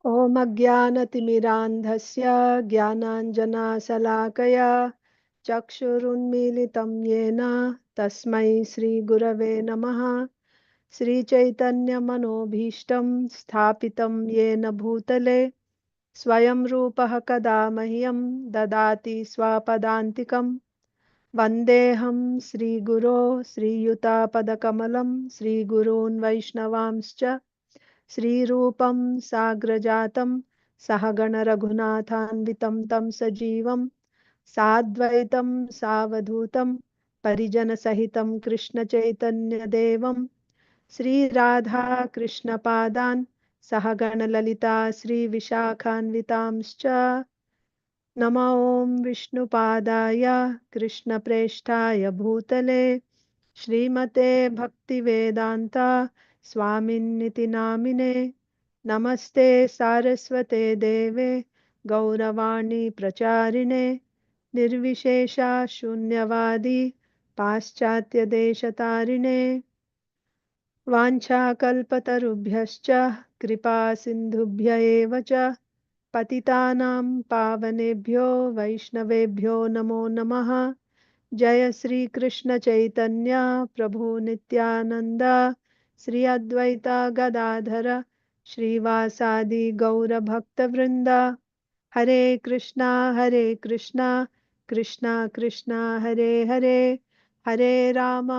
ॐ अज्ञानतिमिरान्धस्य ज्ञानाञ्जनाशलाकया चक्षुरुन्मीलितं येन तस्मै श्रीगुरवे नमः। श्रीचैतन्यमनोभीष्टं स्थापितं येन भूतले स्वयं रूपः कदा मह्यं ददाति स्वपदान्तिकं। वन्देऽहं श्रीगुरो श्रीयुतापदकमलं श्रीगुरून् वैष्णवांश्च श्रीरूपं साग्रजातं सहगणरघुनाथान्वितं तं सजीवं साद्वैतं सावधूतं परिजनसहितं कृष्णचैतन्यदेवं श्रीराधा कृष्णपादान् सहगणललिता श्रीविशाखान्वितांश्च नमो ॐ विष्णुपादाय कृष्णप्रेष्ठाय भूतले श्रीमते भक्तिवेदान्ता स्वामिन्निति नामिने नमस्ते सारस्वते देवे गौरवाणी प्रचारिणे निर्विशेषा शून्यवादी पाश्चात्यदेशतारिणे वाञ्छाकल्पतरुभ्यश्च कृपा सिन्धुभ्य एव च पतितानां पावनेभ्यो वैष्णवेभ्यो नमो नमः। जय श्री कृष्ण चैतन्य प्रभु नित्यानंद श्री अद्वैता गदाधर श्रीवासादि गौर भक्त वृंदा। हरे कृष्णा कृष्णा कृष्णा हरे हरे, हरे Ram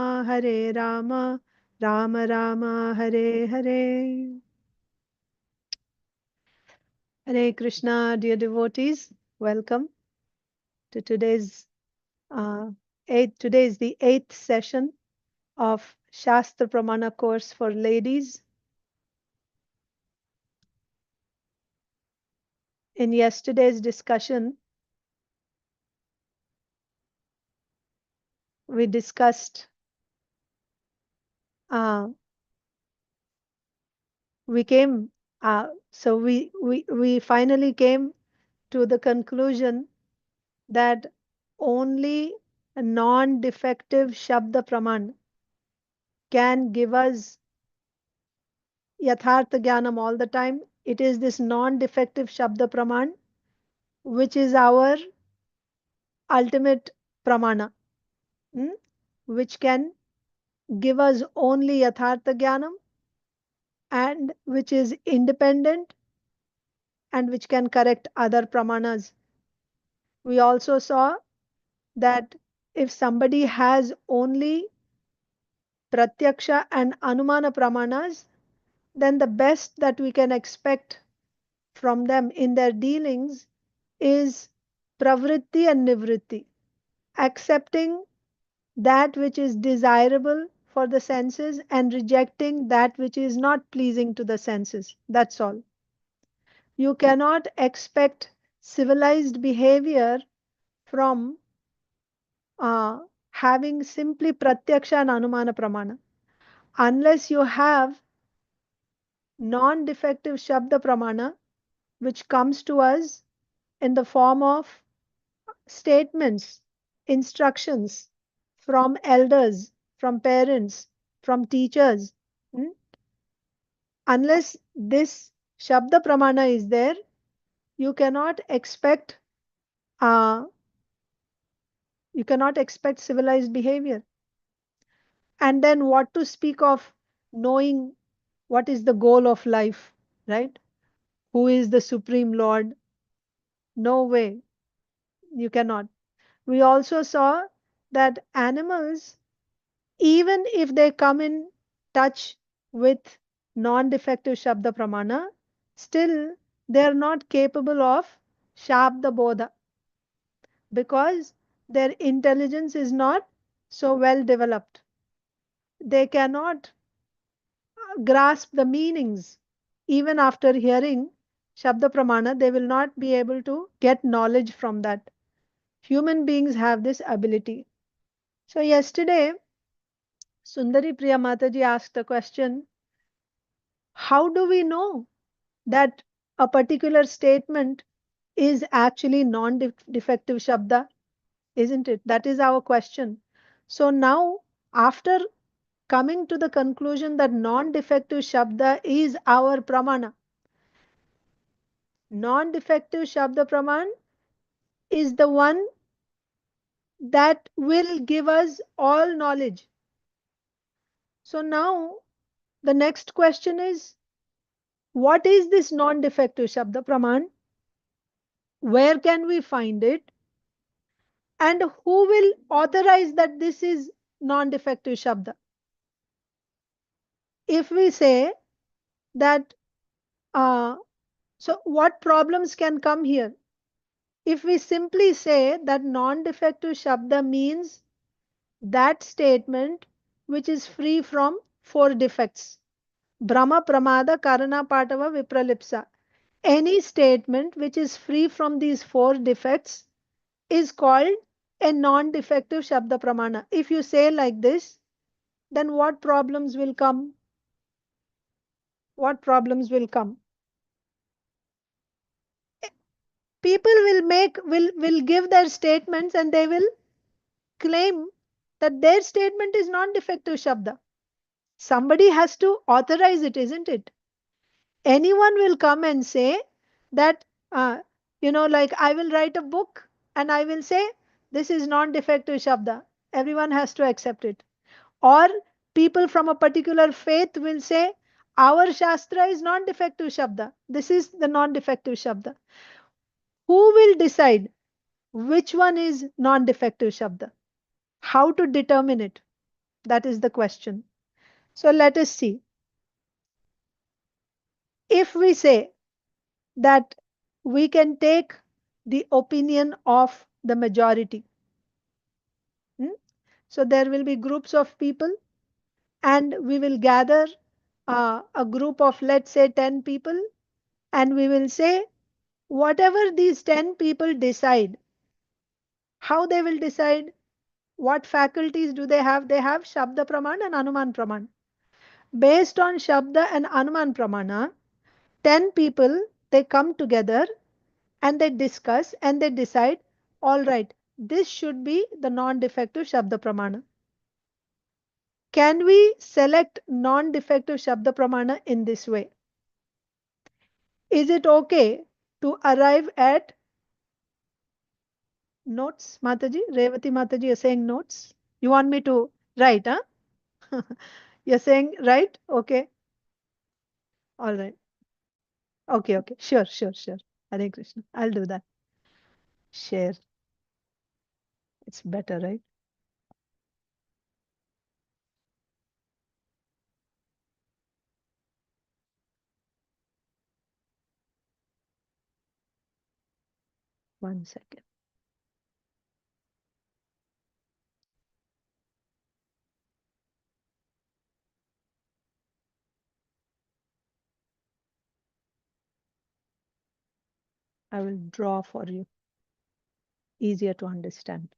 Ram Ram Hare Hare. Hare Krishna, dear devotees, welcome to today's today is the 8th session of Shastra Pramana course for ladies. In yesterday's discussion, we discussed, we finally came to the conclusion that only a non-defective Shabda Praman, can give us yathartha jnanam all the time. It is this non-defective Shabda Praman, which is our ultimate Pramana, hmm, which can give us only yathartha jnanam and which is independent and which can correct other Pramanas. We also saw that if somebody has only Pratyaksha and Anumana Pramanas, then the best that we can expect from them in their dealings is pravritti and nivritti, accepting that which is desirable for the senses and rejecting that which is not pleasing to the senses. That's all. You cannot expect civilized behavior from uh, having simply pratyaksha and anumana pramana. Unless you have non-defective shabda pramana, which comes to us in the form of statements, instructions from elders, from parents, from teachers. Hmm? Unless this Shabda Pramana is there, you cannot expect uh, civilized behavior. And then what to speak of knowing what is the goal of life, right? Who is the Supreme Lord? No way, you cannot. We also saw that animals, even if they come in touch with non-defective Shabda Pramana, still they are not capable of Shabda Bodha because their intelligence is not so well developed. They cannot grasp the meanings. Even after hearing Shabda Pramana, they will not be able to get knowledge from that. Human beings have this ability. So, yesterday, Sundari Priya Mataji asked a question: how do we know that a particular statement is actually non-defective Shabda? Isn't it? That is our question. So, now, after coming to the conclusion that non-defective Shabda is our Pramana, non-defective Shabda Praman is the one that will give us all knowledge. So now the next question is, what is this non-defective Shabda Praman? Where can we find it? And who will authorize that this is non-defective Shabda? If we say that, so what problems can come here? If we simply say that non-defective Shabda means that statement which is free from four defects: Brahma, Pramada, Karana, Patava, Vipralipsa. Any statement which is free from these four defects is called a non-defective Shabda Pramana. If you say like this, then what problems will come? What problems will come? People will give their statements and they will claim that their statement is non-defective Shabda. Somebody has to authorize it, isn't it? Anyone will come and say that, like I will write a book and I will say this is non-defective Shabda. Everyone has to accept it. Or people from a particular faith will say our Shastra is non-defective Shabda. This is the non-defective Shabda. Who will decide which one is non-defective Shabda? How to determine it? That is the question. So let us see. If we say that we can take the opinion of the majority. So there will be groups of people and we will gather a group of, let's say, 10 people, and we will say whatever these 10 people decide. How they will decide? What faculties do they have? They have Shabda Praman and Anuman Praman. Based on Shabda and Anuman Pramana, 10 people, they come together and they discuss and they decide, all right, this should be the non-defective Shabda Pramana. can we select non-defective Shabda Pramana in this way? Is it okay to arrive at notes, Mataji? Revati Mataji, you're saying notes? You want me to write, huh? You're saying right? Okay. All right. Okay, okay. Sure, sure, sure. Hare Krishna. I'll do that. Share. It's better, right? One second. I will draw for you. Easier to understand.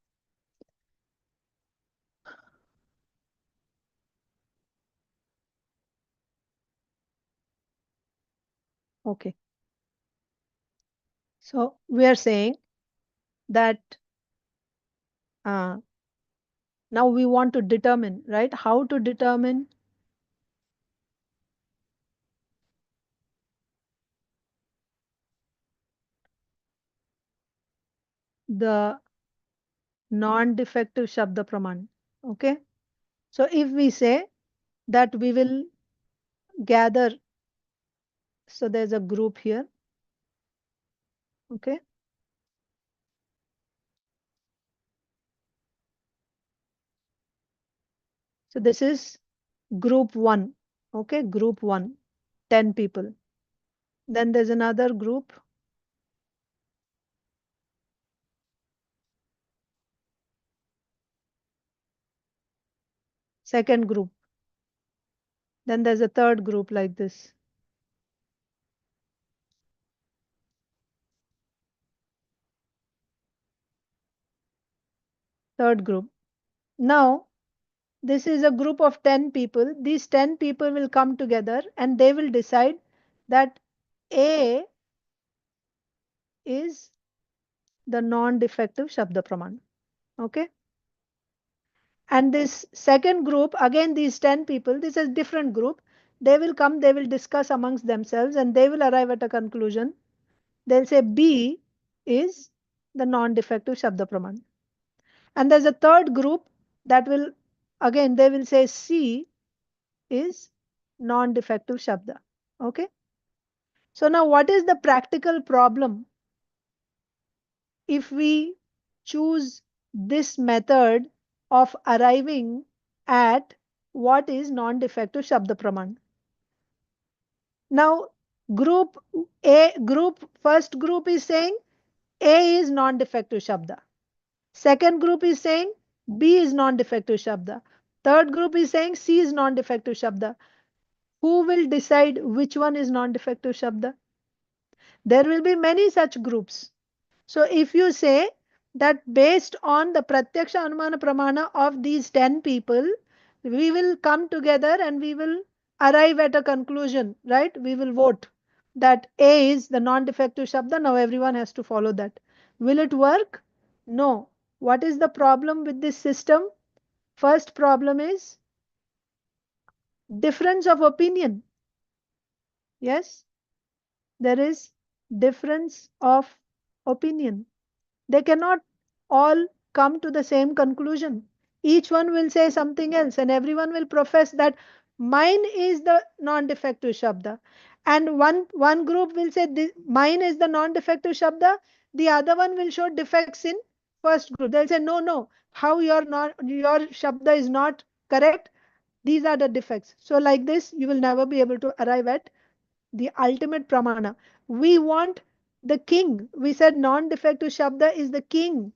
Okay. So we are saying that uh, now we want to determine, right? How to determine the non-defective Shabda Praman. Okay. So if we say that we will gather, so there's a group here. Okay. So this is group one. Okay. Group one, 10 people. Then there's another group, second group. Then there's a third group like this. Third group. Now, this is a group of 10 people. These 10 people will come together and they will decide that A is the non-defective Shabda Praman. Okay. And this second group, again, these 10 people, this is a different group. They will come, they will discuss amongst themselves and they will arrive at a conclusion. They'll say B is the non-defective Shabda Praman. And there's a third group that will, again, they will say C is non-defective Shabda. Okay. So now what is the practical problem if we choose this method of arriving at what is non-defective Shabda Praman? Now, first group is saying A is non-defective Shabda. Second group is saying B is non-defective Shabda. Third group is saying C is non-defective Shabda. Who will decide which one is non-defective Shabda? There will be many such groups. So if you say that based on the Pratyaksha Anumana Pramana of these 10 people, we will come together and we will arrive at a conclusion, right? We will vote that A is the non-defective Shabda. Now everyone has to follow that. Will it work? No. What is the problem with this system? First problem is difference of opinion. Yes, there is difference of opinion. They cannot all come to the same conclusion. Each one will say something else, and everyone will profess that mine is the non-defective Shabda. And one group will say this, mine is the non-defective Shabda. The other one will show defects in first group. They'll say, no, no, how your Shabda is not correct. These are the defects. So like this, you will never be able to arrive at the ultimate pramana. We want the king. We said non-defective Shabda is the king.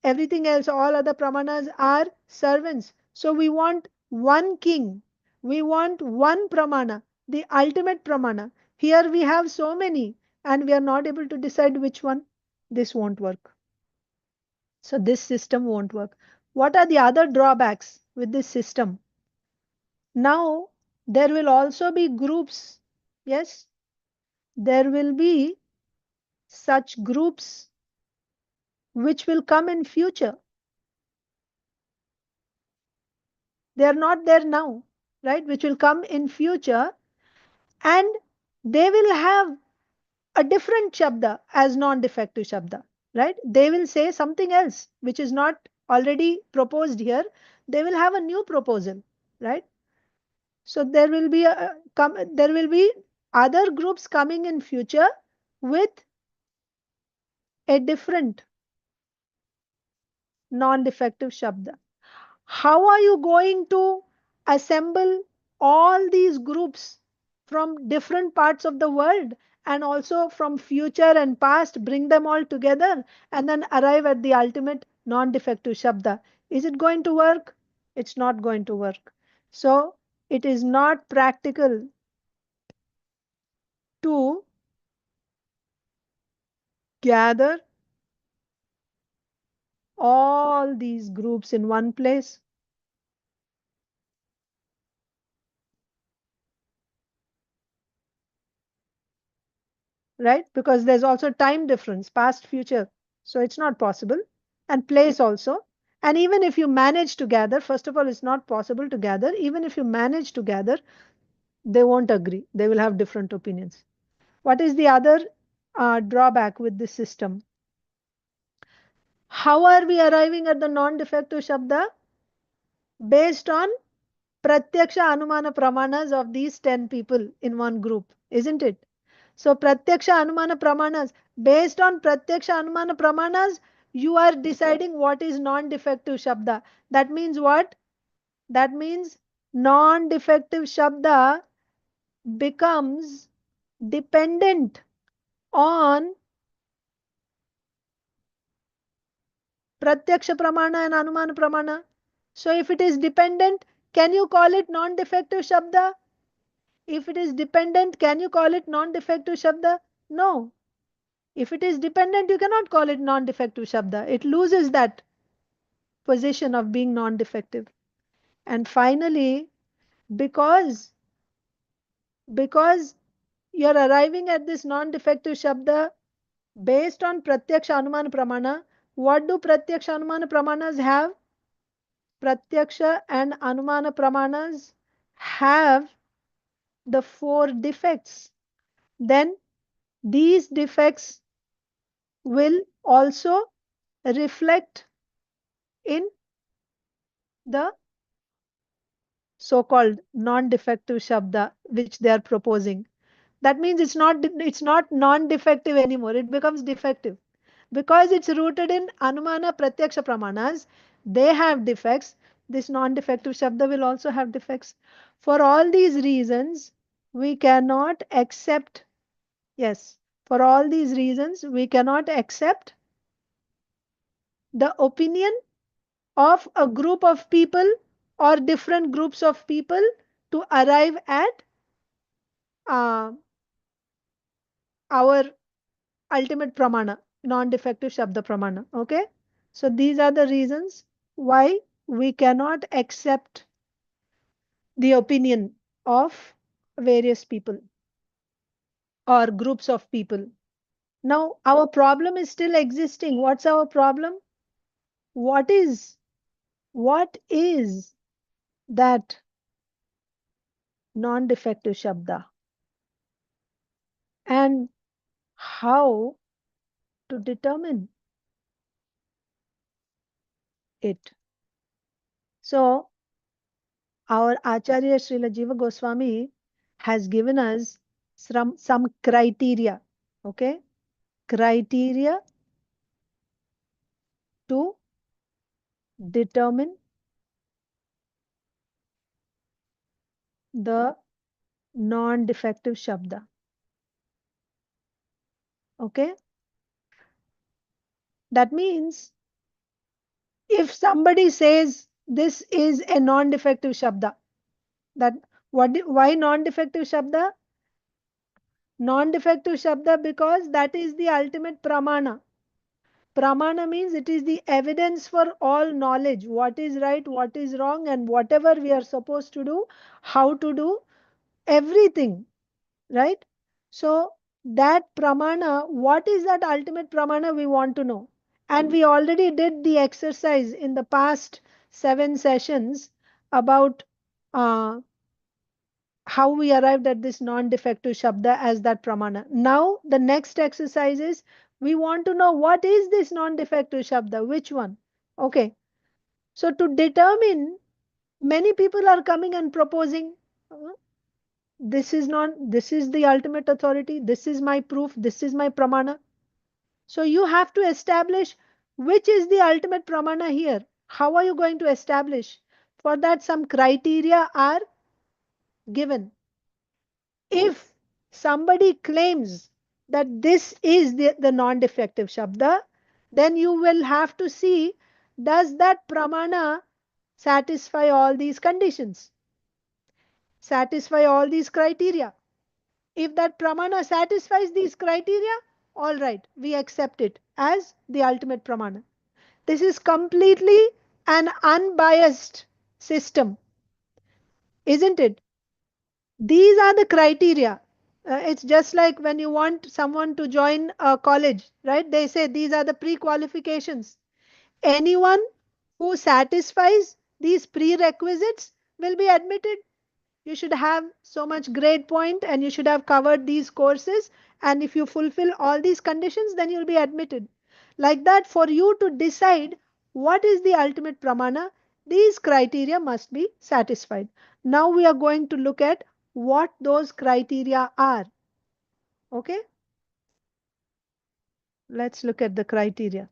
Everything else, all other pramanas are servants. So we want one king. We want one pramana, the ultimate pramana. Here we have so many and we are not able to decide which one. This won't work. So this system won't work. What are the other drawbacks with this system? Now there will also be groups. Yes, there will be such groups which will come in future. They are not there now, right? Which will come in future, and they will have a different shabda as non-defective shabda, right? They will say something else which is not already proposed here. They will have a new proposal, right? So there will be other groups coming in future with a different non-defective shabda. How are you going to assemble all these groups from different parts of the world and also from future and past, bring them all together and then arrive at the ultimate non-defective shabda? Is it going to work? It's not going to work. So it is not practical to gather all these groups in one place. Right? Because there's also time difference, past, future. So it's not possible. And place also. And even if you manage to gather, first of all, it's not possible to gather. Even if you manage to gather, they won't agree. They will have different opinions. What is the other drawback with this system? How are we arriving at the non-defective Shabda? Based on Pratyaksha Anumana Pramanas of these 10 people in one group, isn't it? So Pratyaksha Anumana Pramanas, based on Pratyaksha Anumana Pramanas, you are deciding what is non-defective Shabda. That means what? That means non-defective Shabda becomes dependent on Pratyaksha Pramana and Anumana Pramana. So if it is dependent, can you call it non-defective Shabda? If it is dependent, can you call it non-defective Shabda? No. If it is dependent, you cannot call it non-defective Shabda. It loses that position of being non-defective. And finally, because because you're arriving at this non-defective Shabda based on Pratyaksha Anumana Pramana, what do Pratyaksha Anumana Pramanas have? Pratyaksha and Anumana Pramanas have the 4 defects. Then these defects will also reflect in the so-called non-defective shabda which they are proposing. That means it's not non-defective anymore. It becomes defective because it's rooted in Anumana Pratyaksha Pramanas. They have defects. This non-defective shabda will also have defects. For all these reasons, we cannot accept. Yes, for all these reasons, we cannot accept the opinion of a group of people or different groups of people to arrive at uh, our ultimate pramana, non-defective shabda pramana. Okay, so these are the reasons why we cannot accept the opinion of various people or groups of people. Now, our problem is still existing. What's our problem? What is what is that non-defective shabda? And how to determine it. So, our Acharya Srila Jiva Goswami has given us some criteria, okay? Criteria to determine the non-defective Shabda, okay? That means if somebody says this is a non-defective Shabda, that why non-defective Shabda? Non-defective Shabda because that is the ultimate pramana. Pramana means it is the evidence for all knowledge, what is right, what is wrong, and whatever we are supposed to do, how to do, everything, right? So, that pramana, what is that ultimate pramana we want to know? And we already did the exercise in the past 7 sessions about uh, how we arrived at this non-defective shabda as that pramana. Now, the next exercise is we want to know what is this non-defective shabda, which one? Okay. So, to determine, many people are coming and proposing uh, this is not, this is the ultimate authority, this is my proof, this is my pramana. So, you have to establish which is the ultimate pramana here. How are you going to establish? For that, some criteria are given. If somebody claims that this is the non-defective shabda, then you will have to see, does that pramana satisfy all these conditions, satisfy all these criteria? If that pramana satisfies these criteria, all right, we accept it as the ultimate pramana. This is completely an unbiased system, isn't it? These are the criteria. It's just like when you want someone to join a college, right? They say these are the pre-qualifications. Anyone who satisfies these prerequisites will be admitted. You should have so much grade point and you should have covered these courses. And if you fulfill all these conditions, then you'll be admitted. Like that, for you to decide what is the ultimate pramana, these criteria must be satisfied. Now we are going to look at what those criteria are. Okay, let's look at the criteria.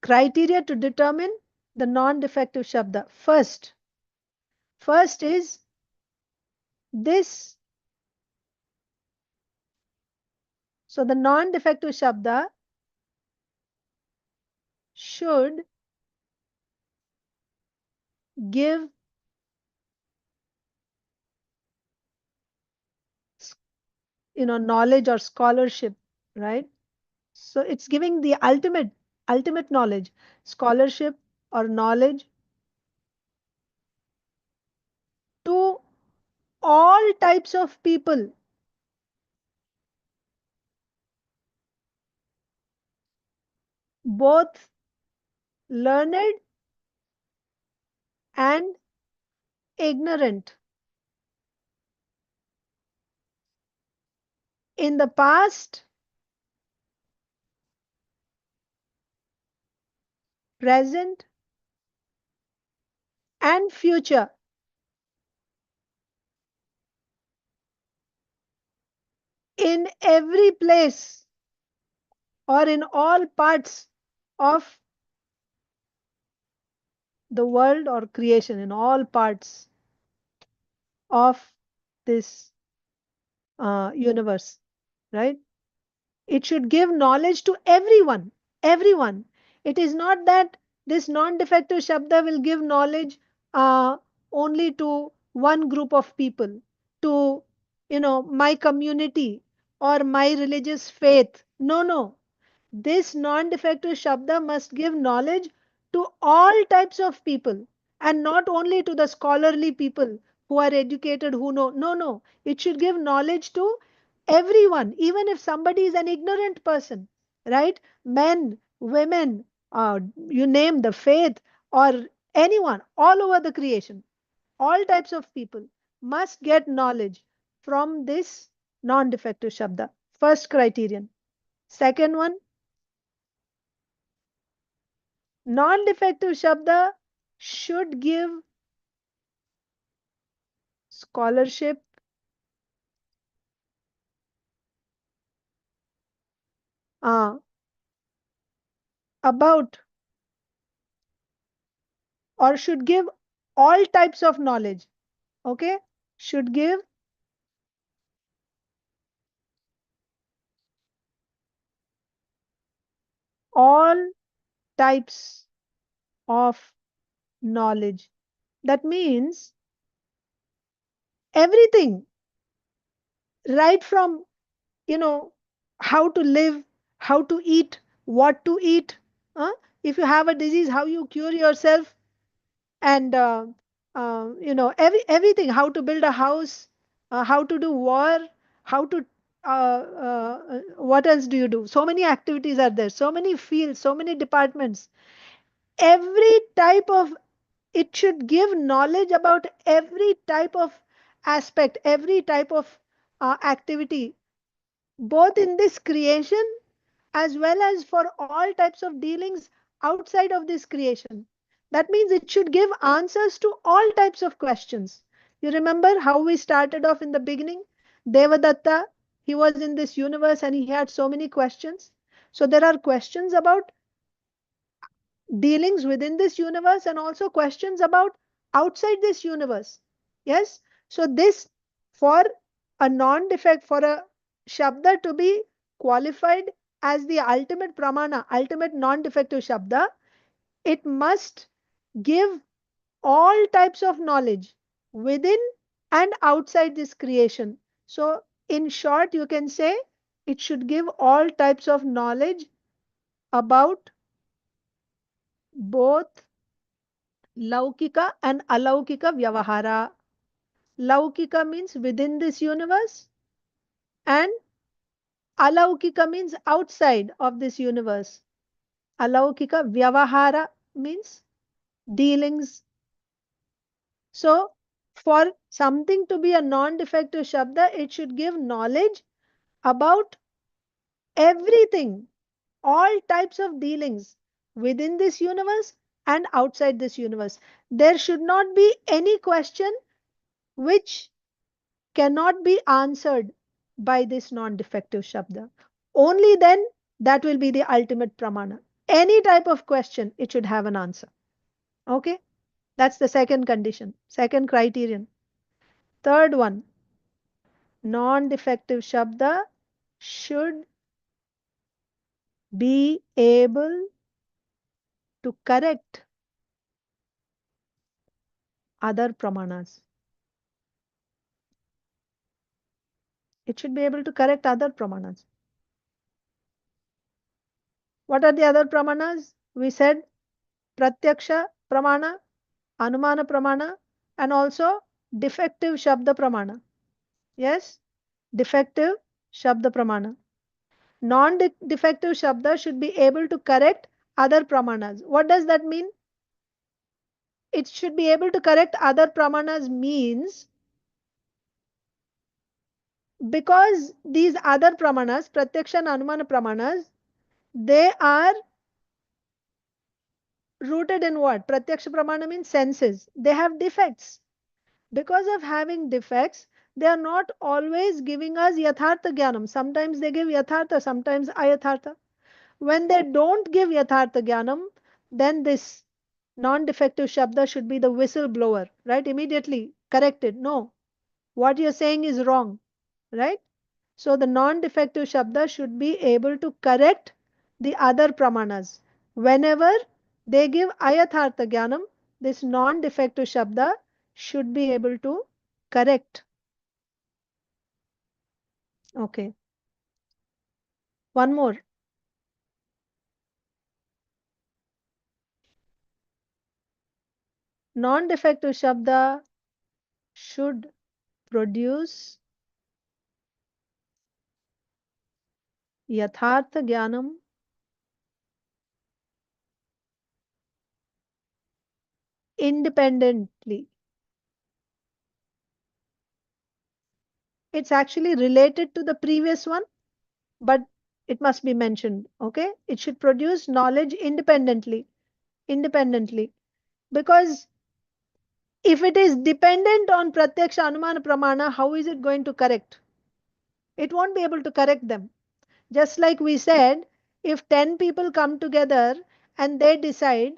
Criteria to determine the non-defective shabda. First is this. So the non-defective shabda should give knowledge or scholarship, right? So it's giving the ultimate knowledge, scholarship or knowledge to all types of people, both learned and ignorant, in the past, present, and future, in every place or in all parts of the world or creation, in all parts of this universe, right? It should give knowledge to everyone. Everyone. It is not that this non-defective Shabda will give knowledge only to one group of people, to, my community or my religious faith. No, no. This non-defective Shabda must give knowledge to all types of people and not only to the scholarly people who are educated, who know. No, no. It should give knowledge to everyone, even if somebody is an ignorant person, right? Men, women, you name the faith or anyone all over the creation, all types of people must get knowledge from this non-defective Shabda. First criterion. Second one, non-defective Shabda should give scholarship uh, about, or should give all types of knowledge. Okay, should give all types of knowledge. That means everything, right from, you know, how to live, how to eat, what to eat. If you have a disease, how you cure yourself, and everything, how to build a house, how to do war, how to what else do you do? So many activities are there, so many fields, so many departments. every type of, it should give knowledge about every type of aspect, every type of activity, both in this creation as well as for all types of dealings outside of this creation. That means it should give answers to all types of questions. You remember how we started off in the beginning? Devadatta, he was in this universe and he had so many questions. So there are questions about dealings within this universe and also questions about outside this universe. Yes? So this, for a non-defect, for a shabda to be qualified as the ultimate pramana, ultimate non-defective shabda, it must give all types of knowledge within and outside this creation. So in short, you can say it should give all types of knowledge about both Laukika and Alaukika Vyavahara. Laukika means within this universe, and Alaukika means outside of this universe. Alaukika Vyavahara means dealings. So, for something to be a non-defective Shabda, it should give knowledge about everything, all types of dealings within this universe and outside this universe. There should not be any question which cannot be answered by this non-defective shabda. Only then that will be the ultimate pramana. Any type of question, it should have an answer. Okay? That's the second condition, second criterion. Third one, non-defective shabda should be able to correct other pramanas. It should be able to correct other pramanas. What are the other pramanas? We said pratyaksha pramana, anumana pramana, and also defective shabda pramana. Yes, defective shabda pramana. Non-defective shabda should be able to correct other pramanas. What does that mean? It should be able to correct other pramanas means, because these other pramanas, pratyaksha and anumana pramanas, they are rooted in what? Pratyaksha pramana means senses. They have defects. Because of having defects, they are not always giving us yathartha jnanam. Sometimes they give yathartha, sometimes ayathartha. When they don't give yathartha jnanam, then this non-defective shabda should be the whistleblower, right? Immediately corrected. No, what you're saying is wrong, right? So the non-defective shabda should be able to correct the other pramanas. Whenever they give ayathartha jnanam, this non-defective shabda should be able to correct. Okay. One more. Non-defective shabda should produce yathartha jnanam independently. It's actually related to the previous one, but it must be mentioned. Okay. It should produce knowledge independently. Independently. Because if it is dependent on pratyaksha anumana pramana, how is it going to correct? It won't be able to correct them. Just like we said, if 10 people come together and they decide,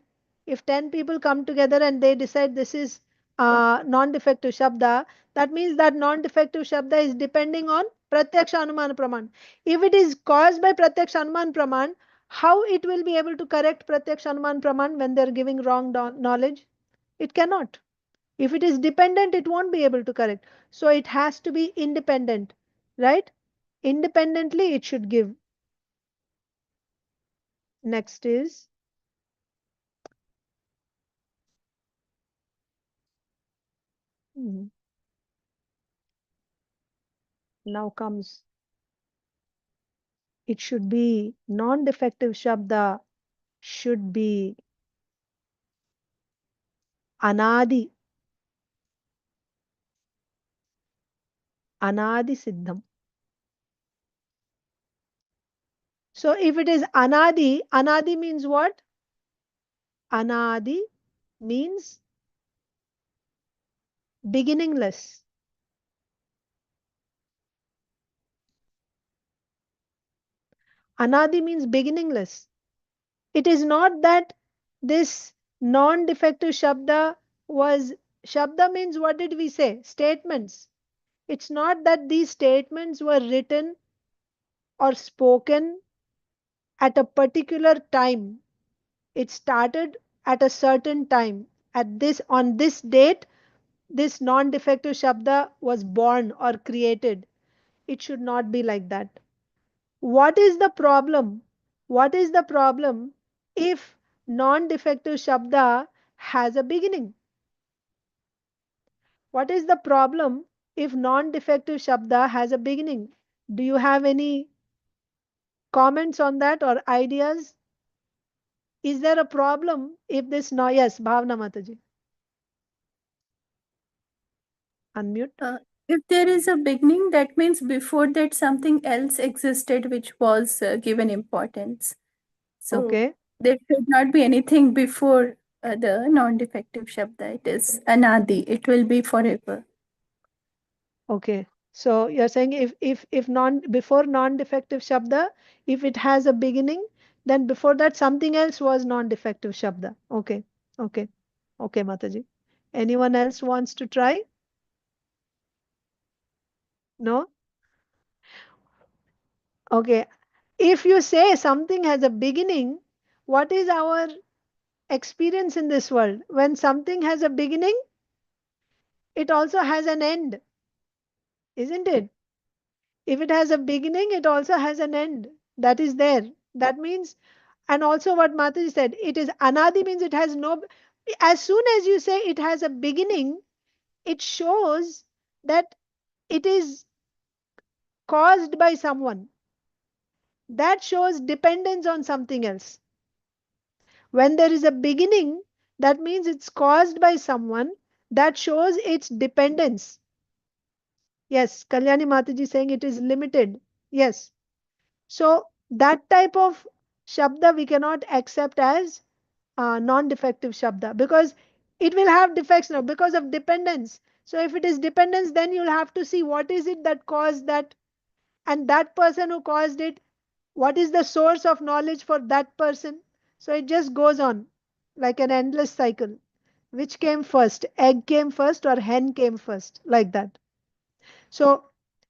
if 10 people come together and they decide this is non-defective shabda, that means that non-defective shabda is depending on pratyaksha anumana praman. If it is caused by pratyaksha anumana praman, how it will be able to correct pratyaksha anumana praman when they are giving wrong knowledge? It cannot. If it is dependent, it won't be able to correct. So it has to be independent, right? Independently, it should give. Next is now comes, it should be non-defective shabda should be anadi, anadi siddham. So if it is anadi, anadi means what? Anadi means beginningless. Anadi means beginningless. It is not that this non-defective shabda was, shabda means what did we say? Statements. It's not that these statements were written or spoken at a particular time. It started at a certain time. At this, on this date, this non-defective shabda was born or created. It should not be like that. What is the problem? What is the problem if non-defective shabda has a beginning? What is the problem if non-defective shabda has a beginning? Do you have any comments on that or ideas? Is there a problem if this no? Yes, Bhavna Mataji. Unmute. If there is a beginning, that means before that something else existed which was given importance. So Okay. there should not be anything before the non-defective shabda. It is anadi. It will be forever. Okay. So you're saying if non before non-defective shabda, if it has a beginning, then before that something else was non-defective shabda. Okay. Okay. Okay, Mataji. Anyone else wants to try? No? Okay. If you say something has a beginning, what is our experience in this world? When something has a beginning, it also has an end, isn't it? If it has a beginning, it also has an end. That is there. That means, and also what Mataji said, it is anadi means it has no, as soon as you say it has a beginning, it shows that it is caused by someone. That shows dependence on something else. When there is a beginning, that means it's caused by someone. That shows its dependence. Yes, Kalyani Mataji saying it is limited. Yes. So that type of shabda we cannot accept as non-defective shabda because it will have defects now because of dependence. So if it is dependence, then you'll have to see what is it that caused that, and that person who caused it, what is the source of knowledge for that person. So it just goes on like an endless cycle. Which came first? Egg came first or hen came first? Like that. So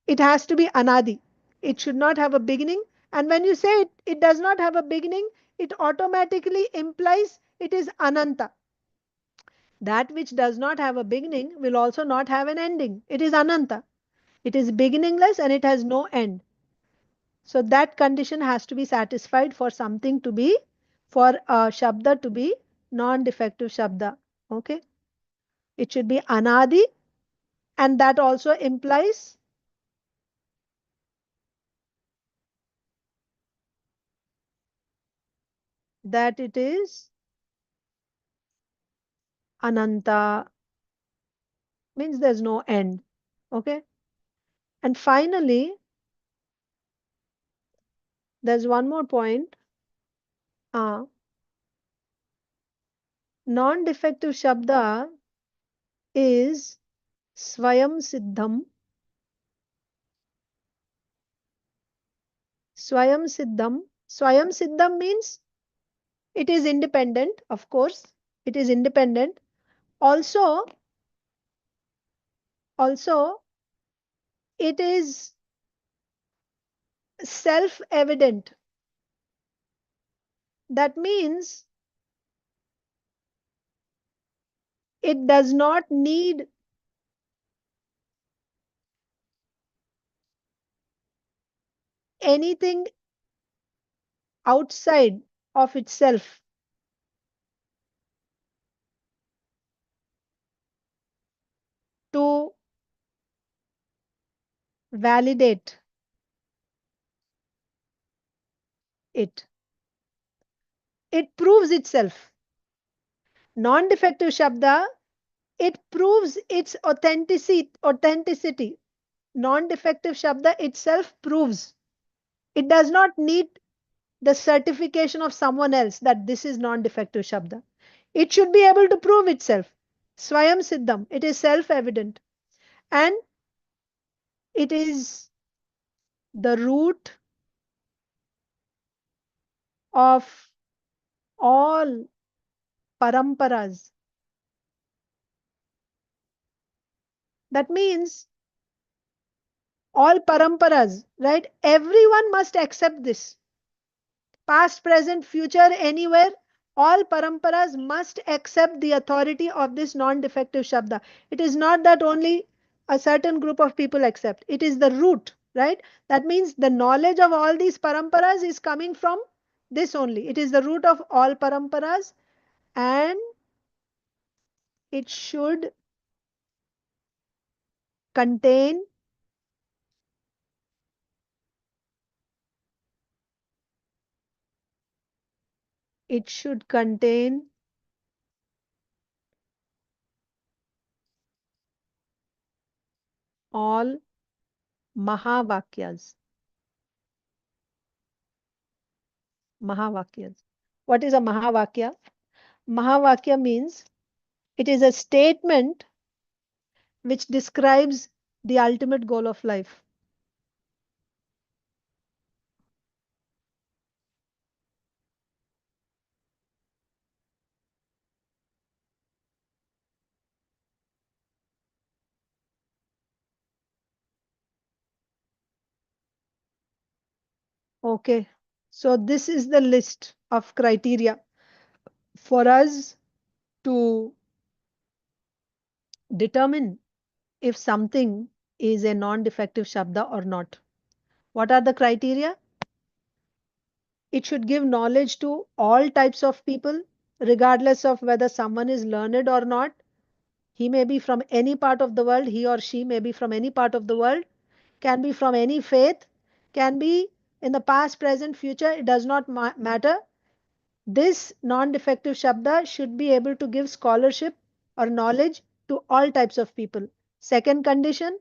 it has to be anadi. It should not have a beginning. And when you say it does not have a beginning, it automatically implies it is ananta. That which does not have a beginning will also not have an ending. It is ananta. It is beginningless and it has no end. So that condition has to be satisfied for something to be, for a shabda to be non-defective shabda. Okay. It should be anadi, and that also implies that it is ananta, means there's no end. Okay. And finally, there's one more point. Uh, non-defective shabda is swayam siddham. Swayam siddham. Swayam siddham means it is independent, of course. It is independent. Also, also, it is self-evident. That means it does not need anything outside of itself to validate it. It proves itself. Non-defective shabda it proves its authenticity. Non-defective Shabda itself proves. It does not need the certification of someone else that this is non-defective Shabda. It should be able to prove itself. Swayam siddham. It is self-evident. And it is the root of all paramparas. That means all paramparas, right? Everyone must accept this. Past, present, future, anywhere, all paramparas must accept the authority of this non-defective Shabda. It is not that only a certain group of people accept. It is the root, right? That means the knowledge of all these paramparas is coming from this only. It is the root of all paramparas, and it should contain it should contain all mahavakyas. Mahavakyas. What is a mahavakya? Mahavakya means it is a statement which describes the ultimate goal of life. Okay. So this is the list of criteria for us to determine if something is a non-defective Shabda or not. What are the criteria? It should give knowledge to all types of people, regardless of whether someone is learned or not. He may be from any part of the world, he or she may be from any part of the world, can be from any faith, can be in the past, present, future, it does not matter. This non-defective Shabda should be able to give scholarship or knowledge to all types of people. Second condition,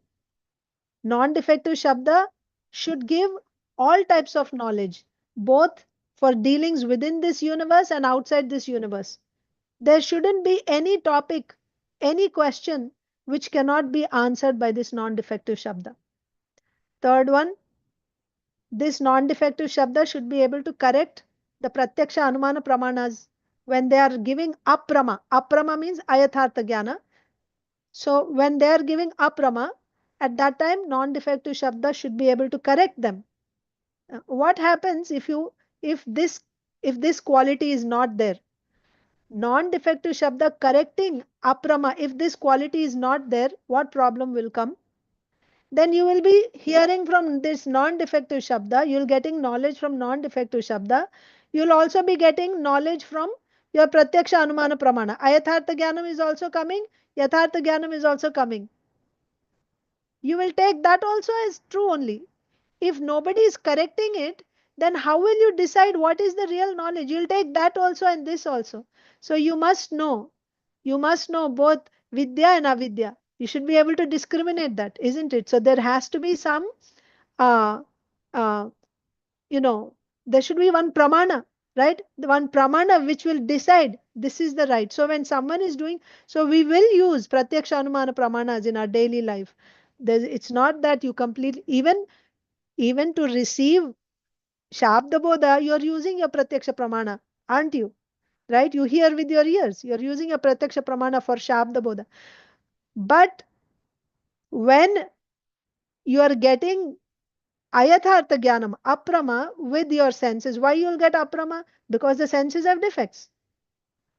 non-defective Shabda should give all types of knowledge, both for dealings within this universe and outside this universe. There shouldn't be any topic, any question which cannot be answered by this non-defective Shabda. Third one, this non-defective Shabda should be able to correct the Pratyaksha Anumana Pramanas when they are giving aprama. Aprama means ayathartha jnana. So when they are giving aprama, at that time non-defective Shabda should be able to correct them. What happens if this if this quality is not there? Non-defective Shabda correcting aprama, if this quality is not there, what problem will come? Then you will be hearing from this non-defective Shabda, you'll getting knowledge from non-defective Shabda. You'll also be getting knowledge from your Pratyaksha Anumana Pramana. Ayathartha Jnanam is also coming, Yathartha Jnanam is also coming. You will take that also as true only. If nobody is correcting it, then how will you decide what is the real knowledge? You'll take that also and this also. So you must know both Vidya and Avidya. You should be able to discriminate that, isn't it? So there has to be some, uh, uh, you know, there should be one pramana, right? The one pramana which will decide this is the right. So when someone is doing, so we will use pratyaksha anumana pramanas in our daily life. It's not that you completely, even to receive Shabda Bodha, you're using your Pratyaksha Pramana, aren't you? Right? You hear with your ears. You're using a Pratyaksha Pramana for Shabda Bodha. But when you are getting Ayathartha Jnanam, Aprama, with your senses, why you'll get Aprama? Because the senses have defects.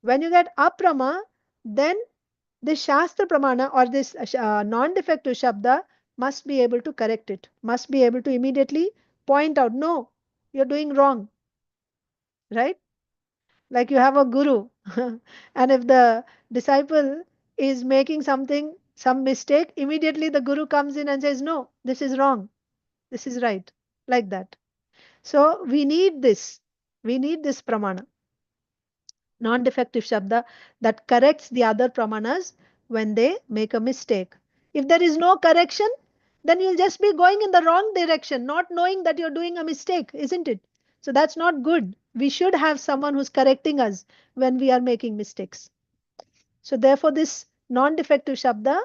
When you get Aprama, then this Shastra Pramana or this non-defective Shabda must be able to correct it, must be able to immediately point out, no, you're doing wrong, right? Like you have a guru, and if the disciple is making some mistake, immediately the guru comes in and says, no, this is wrong, this is right, like that. So we need this pramana, non-defective shabda that corrects the other pramanas when they make a mistake. If there is no correction, then you'll just be going in the wrong direction, not knowing that you're doing a mistake, isn't it? So that's not good. We should have someone who's correcting us when we are making mistakes. So therefore, this non-defective shabda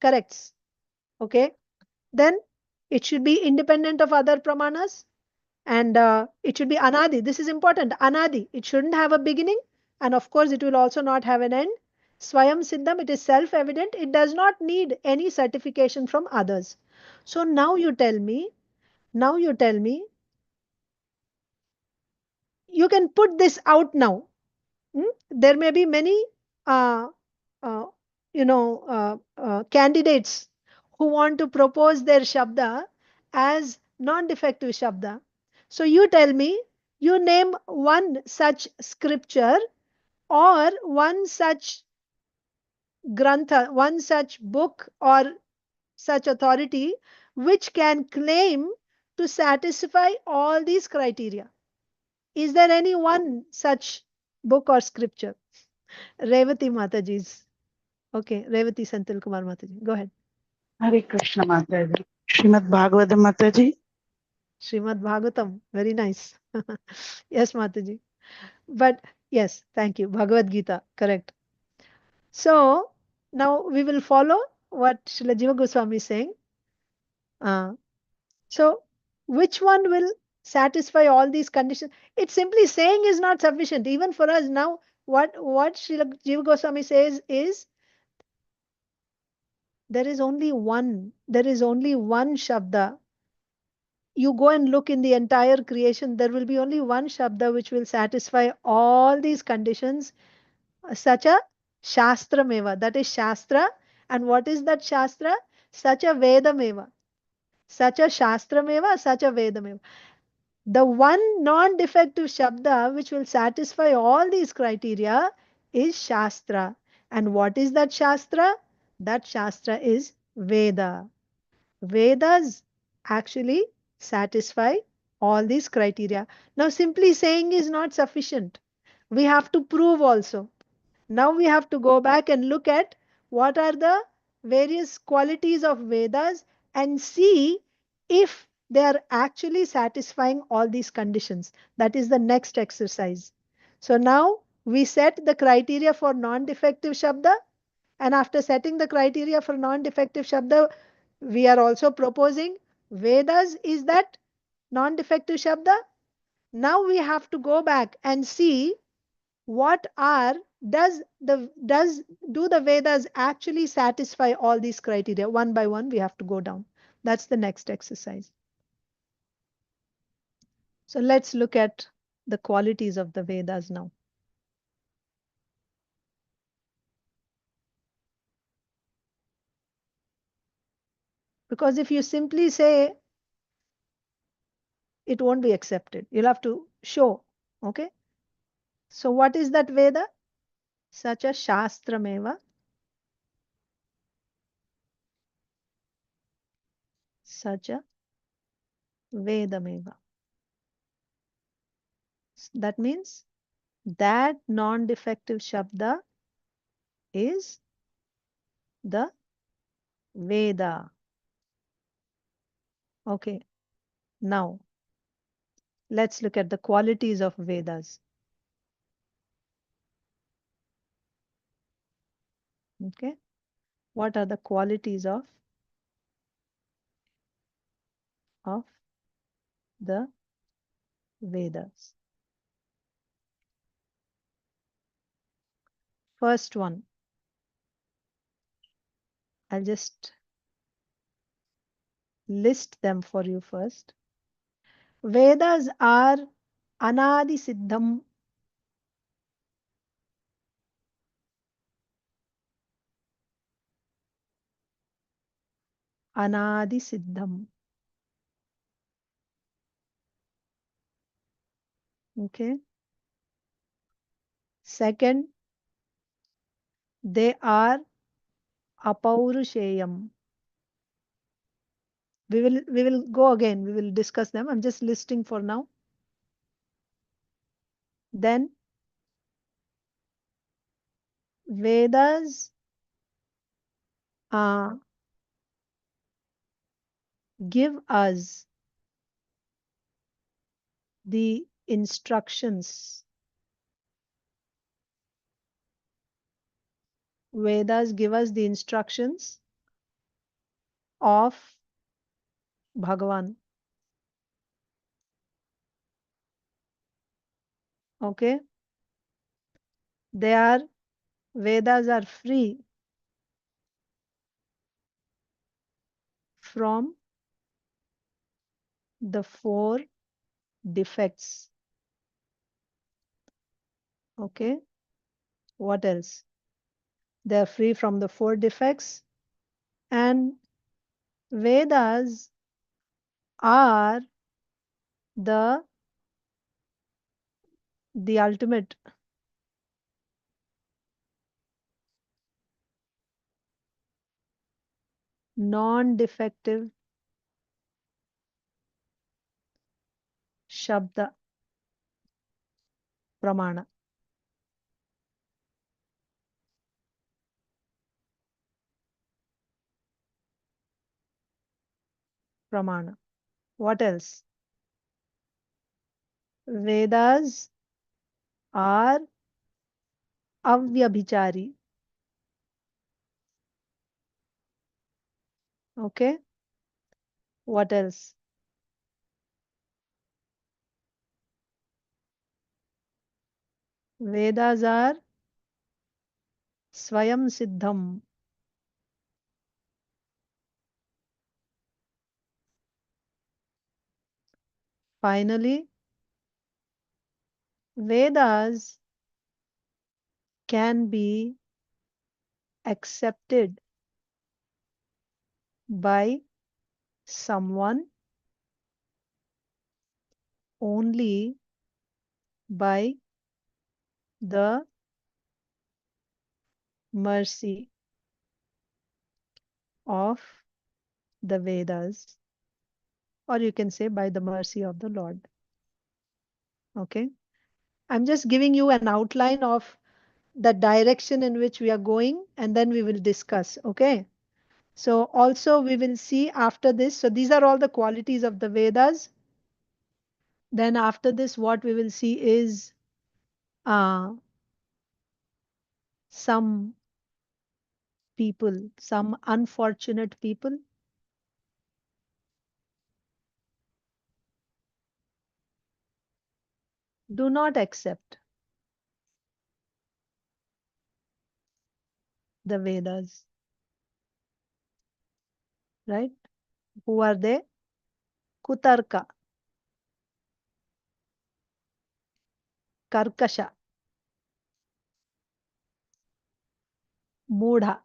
corrects. Okay. Then it should be independent of other pramanas, and it should be anadi. This is important. Anadi. It shouldn't have a beginning, and of course, it will also not have an end. Swayam siddham. It is self-evident. It does not need any certification from others. So now you tell me. Now you tell me. You can put this out now. There may be many, uh, uh, candidates who want to propose their shabda as non-defective shabda. So you tell me, you name one such scripture or one such grantha, one such book or such authority which can claim to satisfy all these criteria. Is there any one such book or scripture? Revati Mataji's. Okay, Revati Santil Kumar Mataji. Go ahead. Hare Krishna Mataji. Srimad Bhagavatam Mataji. Srimad Bhagavatam. Very nice. Yes, Mataji. But yes, thank you. Bhagavad Gita. Correct. So now we will follow what Srila Jiva Goswami is saying. So which one will satisfy all these conditions? It's simply saying is not sufficient. Even for us now, what Srila Jiva Goswami says is there is only one shabda. You go and look in the entire creation, there will be only one shabda which will satisfy all these conditions, such a Shastra meva. That is Shastra. And what is that Shastra? Such a Veda meva. Such a Shastra meva, such a Veda meva. The one non-defective shabda which will satisfy all these criteria is Shastra. And what is that Shastra? That Shastra is Veda. Vedas actually satisfy all these criteria. Now, simply saying is not sufficient. We have to prove also. Now we have to go back and look at what are the various qualities of Vedas and see if they are actually satisfying all these conditions. That is the next exercise. So now we set the criteria for non-defective Shabda, and after setting the criteria for non-defective Shabda, we are also proposing Vedas is that non-defective Shabda. Now we have to go back and see what are do the Vedas actually satisfy all these criteria. One by one we have to go down. That's the next exercise. So let's look at the qualities of the Vedas now. Because if you simply say, it won't be accepted. You'll have to show. Okay. So what is that Veda? Such a Shastra meva. Such a Veda meva. That means that non-defective Shabda is the Veda. Okay. Now, let's look at the qualities of Vedas. Okay. What are the qualities of the Vedas? First one, I'll just list them for you first. Vedas are anadi siddham. Anadi siddham. Okay. Second, they are apauruseyam. We will go again. We will discuss them. I'm just listing for now. Then Vedas give us the instructions. Vedas give us the instructions of Bhagavan. Okay? Vedas are free from the 4 defects. Okay? What else? They are free from the 4 defects, and Vedas are the ultimate non-defective sabda pramana. Pramana. What else? Vedas are avyabhichari. Okay? What else? Vedas are swayam siddham. Finally, Vedas can be accepted by someone only by the mercy of the Vedas, or you can say by the mercy of the Lord. Okay? I'm just giving you an outline of the direction in which we are going, and then we will discuss. Okay? So also we will see after this. So these are all the qualities of the Vedas. Then after this, what we will see is some people, some unfortunate people do not accept the Vedas, right? Who are they? Kutarka, Karkasha, Mudha.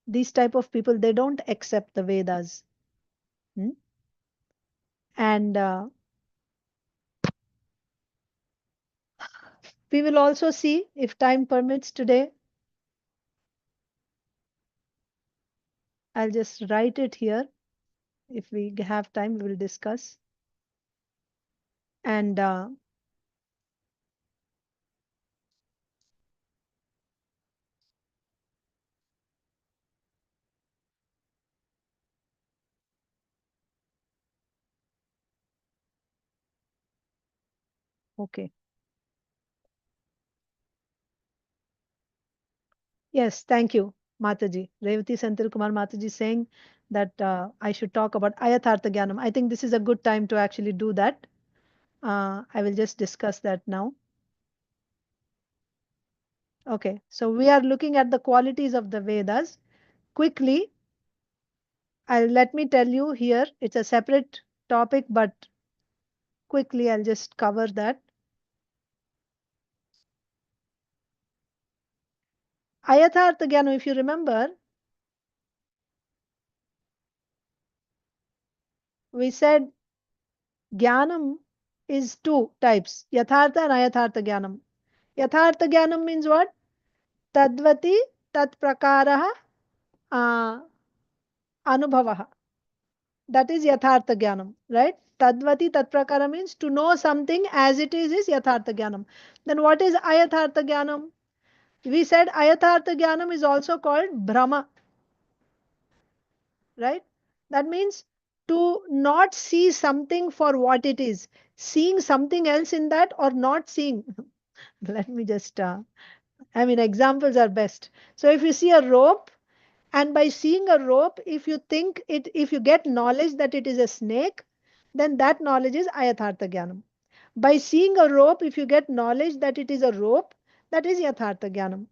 These type of people, they don't accept the Vedas. Hmm? And we will also see, if time permits today, I'll just write it here. If we have time, we will discuss. And okay. Yes, thank you, Mataji. Revati Senthil Kumar Mataji saying that I should talk about Ayathartha Jnanam. I think this is a good time to actually do that. I will just discuss that now. Okay, so we are looking at the qualities of the Vedas. Quickly, let me tell you here, it's a separate topic, but quickly I'll just cover that. Ayathartha Jnanam, if you remember, we said Jnanam is 2 types, Yathartha and Ayathartha Jnanam. Yathartha Jnanam means what? Tadvati tat prakaraha anubhavaha. That is Yathartha Jnanam, right? Tadvati tat prakara means to know something as it is Yathartha Jnanam. Then what is Ayathartha Jnanam? We said ayathartha jnanam is also called Brahma, right? That means to not see something for what it is, seeing something else in that or not seeing. Let me just, examples are best. So if you see a rope, and by seeing a rope, if you think it, if you get knowledge that it is a snake, then that knowledge is ayathartha jnanam. By seeing a rope, if you get knowledge that it is a rope, that is yathartha jnanam.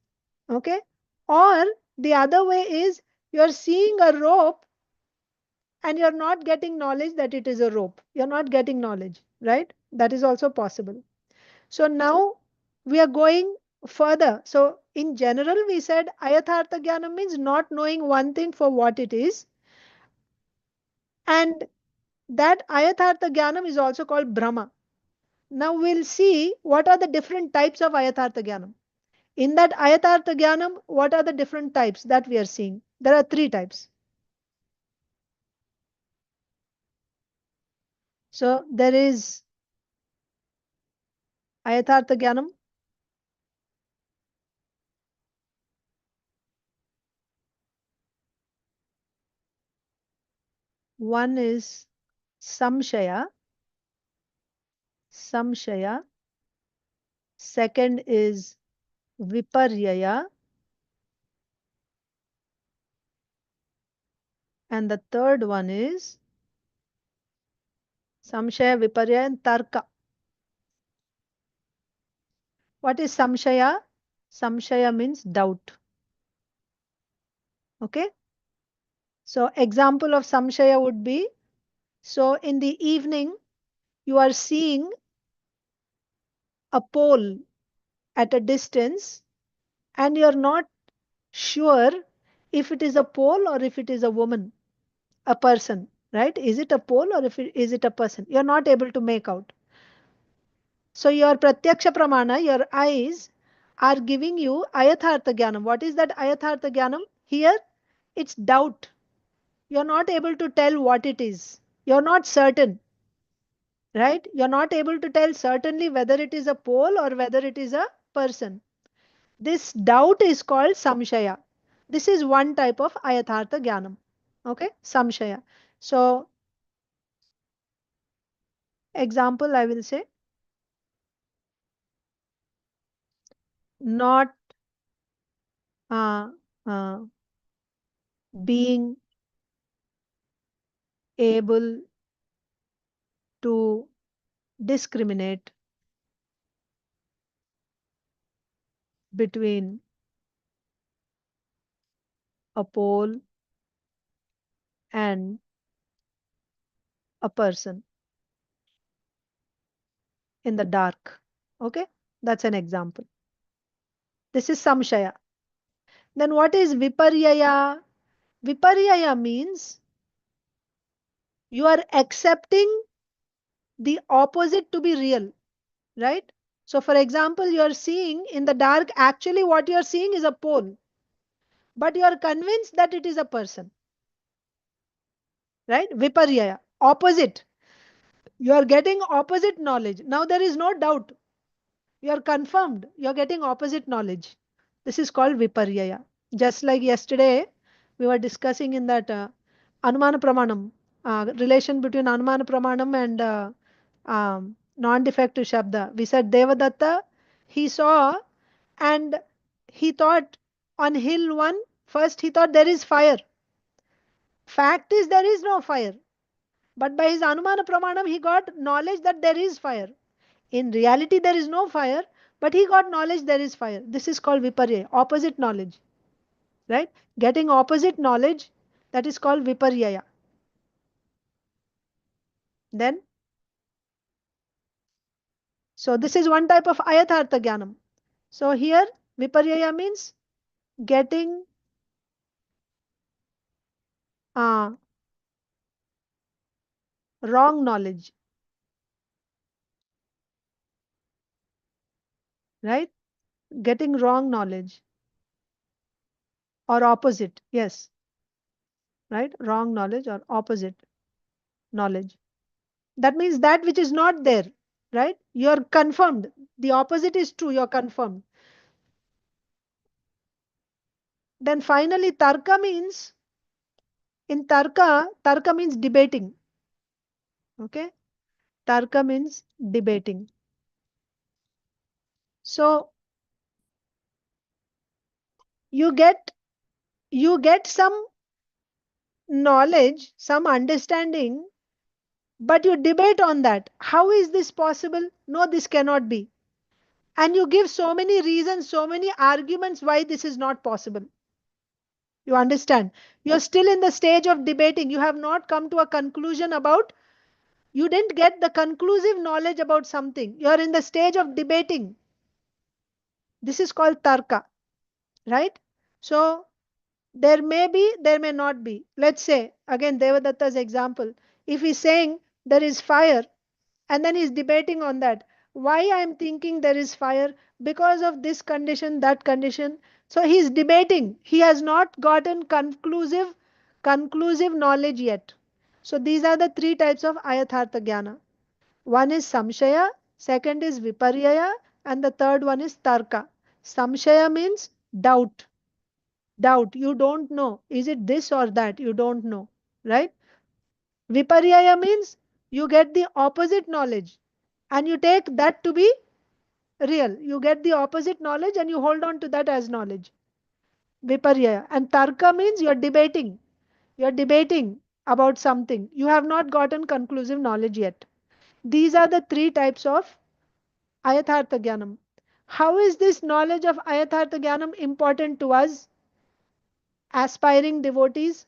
Okay? Or the other way is you're seeing a rope and you're not getting knowledge that it is a rope. You're not getting knowledge, right? That is also possible. So now we are going further. So in general, we said ayathartha jnanam means not knowing one thing for what it is. And that ayathartha jnanam is also called Brahma. Now we'll see what are the different types of ayathartha jnanam. In that ayathartha jnanam, what are the different types that we are seeing? There are three types. So there is ayathartha jnanam. One is samshaya. Samshaya. Second is viparyaya. And the third one is samshaya, viparya, and tarka. What is samshaya? Samshaya means doubt. Okay. So example of samshaya would be, so in the evening, you are seeing a pole at a distance and you're not sure if it is a pole or if it is a woman, a person, right? Is it a pole or is it a person? You're not able to make out. So your pratyaksha pramana, your eyes are giving you ayathartha jnanam. What is that ayathartha jnanam? Here, it's doubt. You're not able to tell what it is. You're not certain, right? You're not able to tell certainly whether it is a pole or whether it is a person. This doubt is called samshaya. This is one type of ayathartha jnanam. Okay, samshaya. So, example I will say, not uh, uh, being able to discriminate between a pole and a person in the dark. Okay, that's an example. This is samshaya. Then what is viparyaya? Viparyaya means you are accepting the opposite to be real, right? So, for example, you are seeing in the dark, actually, what you are seeing is a pole, but you are convinced that it is a person, right? Viparyaya, opposite. You are getting opposite knowledge. Now, there is no doubt. You are confirmed. You are getting opposite knowledge. This is called viparyaya. Just like yesterday, we were discussing in that anumana pramanam, relation between anumana pramanam and non-defective shabda. We said Devadatta, he saw and he thought on hill one, first he thought there is fire. Fact is there is no fire. But by his anumana pramanam, he got knowledge that there is fire. In reality, there is no fire, but he got knowledge there is fire. This is called viparya, opposite knowledge, right? Getting opposite knowledge, that is called viparyaya. Then, so this is one type of ayathartha jnanam. So here, viparyaya means getting uh, wrong knowledge, right? Getting wrong knowledge or opposite, yes, right? Wrong knowledge or opposite knowledge. That means that which is not there, right? You're confirmed. The opposite is true, you're confirmed. Then finally, tarka means, in tarka means debating. Okay? Tarka means debating. So you get some knowledge, some understanding, but you debate on that. How is this possible? No, this cannot be. And you give so many reasons, so many arguments why this is not possible. You understand? You're still in the stage of debating. You have not come to a conclusion about, you didn't get the conclusive knowledge about something. You're in the stage of debating. This is called tarka, right? So there may be, there may not be. Let's say, again, Devadatta's example. If he's saying there is fire, and then he's debating on that. Why I'm thinking there is fire? Because of this condition, that condition. So he's debating. He has not gotten conclusive knowledge yet. So these are the three types of ayathartha jnana. One is samshaya, second is viparyaya, and the third one is tarka. Samshaya means doubt. Doubt. You don't know. Is it this or that? You don't know. Right? Viparyaya means you get the opposite knowledge and you take that to be real. You get the opposite knowledge and you hold on to that as knowledge. Viparyaya. And tarka means you're debating. You're debating about something. You have not gotten conclusive knowledge yet. These are the three types of ayathartha jnanam. How is this knowledge of ayathartha jnanam important to us, aspiring devotees?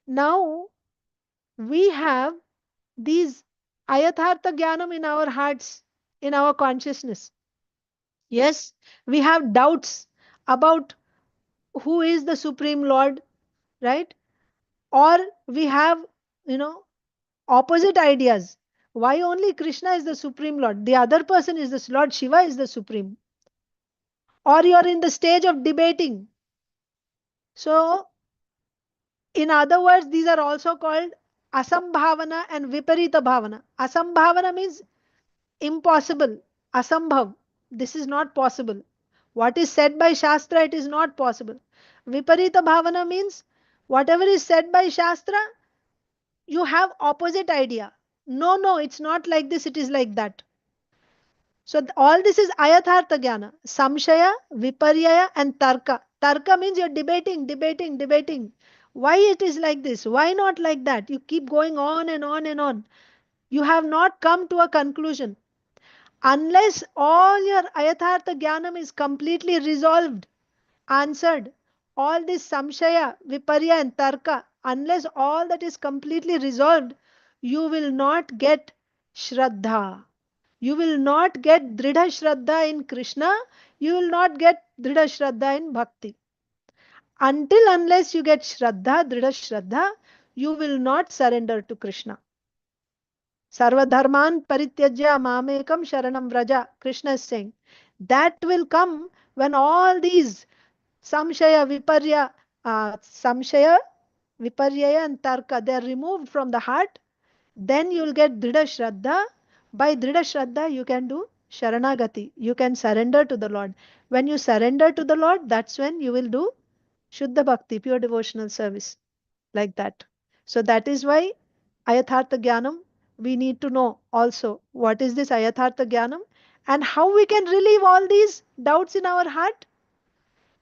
Now we have these ayathartha jnanam in our hearts, in our consciousness. Yes, we have doubts about who is the Supreme Lord, right? Or we have, you know, opposite ideas. Why only Krishna is the Supreme Lord? The other person is the Lord Shiva is the Supreme. Or you are in the stage of debating. So, in other words, these are also called asambhavana and viparita bhavana. Asambhavana means impossible, asambhav. This is not possible. What is said by Shastra, it is not possible. Viparita bhavana means whatever is said by Shastra, you have opposite idea. No, no, it's not like this, it is like that. So all this is ayathartha jnana. Samshaya, viparyaya and tarka. Tarka means you're debating. Why it is like this? Why not like that? You keep going on and on and on. You have not come to a conclusion. Unless all your ayathartha jnanam is completely resolved, answered, all this samshaya, viparya and tarka, unless all that is completely resolved, you will not get shraddha. You will not get dridha shraddha in Krishna. You will not get dridha shraddha in bhakti. Until unless you get shraddha, dridha shraddha, you will not surrender to Krishna. Sarvadharman parityajya mamekam sharanam vraja. Krishna is saying. That will come when all these samshaya, viparyaya and tarka, they are removed from the heart. Then you will get dridha shraddha. By dridha shraddha, you can do sharanagati. You can surrender to the Lord. When you surrender to the Lord, that's when you will do Shuddha Bhakti, pure devotional service, like that. So that is why Ayathartha Jnanam, we need to know also what is this Ayathartha Jnanam and how we can relieve all these doubts in our heart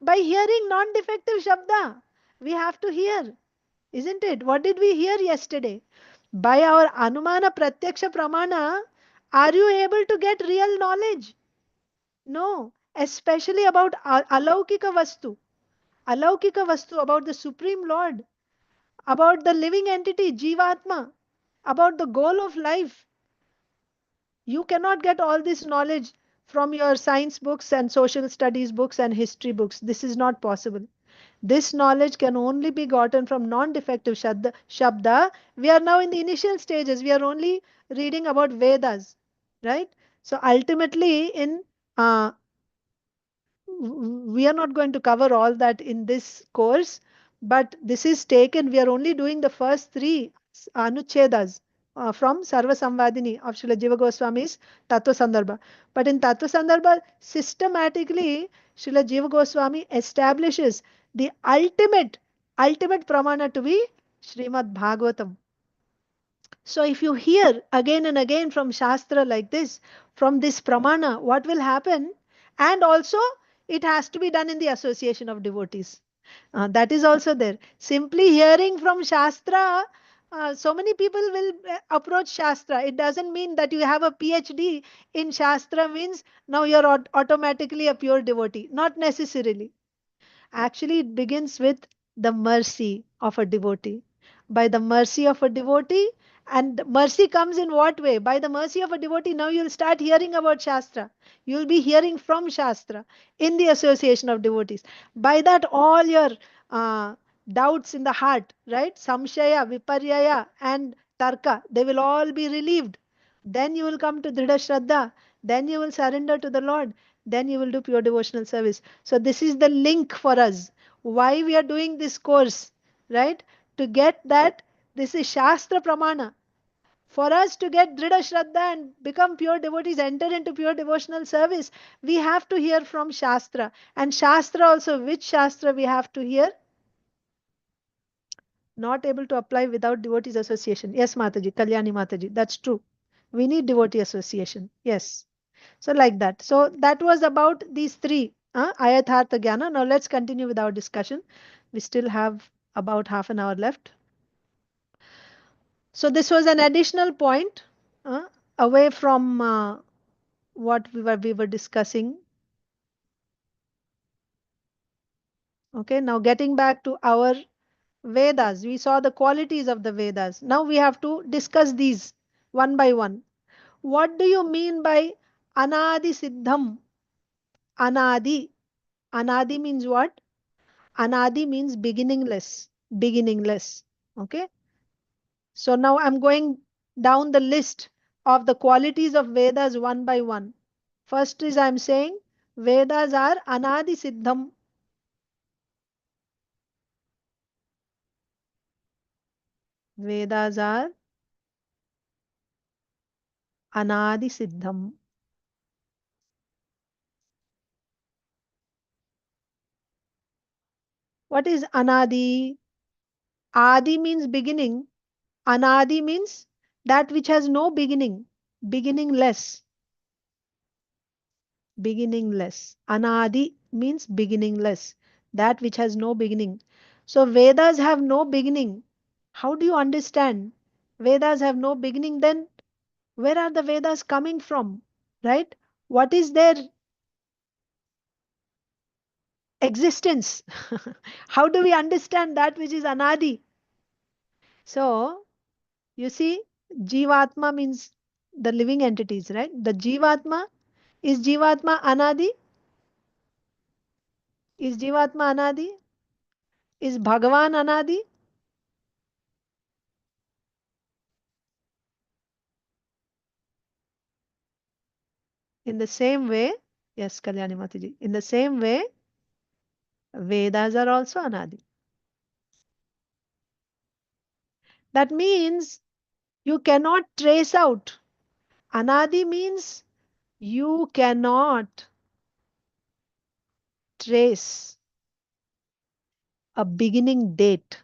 by hearing non-defective Shabda. We have to hear, isn't it? What did we hear yesterday? By our Anumana Pratyaksha Pramana, are you able to get real knowledge? No, especially about Alaukika Vastu. Alaukika Vastu, about the Supreme Lord, about the living entity, Jivatma, about the goal of life. You cannot get all this knowledge from your science books and social studies books and history books. This is not possible. This knowledge can only be gotten from non-defective Shabda. We are now in the initial stages. We are only reading about Vedas, right? So ultimately, uh, we are not going to cover all that in this course, but this is taken. We are only doing the first three anuchedas from Sarva Samvadini of Srila Jiva Goswami's Tattva Sandarbha. But in Tattva Sandarbha, systematically, Srila Jiva Goswami establishes the ultimate pramana to be Srimad Bhagavatam. So if you hear again and again from Shastra like this, from this pramana, what will happen? And also, it has to be done in the association of devotees. That is also there. Simply hearing from Shastra, so many people will approach Shastra. It doesn't mean that you have a PhD in Shastra means now you're automatically a pure devotee. Not necessarily. Actually, it begins with the mercy of a devotee. By the mercy of a devotee, and mercy comes in what way? By the mercy of a devotee, now you'll start hearing about Shastra. You'll be hearing from Shastra in the association of devotees. By that, all your uh, doubts in the heart, right? Samshaya, Viparyaya, and Tarka, they will all be relieved. Then you will come to Dhrida Shraddha. Then you will surrender to the Lord. Then you will do pure devotional service. So this is the link for us. Why we are doing this course, right? To get that, this is Shastra Pramana. For us to get Dhrida Shraddha and become pure devotees, enter into pure devotional service, we have to hear from Shastra. And Shastra also, which Shastra we have to hear? Not able to apply without devotees association. Yes, Mataji, Kalyani Mataji, that's true. We need devotee association. Yes. So like that. So that was about these three. Ayathartha Jnana. Now let's continue with our discussion. We still have about half an hour left. So this was an additional point away from what we were discussing. Okay, now getting back to our Vedas, we saw the qualities of the Vedas. Now we have to discuss these one by one. What do you mean by anadi siddham? Anadi. Anadi means what? Anadi means beginningless. Beginningless. Okay. So now I'm going down the list of the qualities of Vedas one by one. First is I'm saying Vedas are anadi siddham. Vedas are anadi siddham. What is anadi? Adi means beginning. Anadi means that which has no beginning. Beginningless. Beginningless. Anadi means beginningless. That which has no beginning. So Vedas have no beginning. How do you understand? Vedas have no beginning, then where are the Vedas coming from? Right? What is their existence? How do we understand that which is anadi? So, you see, Jivatma means the living entities, right? The Jivatma, is Jivatma anadi? Is Jivatma anadi? Is Bhagavan anadi? In the same way, yes, Kalyani Mataji, in the same way, Vedas are also anadi. That means you cannot trace out. Anadi means you cannot trace a beginning date.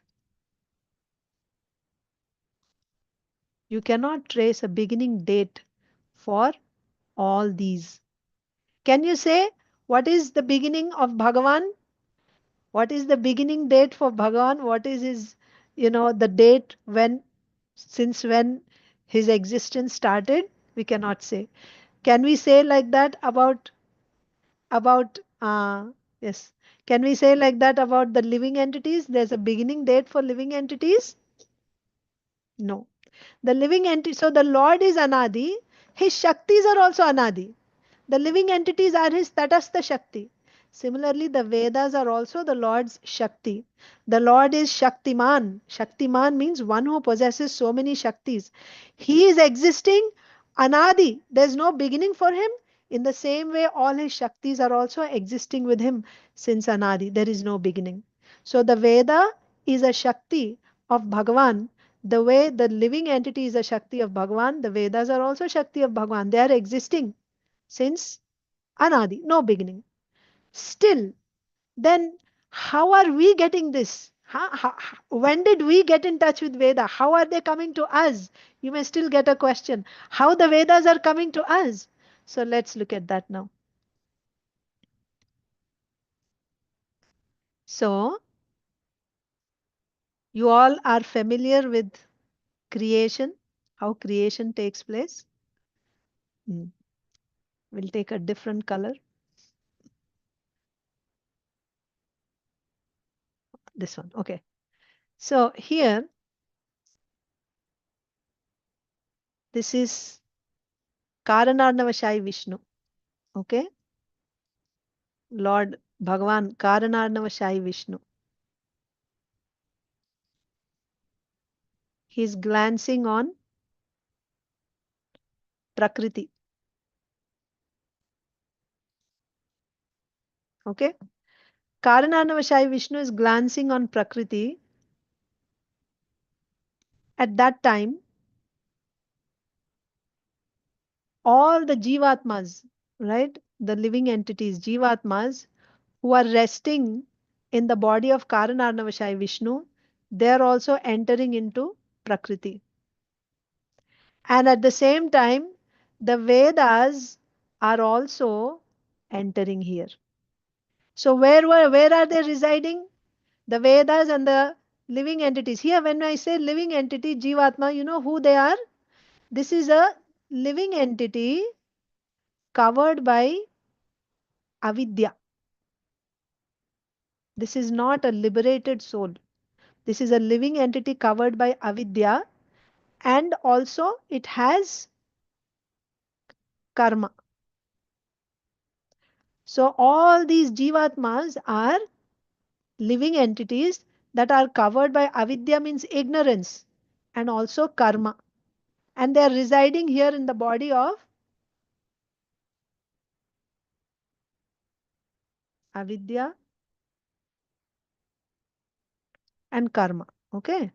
You cannot trace a beginning date for all these. Can you say what is the beginning of Bhagavan? What is the beginning date for Bhagavan? What is his, the date when, since when his existence started? We cannot say. Can we say like that about yes? Can we say like that about the living entities? There's a beginning date for living entities? No. The living entity, so the Lord is Anadi, his Shaktis are also Anadi. The living entities are his Tatastha Shakti. Similarly, the Vedas are also the Lord's Shakti. The Lord is Shaktiman. Shaktiman means one who possesses so many Shaktis. He is existing Anadi. There's no beginning for him. In the same way, all his Shaktis are also existing with him since Anadi. There is no beginning. So the Veda is a Shakti of Bhagavan. The way the living entity is a Shakti of Bhagavan, the Vedas are also Shakti of Bhagavan. They are existing since Anadi, no beginning. Still, then How are we getting this? When did we get in touch with Veda? How are they coming to us? You may still get a question. How the Vedas are coming to us? So let's look at that now. So you all are familiar with creation, how creation takes place. We'll take a different color. This one. Okay. So here, this is Karanarnavashai Vishnu. Okay. Lord Bhagavan Karanarnavashai Vishnu. He's glancing on Prakriti. Okay. Karanarnavashai Vishnu is glancing on Prakriti. At that time, all the Jivatmas, right? The living entities, Jivatmas, who are resting in the body of Karanarnavashai Vishnu, they are also entering into Prakriti. And at the same time, the Vedas are also entering here. So where are they residing? The Vedas and the living entities. Here, when I say living entity, Jivatma, you know who they are? This is a living entity covered by avidya. This is not a liberated soul. This is a living entity covered by avidya, and also it has karma. So all these jivatmas are living entities that are covered by avidya, means ignorance, and also karma. And they are residing here in the body of avidya and karma. Okay.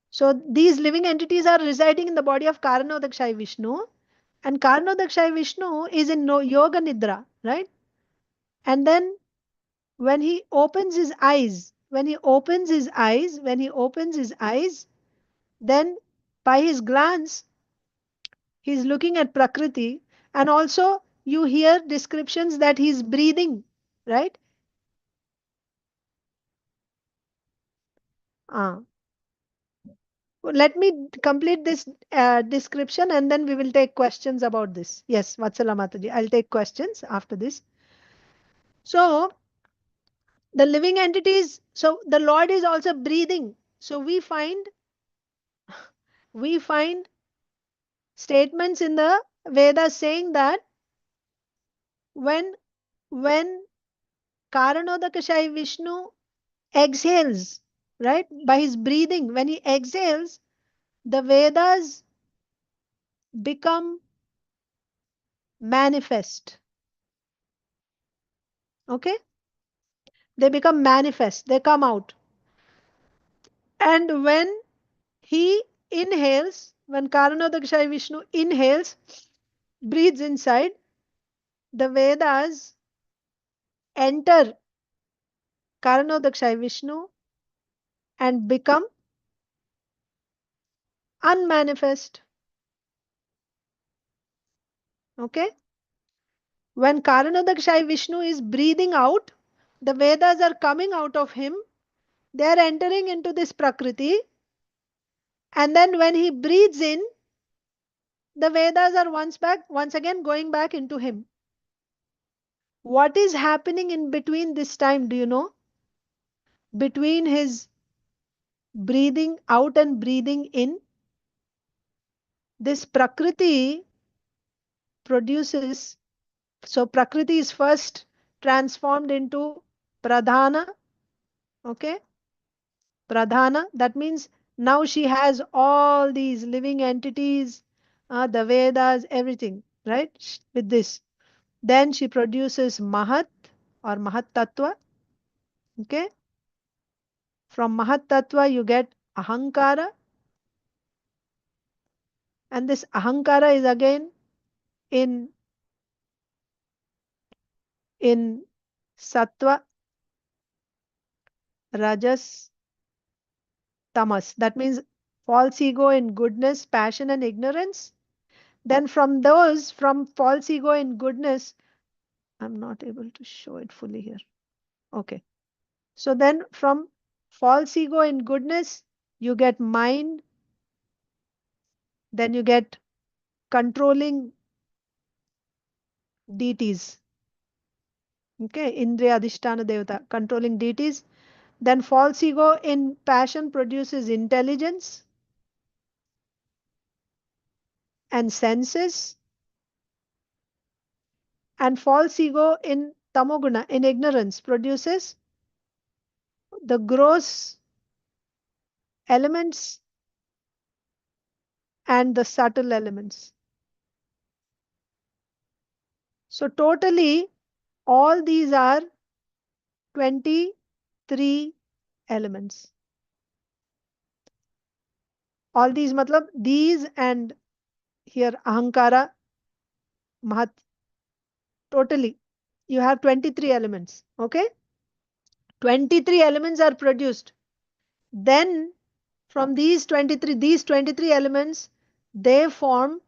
So these living entities are residing in the body of Karanodakshai Vishnu, and Karanodakshai Vishnu is in no yoga nidra, right? And then when he opens his eyes, then by his glance, he's looking at Prakriti, and also you hear descriptions that he's breathing, right? Ah. Let me complete this description and then we will take questions about this. Yes, Vatsala Mataji, I'll take questions after this. So, the living entities, so the Lord is also breathing. So we find statements in the Vedas saying that when when Karanodakashai Vishnu exhales, right, by his breathing, when he exhales, the Vedas become manifest. Okay, they become manifest, they come out. And when he inhales, when Karanodakashai Vishnu inhales, breathes inside, the Vedas enter Karanodakashai Vishnu and become unmanifest. Okay? When Karanodakashai Vishnu is breathing out, the Vedas are coming out of him, they are entering into this Prakriti, and then when he breathes in, the Vedas are once again going back into him. What is happening in between this time, do you know? Between his breathing out and breathing in, this Prakriti produces, so Prakriti is first transformed into Pradhana. Okay? Pradhana, that means now she has all these living entities, the Vedas, everything, right? With this. Then she produces Mahat or Mahat Tattva. Okay? From Mahat Tattva, you get Ahankara. And this Ahankara is again in Sattva. rajas, tamas. That means false ego in goodness, passion, and ignorance. Then from those, from false ego in goodness, I'm not able to show it fully here. Okay. So then from false ego in goodness, you get mind, then you get controlling deities. Okay, Indriya Adhisthana Devata, controlling deities. Then false ego in passion produces intelligence and senses. And false ego in tamoguna, in ignorance, produces the gross elements and the subtle elements. So totally, all these are 23 elements. All these matlab these and here ahankara, mahat, totally you have 23 elements. Okay, 23 elements are produced. Then from these 23 elements, they form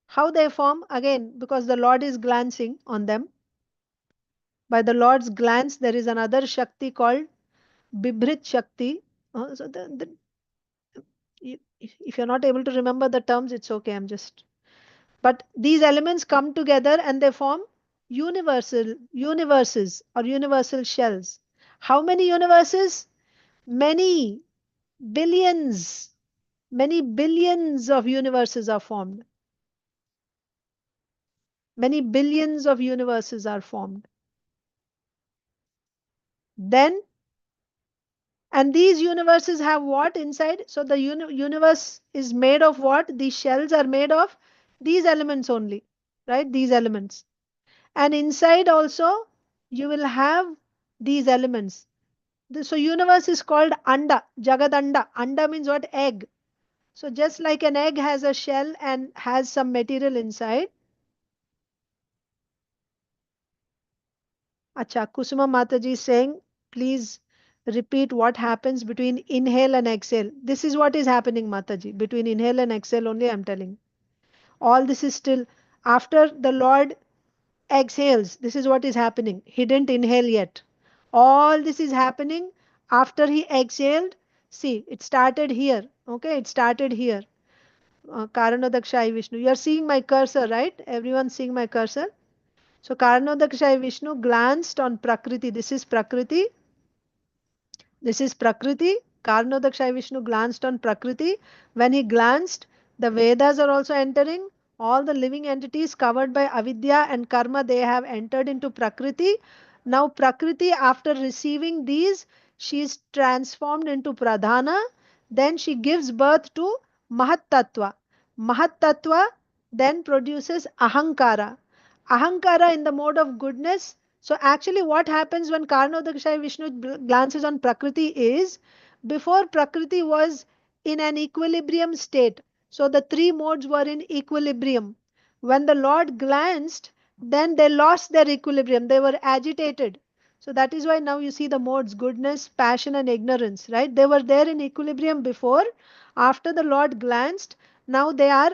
how they form again, because the Lord is glancing on them. By the Lord's glance, there is another Shakti called Bibhrit Shakti. So if you're not able to remember the terms, it's okay. But these elements come together and they form universes or universal shells. How many universes? Many billions, many billions of universes are formed. Many billions of universes are formed. Then, and these universes have what inside? So the universe is made of what? These shells are made of these elements only, right? These elements. And inside also, you will have these elements. So universe is called anda, jagadanda. Anda means what? Egg. So just like an egg has a shell and has some material inside. Acha, Kusuma Mataji is saying, please repeat what happens between inhale and exhale. This is what is happening, Mataji. Between inhale and exhale only I'm telling. All this is still after the Lord exhales. This is what is happening. He didn't inhale yet. All this is happening after he exhaled. See, it started here. Okay, it started here. Karanodakshai Vishnu. You are seeing my cursor, right? Everyone seeing my cursor? So Karanodakshai Vishnu glanced on Prakriti. This is Prakriti. This is Prakriti. Karanodakshai Vishnu glanced on Prakriti. When he glanced, the Vedas are also entering. All the living entities covered by avidya and karma, they have entered into Prakriti. Now Prakriti, after receiving these, she is transformed into Pradhana. Then she gives birth to Mahat Tattva. Mahat Tattva then produces Ahankara. Ahankara in the mode of goodness. So actually what happens when Karnodakshaya Vishnu glances on Prakriti is, before Prakriti was in an equilibrium state. So the three modes were in equilibrium. When the Lord glanced, then they lost their equilibrium. They were agitated. So that is why now you see the modes goodness, passion, and ignorance, right? They were there in equilibrium before. After the Lord glanced, now they are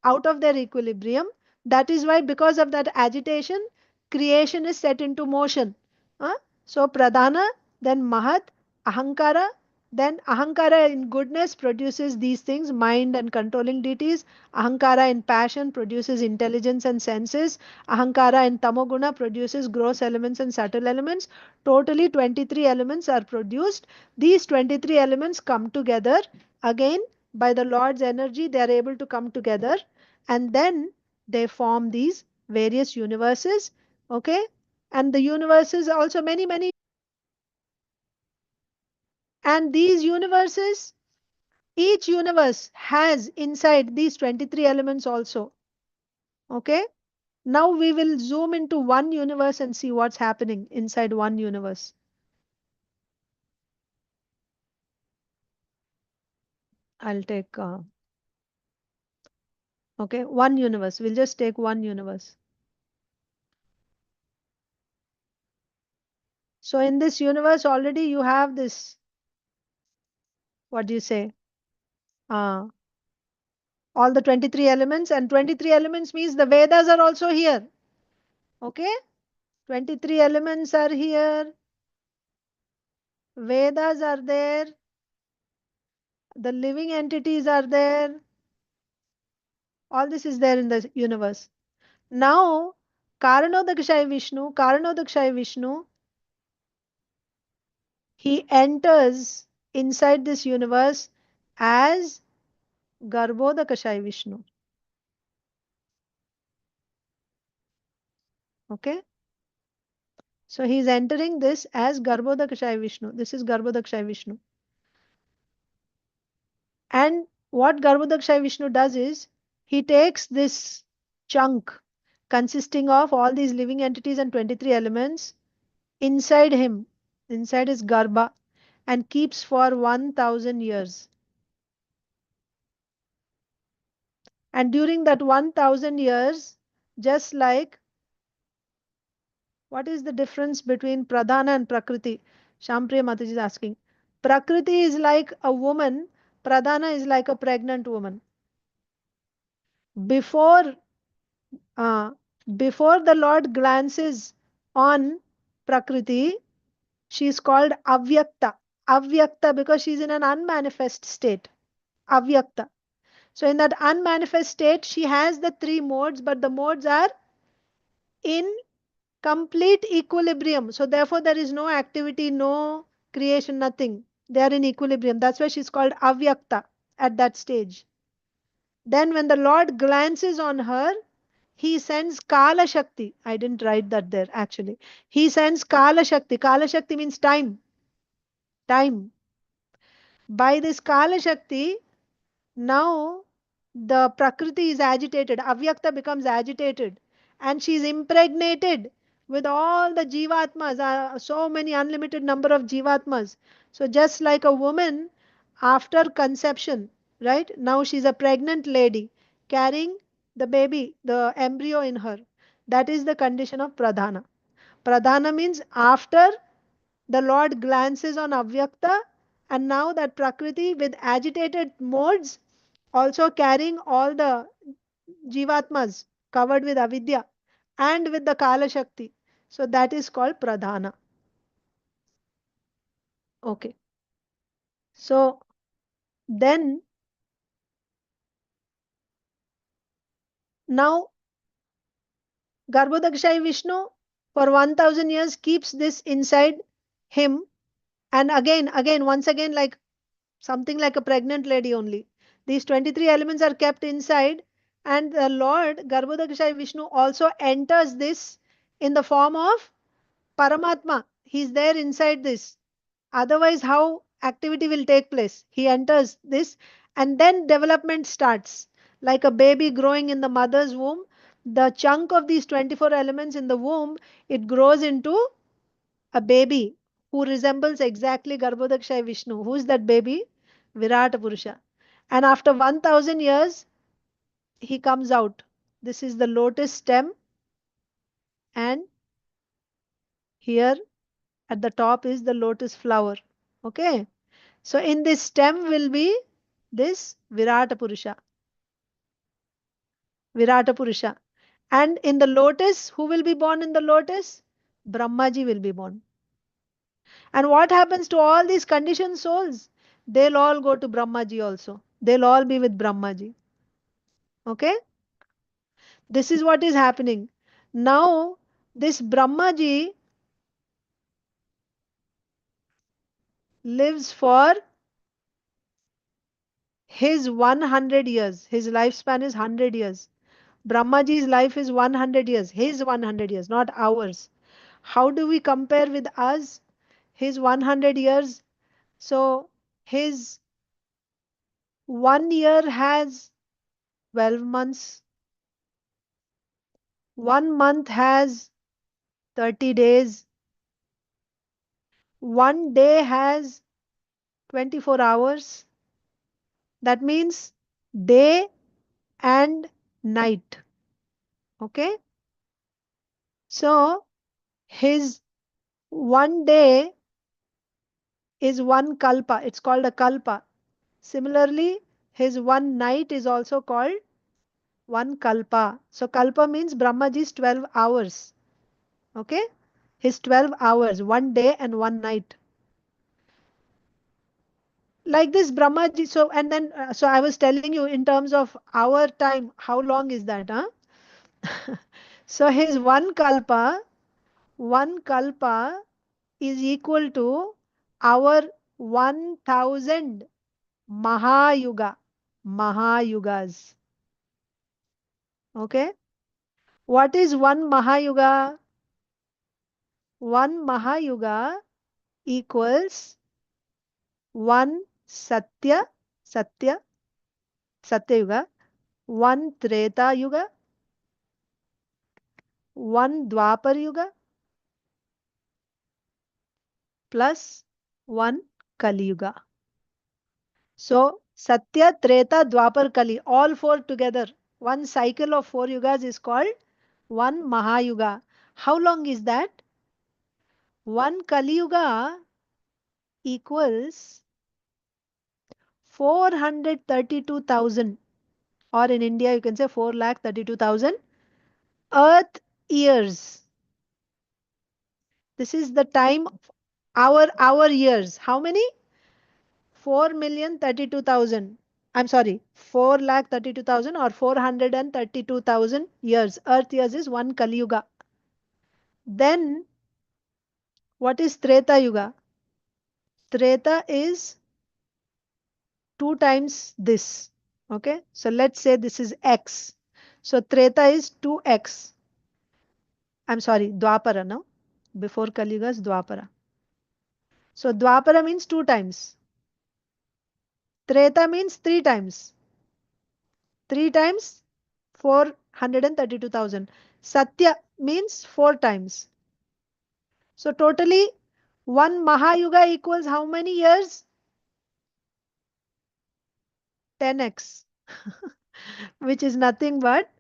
out of their equilibrium. That is why, because of that agitation, creation is set into motion. Huh? So Pradhana, then Mahat, Ahankara, then Ahankara in goodness produces these things, mind and controlling deities. Ahankara in passion produces intelligence and senses. Ahankara in Tamoguna produces gross elements and subtle elements. Totally 23 elements are produced. These 23 elements come together. Again, by the Lord's energy, they are able to come together. And then they form these various universes. Okay? And the universes also many. And these universes, each universe has inside these 23 elements also. Okay? Now we will zoom into one universe and see what's happening inside one universe. I'll take, okay, one universe. We'll just take one universe. So in this universe already you have this, what do you say? Uh, all the 23 elements, and 23 elements means the Vedas are also here. Okay? 23 elements are here. Vedas are there. The living entities are there. All this is there in the universe. Now, Karanodakshaya Vishnu, he enters inside this universe as Garbhodakashaya Vishnu. Okay? So he is entering this as Garbhodakashaya Vishnu. This is Garbhodakashaya Vishnu. And what Garbhodakashaya Vishnu does is, he takes this chunk consisting of all these living entities and 23 elements inside him, inside his Garbha, and keeps for 1000 years. And during that 1000 years, just like, what is the difference between Pradhana and Prakriti? Shampriya Mataji is asking. Prakriti is like a woman, Pradhana is like a pregnant woman. Before, uh, before the Lord glances on Prakriti, she is called Avyakta. Avyakta because she is in an unmanifest state. Avyakta. So in that unmanifest state, she has the three modes, but the modes are in complete equilibrium. So therefore, there is no activity, no creation, nothing. They are in equilibrium. That's why she's called Avyakta at that stage. Then when the Lord glances on her, he sends Kala Shakti. I didn't write that there actually. He sends Kala Shakti. Kala Shakti means time. Time. By this Kala Shakti, now the Prakriti is agitated. Avyakta becomes agitated. And she is impregnated with all the Jivatmas, so many unlimited number of Jivatmas. So just like a woman after conception, right? Now she's a pregnant lady carrying the baby, the embryo in her. That is the condition of Pradhana. Pradhana means after the Lord glances on Avyakta, and now that Prakriti with agitated modes, also carrying all the Jivatmas covered with Avidya and with the Kala Shakti. So that is called Pradhana. Okay. So then now Garbhodakshaya Vishnu for 1000 years keeps this inside him, and once again, like something like a pregnant lady only. These 23 elements are kept inside, and the Lord Garbhodakshaya Vishnu also enters this in the form of Paramatma. He's there inside this. Otherwise, how activity will take place? He enters this, and then development starts. Like a baby growing in the mother's womb, the chunk of these 24 elements in the womb, it grows into a baby who resembles exactly Garbhodakshaya Vishnu. Who is that baby? Virata Purusha. And after 1000 years, he comes out. This is the lotus stem, and here at the top is the lotus flower. Okay. So in this stem will be this Virata Purusha. Virata Purusha. And in the lotus, who will be born in the lotus? Brahmaji will be born. And what happens to all these conditioned souls? They'll all go to Brahmaji also. They'll all be with Brahmaji. Okay? This is what is happening. Now, this Brahmaji lives for his 100 years. His lifespan is 100 years. Brahmaji's life is 100 years. His 100 years, not ours. How do we compare with us? His 100 years. So, his 1 year has 12 months. 1 month has 30 days. 1 day has 24 hours. That means day and night. Okay. So his one day is one kalpa. It's called a kalpa. Similarly, his one night is also called one kalpa. So kalpa means Brahmaji's 12 hours. Okay? His 12 hours, one day and one night. Like this Brahmaji, so and then, so I was telling you in terms of our time, how long is that? Huh? So his one kalpa is equal to our 1000 Mahayuga. Mahayugas. Okay? What is one Mahayuga? One Mahayuga equals one Satya Yuga, one Treta Yuga, one Dwapar Yuga, plus one Kali Yuga. So Satya, Treta, Dwapar, Kali, all four together. One cycle of 4 yugas is called one Mahayuga. How long is that? One Kali Yuga equals 432,000, or in India you can say 4,32,000 Earth years. This is the time of our years. How many? 4,32,000. I'm sorry, 4,32,000 or 432,000 years. Earth years is one Kali Yuga. Then what is Treta Yuga? Treta is 2 times this. Okay, so let's say this is X. So Treta is 2X. I'm sorry, Dwapara, no? Before Kali Yuga is Dwapara. So Dwapara means 2 times. Treta means 3 times. 3 times 432,000. Satya means 4 times. So totally one Mahayuga equals how many years? 10x, which is nothing but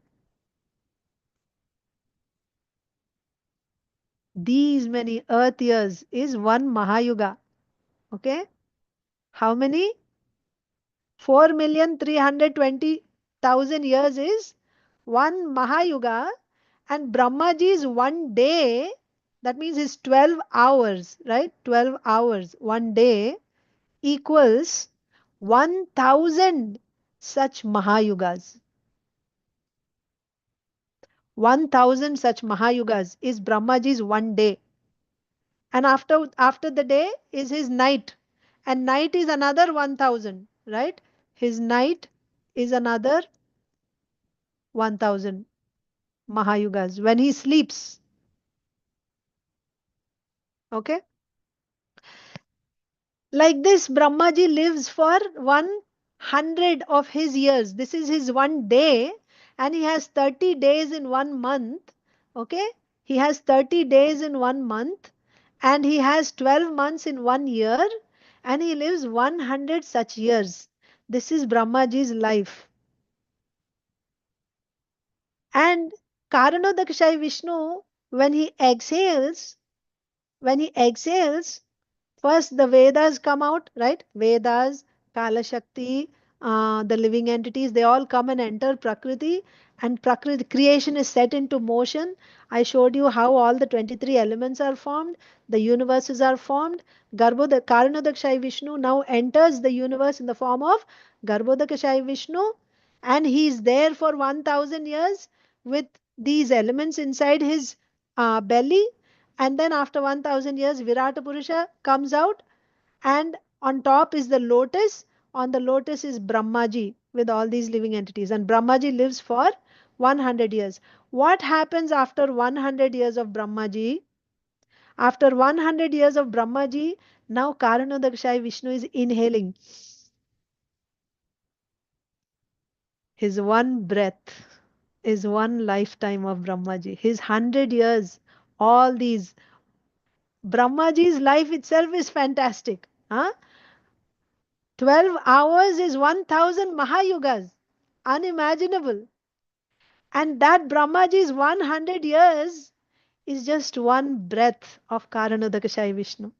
these many earth years is one Mahayuga. Okay? How many? 4,320,000 years is one Mahayuga, and Brahmaji's one day, that means his 12 hours, right? 12 hours, one day equals 1,000 such Mahayugas. 1,000 such Mahayugas is Brahmaji's one day. And after the day is his night. And night is another 1,000, right? His night is another 1,000 Mahayugas when he sleeps. Okay? Like this, Brahmaji lives for 100 of his years. This is his one day, and he has 30 days in 1 month. Okay? He has 30 days in 1 month, and he has 12 months in 1 year, and he lives 100 such years. This is Brahmaji's life. And Karanodakashayi Vishnu, when he exhales, first, the Vedas come out, right? Vedas, Kala Shakti, the living entities, they all come and enter Prakriti, and Prakriti creation is set into motion. I showed you how all the 23 elements are formed, the universes are formed. The Karanodakashayi Vishnu now enters the universe in the form of Garbhodakashayi Vishnu, and he is there for 1,000 years with these elements inside his belly, and then after 1,000 years Virata Purusha comes out, and on top is the lotus. On the lotus is Brahmaji with all these living entities, and Brahmaji lives for 100 years. What happens after 100 years of Brahmaji? After 100 years of Brahmaji, now Karanodakashayi Vishnu is inhaling. His one breath is one lifetime of Brahmaji. His 100 years, all these. Brahmaji's life itself is fantastic. Huh? 12 hours is 1,000 Mahayugas. Unimaginable. And that Brahmaji's 100 years is just one breath of Karanodakashayi Vishnu.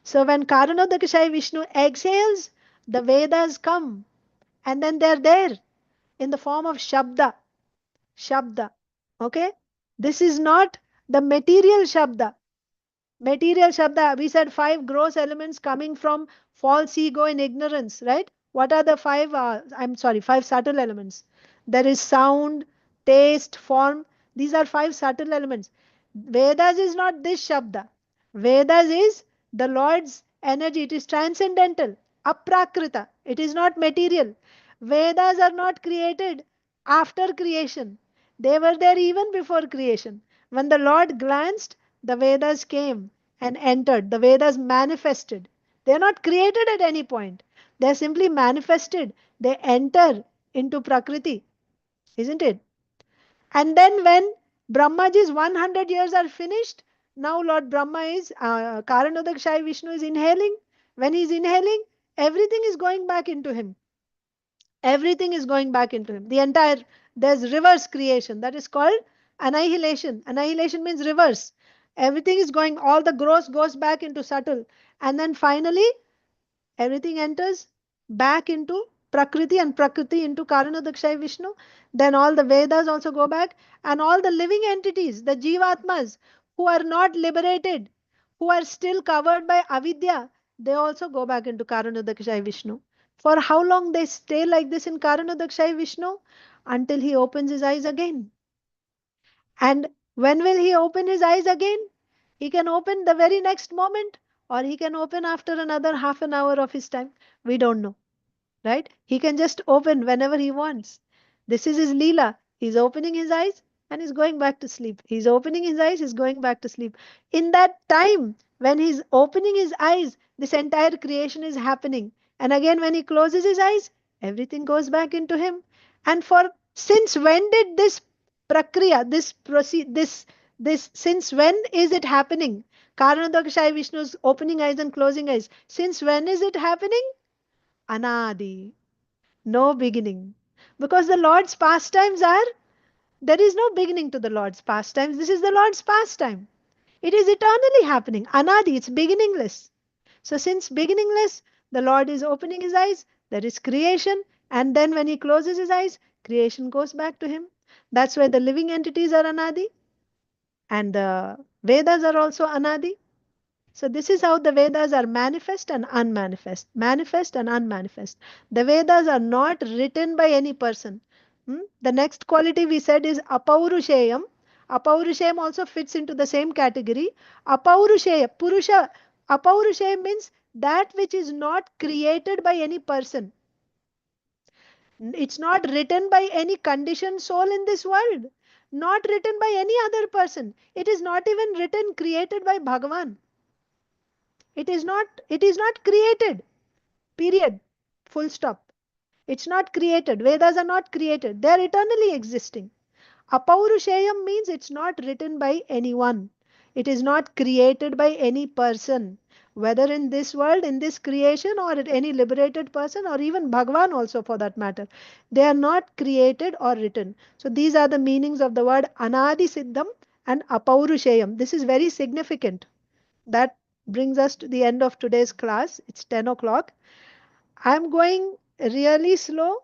So when Karanodakashayi Vishnu exhales, the Vedas come and then they're there in the form of Shabda. Shabda. Okay? This is not the material Shabda. Material Shabda, we said 5 gross elements coming from false ego and ignorance, right? What are the 5? I'm sorry, 5 subtle elements. There is sound, taste, form. These are 5 subtle elements. Vedas is not this Shabda. Vedas is the Lord's energy. It is transcendental, aprakrita. It is not material. Vedas are not created after creation. They were there even before creation. When the Lord glanced, the Vedas came and entered. The Vedas manifested. They are not created at any point. They are simply manifested. They enter into Prakriti, isn't it? And then when Brahmaji's 100 years are finished, now Lord Brahma is, Karanodakashayi Vishnu is inhaling. When he is inhaling, everything is going back into him. Everything is going back into him. The entire, there's reverse creation. That is called annihilation. Annihilation means reverse. Everything is going, all the gross goes back into subtle. And then finally, everything enters back into Prakriti and Prakriti into Karanodakashayi Vishnu. Then all the Vedas also go back and all the living entities, the Jivatmas who are not liberated, who are still covered by avidya, they also go back into Karanodakashayi Vishnu. For how long they stay like this in Karanodakashayi Vishnu? Until he opens his eyes again. And when will he open his eyes again? He can open the very next moment or he can open after another half an hour of his time. We don't know, right? He can just open whenever he wants. This is his Leela. He's opening his eyes and he's going back to sleep. He's opening his eyes, he's going back to sleep. In that time, when he's opening his eyes, this entire creation is happening. And again, when he closes his eyes, everything goes back into him. And for since when did this prakriya, this proceed, this since when is it happening? Karanodakashayi Vishnu's opening eyes and closing eyes. Since when is it happening? Anadi, no beginning. Because the Lord's pastimes are, there is no beginning to the Lord's pastimes. This is the Lord's pastime. It is eternally happening. Anadi, it's beginningless. So since beginningless, the Lord is opening his eyes, there is creation, and then when he closes his eyes, creation goes back to him. That's why the living entities are Anadi, and the Vedas are also Anadi. So this is how the Vedas are manifest and unmanifest, manifest and unmanifest. The Vedas are not written by any person. The next quality we said is apauruseyam. Apauruseyam also fits into the same category. Apauruseyam, Purusha, apauruseyam means that which is not created by any person. It's not written by any conditioned soul in this world, not written by any other person. It is not even written, created by Bhagavan. It is not created. Period. Full stop. It's not created. Vedas are not created. They are eternally existing. Apauruseyam means it's not written by anyone. It is not created by any person. Whether in this world, in this creation, or any liberated person, or even Bhagavan also for that matter. They are not created or written. So these are the meanings of the word anadi siddham and apauruseyam. This is very significant. That brings us to the end of today's class. It's 10 o'clock. I'm going really slow.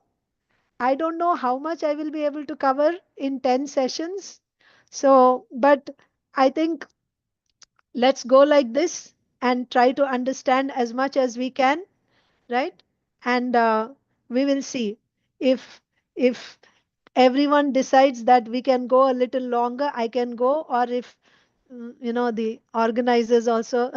I don't know how much I will be able to cover in 10 sessions. So, but I think let's go like this and try to understand as much as we can, right? And we will see if if everyone decides that we can go a little longer, I can go, or if the organizers also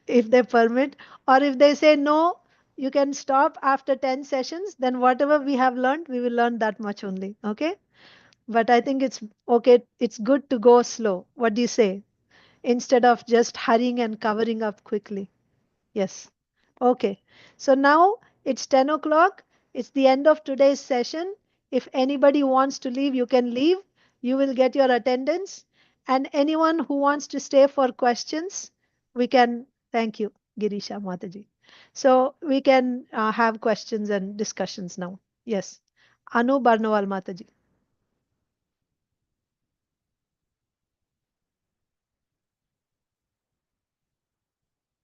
if they permit, or if they say no, you can stop after 10 sessions, then whatever we have learned, we will learn that much only. Okay, but I think it's okay, it's good to go slow. What do you say, instead of just hurrying and covering up quickly? Yes. Okay. So now it's 10 o'clock. It's the end of today's session. If anybody wants to leave, you can leave. You will get your attendance. And anyone who wants to stay for questions, we can. Thank you, Girisha Mataji. So we can have questions and discussions now. Yes. Anu Barnawal Mataji.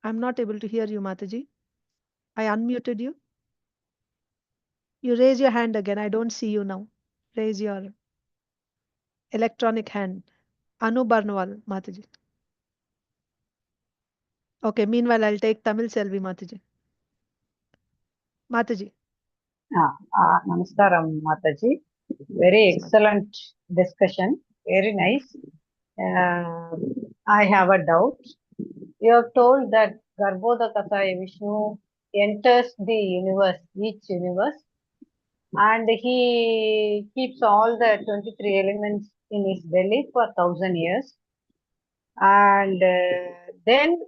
I'm not able to hear you, Mataji. I unmuted you. You raise your hand again. I don't see you now. Raise your electronic hand. Anu Barnwal, Mataji. Okay, meanwhile, I'll take Tamil Selvi, Mataji. Mataji. Namaskaram, Mataji. Very excellent discussion. Very nice. I have a doubt. You have told that Garbhodakasaya Vishnu enters the universe, each universe, and he keeps all the 23 elements in his belly for 1,000 years. And then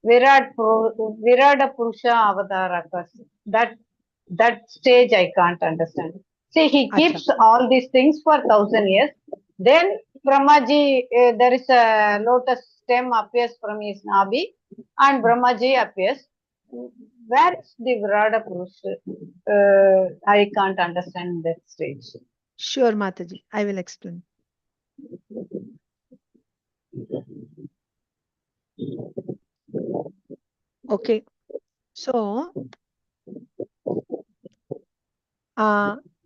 Virata Purusha Avatarakas. That stage I can't understand. See, he keeps all these things for 1,000 years. Then Brahmaji, there is a lotus stem appears from his nabi, and Brahmaji appears. Where is the Virata Purusha? I can't understand that stage. Sure, Mataji. I will explain. Okay. So,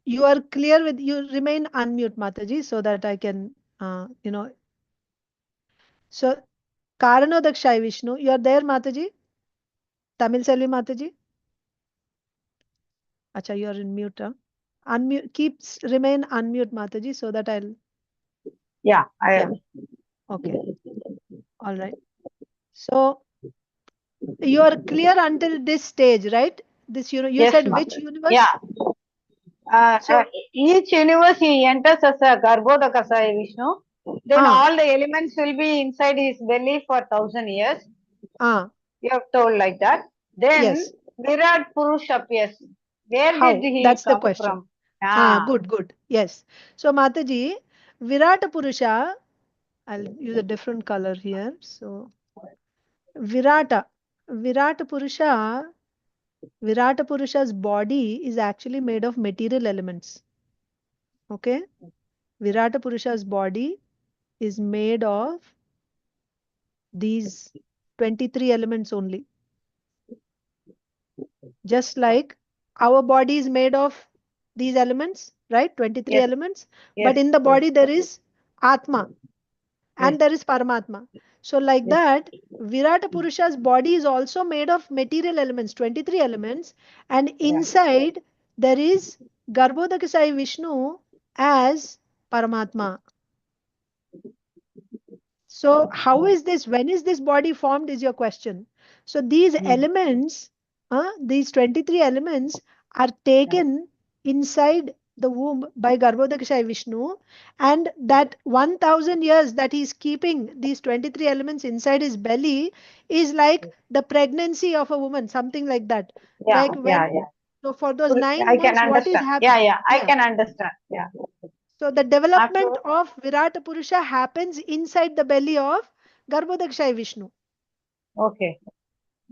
you are clear with, you remain unmute, Mataji, so that I can, So, Karanodakshai Vishnu, you are there, Mataji? Tamil Selvi Mataji? Acha, you are in mute. Huh? Unmute, remain unmute, Mataji, so that I'll. Yeah, I am. Okay. All right. So, you are clear until this stage, right? This, you Yes, said Mataji. which universe? Yeah. Each universe he enters as a Garbhodakasaya Vishnu. Then all the elements will be inside his belly for 1,000 years. You have told like that. Then Virat Purush appears. Where did he That's come the question. from? Good. Yes. So, Mataji, Virata Purusha, I'll use a different color here. So, Virata Purusha's body is actually made of material elements. Okay? Virata Purusha's body is made of these 23 elements only. Just like our body is made of these elements, right? 23 elements. But in the body there is Atma and there is Paramatma. So like that, Virata Purusha's body is also made of material elements, 23 elements. And inside there is Garbhodakasaya Vishnu as Paramatma. So how is this, when is this body formed is your question. So these elements, these 23 elements are taken inside the womb by Garbhodakasaya Vishnu, and that 1,000 years that he is keeping these 23 elements inside his belly is like the pregnancy of a woman, something like that. So for those 9 months, what is happening? I can understand. Yeah. So the development of Virata Purusha happens inside the belly of Garbhodakasaya Vishnu. Okay.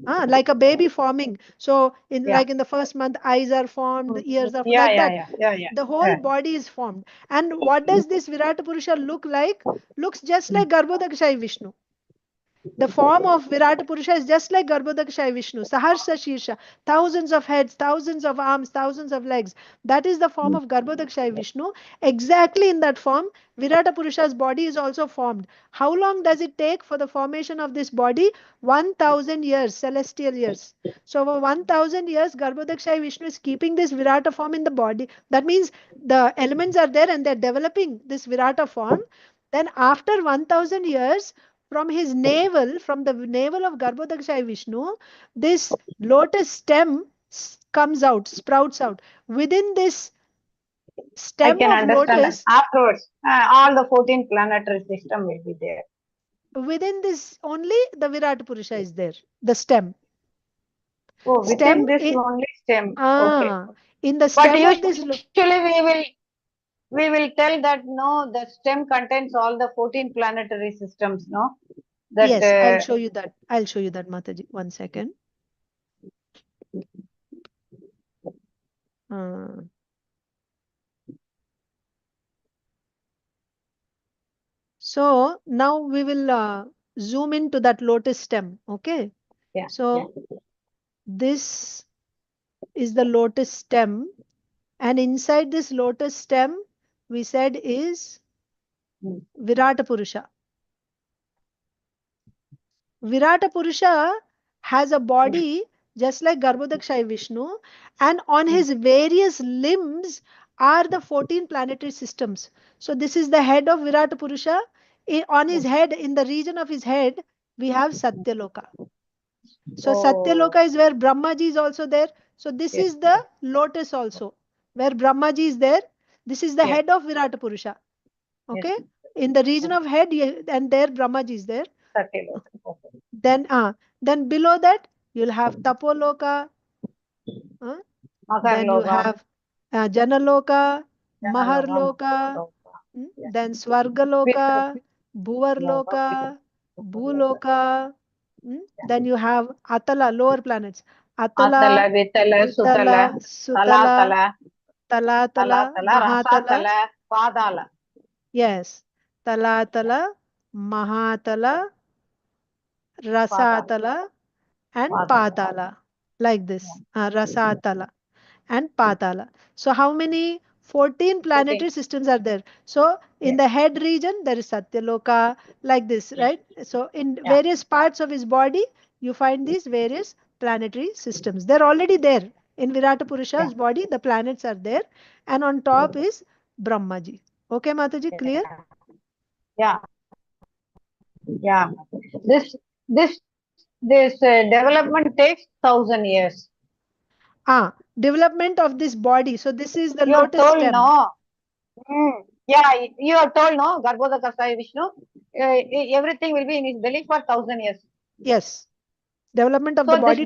Like a baby forming. So like in the first month, eyes are formed, the ears are like that. The whole body is formed. And what does this Virata Purusha look like? Looks just like Garbhodakasaya Vishnu. The form of Virata Purusha is just like Garbhodakasaya Vishnu. Saharsa Shirsha, thousands of heads, thousands of arms, thousands of legs. That is the form of Garbhodakasaya Vishnu. Exactly in that form, Virata Purusha's body is also formed. How long does it take for the formation of this body? 1,000 years, celestial years. So for 1,000 years, Garbhodakasaya Vishnu is keeping this Virata form in the body. That means the elements are there and they're developing this Virata form. Then after 1,000 years, from the navel of Garbhodakasaya Vishnu, this lotus stem comes out, sprouts out. Within this stem of lotus, afterwards, all the 14 planetary system will be there. Within this only the Virata Purusha is there, the stem. Oh, within this only stem. Okay. In the stem of this. Usually we will tell that no, the stem contains all the 14 planetary systems, no? Yes, I'll show you that. Mataji. 1 second. So now we will zoom into that lotus stem. Okay. Yeah. So this is the lotus stem, and inside this lotus stem, we said is Virata Purusha. Virata Purusha has a body just like Garbhodakshaya Vishnu, and on his various limbs are the 14 planetary systems. So this is the head of Virata Purusha. On his head, in the region of his head, we have Satyaloka. So Satyaloka is where Brahmaji is also there. So this is the lotus also, where Brahmaji is there. This is the head of Virata Purusha. Okay? In the region of head, and there Brahmaji is there. Then below that, you'll have Tapoloka. Then you have Janaloka, Maharloka, then Swargaloka, Bhuvarloka, Bhuloka. Then you have Atala, lower planets. Atala, Vitala, Sutala, Talatala, Mahatala. Padala. Yes. Talatala, Mahatala, Rasatala, and Patala. Like this. Rasatala and Patala. So how many? 14 planetary systems are there. So in the head region, there is Satyaloka, like this, right? So in various parts of his body, you find these various planetary systems. They're already there. In Virata Purusha's body, the planets are there. And on top is Brahmaji. Okay, Mataji, clear? Yeah. Yeah. This development takes 1,000 years. Development of this body. So this is the You are lotus told, stem. no? Yeah, you are told, no? Garbhodakasaya Vishnu, everything will be in his belly for 1,000 years. Yes. Development of So the body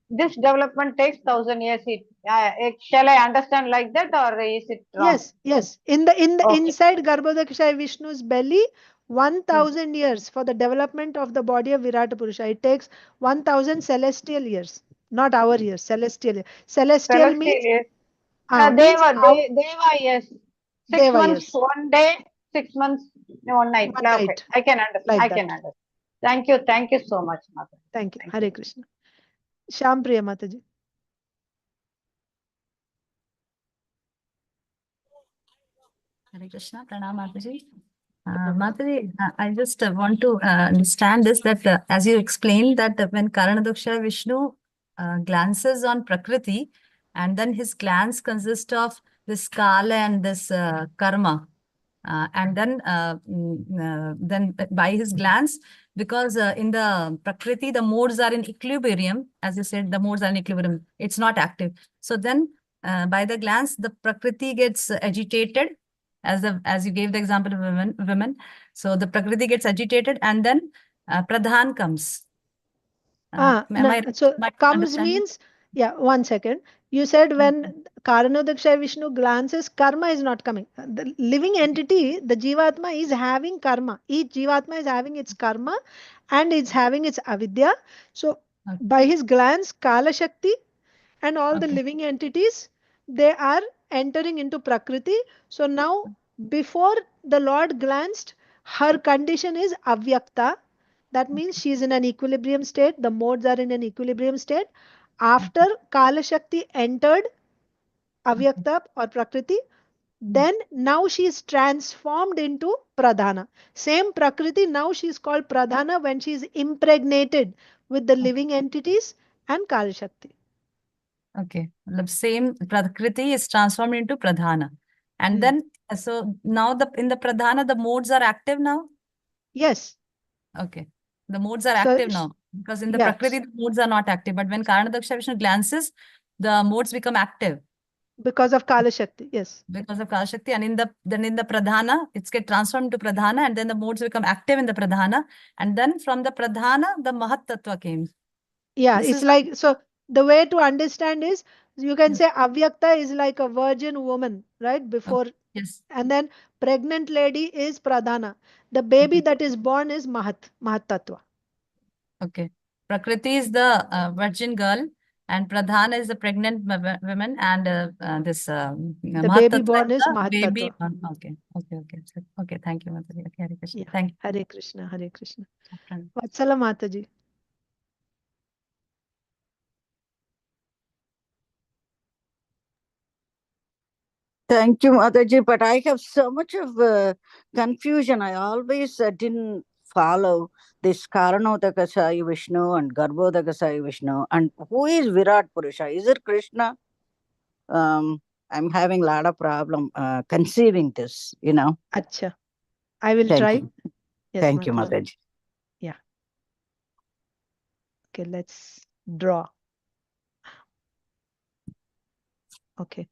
this development takes 1,000 years. Shall I understand like that, or is it wrong? Yes. In the inside Garbhodakshaya Vishnu's belly, 1,000 years for the development of the body of Virata Purusha. It takes 1,000 celestial years, not our years. Celestial years. Celestial means Years. means Deva years. 6 Deva months, years. 1 day, 6 months, 1 night. One Okay, night. I can understand. Like I that. can understand. Thank you so much, Mother. Thank you. Hare Krishna. Sham Priya Mataji. Hare Krishna, Pranam Mataji. Mataji, I just want to understand this, that as you explained that when Karanadaksha Vishnu glances on Prakriti, and then his glance consists of this Kala and this Karma. And then by his glance, because in the Prakriti, the modes are in equilibrium, as you said, the modes are in equilibrium, it's not active. So then by the glance, the Prakriti gets agitated, as you gave the example of women. So the Prakriti gets agitated, and then Pradhan comes. So comes means, one second. You said when Karanadaksha Vishnu glances, karma is not coming. The living entity, the Jivatma, is having karma. Each Jivatma is having its karma and it's having its avidya. So by his glance, Kala Shakti and all the living entities, they are entering into Prakriti. So now, before the Lord glanced, her condition is avyakta. That means she is in an equilibrium state. The modes are in an equilibrium state. After Kala Shakti entered avyakta or Prakriti, then now she is transformed into Pradhana. Same Prakriti, now she is called Pradhana when she is impregnated with the living entities and Kala Shakti. Okay, the same Prakriti is transformed into Pradhana. And then, so now in the Pradhana, the modes are active now? Yes. Okay. The modes are active now. Because in the Prakriti, the modes are not active. But when Karanadaksha Vishnu glances, the modes become active. Because of Kala Shakti, yes. Because of Kala Shakti. And then in the Pradhana, it's get transformed to Pradhana, and then the modes become active in the Pradhana. And then from the Pradhana, the Mahat Tattva came. Yeah, it's like, so the way to understand is, you can say Avyakta is like a virgin woman, right? Before, yes. And then pregnant lady is Pradhana. The baby that is born is Mahat Tattva. Okay. Prakriti is the virgin girl, and Pradhana is the pregnant woman, and this the baby born is Mahat baby. Tattva. Okay. Thank you, Mataji. Okay, Hare Krishna. Yeah. Thank you. Hare Krishna. Vatsala Mataji. Thank you, Mataji. But I have so much of confusion. I always didn't follow this Karanodaka Sai Vishnu and Garbhodaka Sai Vishnu. And who is Virat Purusha? Is it Krishna? I'm having a lot of problem conceiving this, Acha. I will Thank try. you. Yes, Thank you, Mataji. Mataji. Yeah. Okay, let's draw. Okay.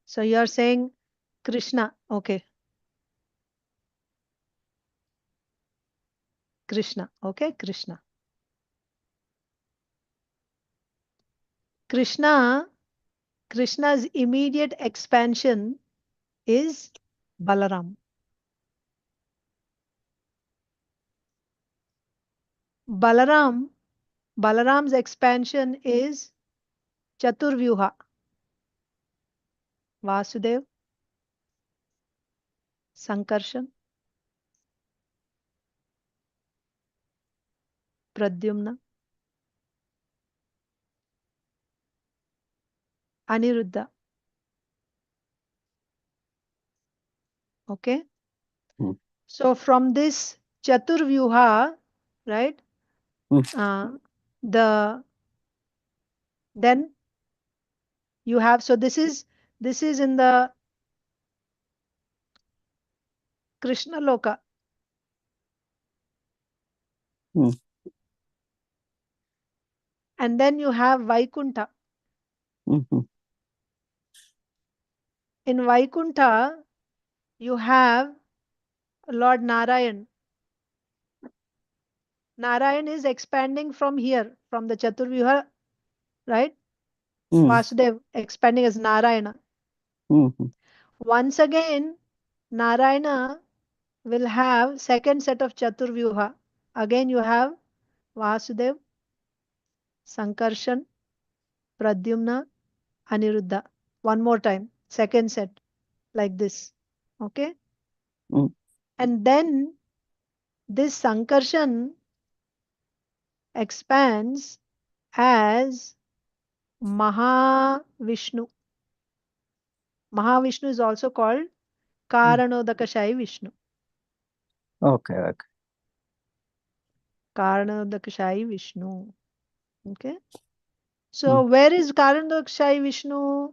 So you are saying Krishna. Okay. Krishna. Okay, Krishna. Krishna's immediate expansion is Balaram. Balaram's expansion is Chaturvyuha. Vasudev, Sankarshan, Pradyumna, Aniruddha. Okay. So from this Chaturvyuha, right? Then you have, so this is in the Krishna Loka. And then you have Vaikuntha. In Vaikuntha, you have Lord Narayan. Narayan is expanding from here, from the Chaturvyuha, right? Vasudev expanding as Narayana. Once again, Narayana will have second set of Chaturvyuha. Again you have Vasudev, Sankarshan, Pradyumna, Aniruddha. One more time, second set, like this. Okay? And then this Sankarshan expands as Mahavishnu. Mahavishnu is also called Karanodakashayi Vishnu. Okay. Karanodakashayi Vishnu. Okay. So where is Karanodakashayi Vishnu?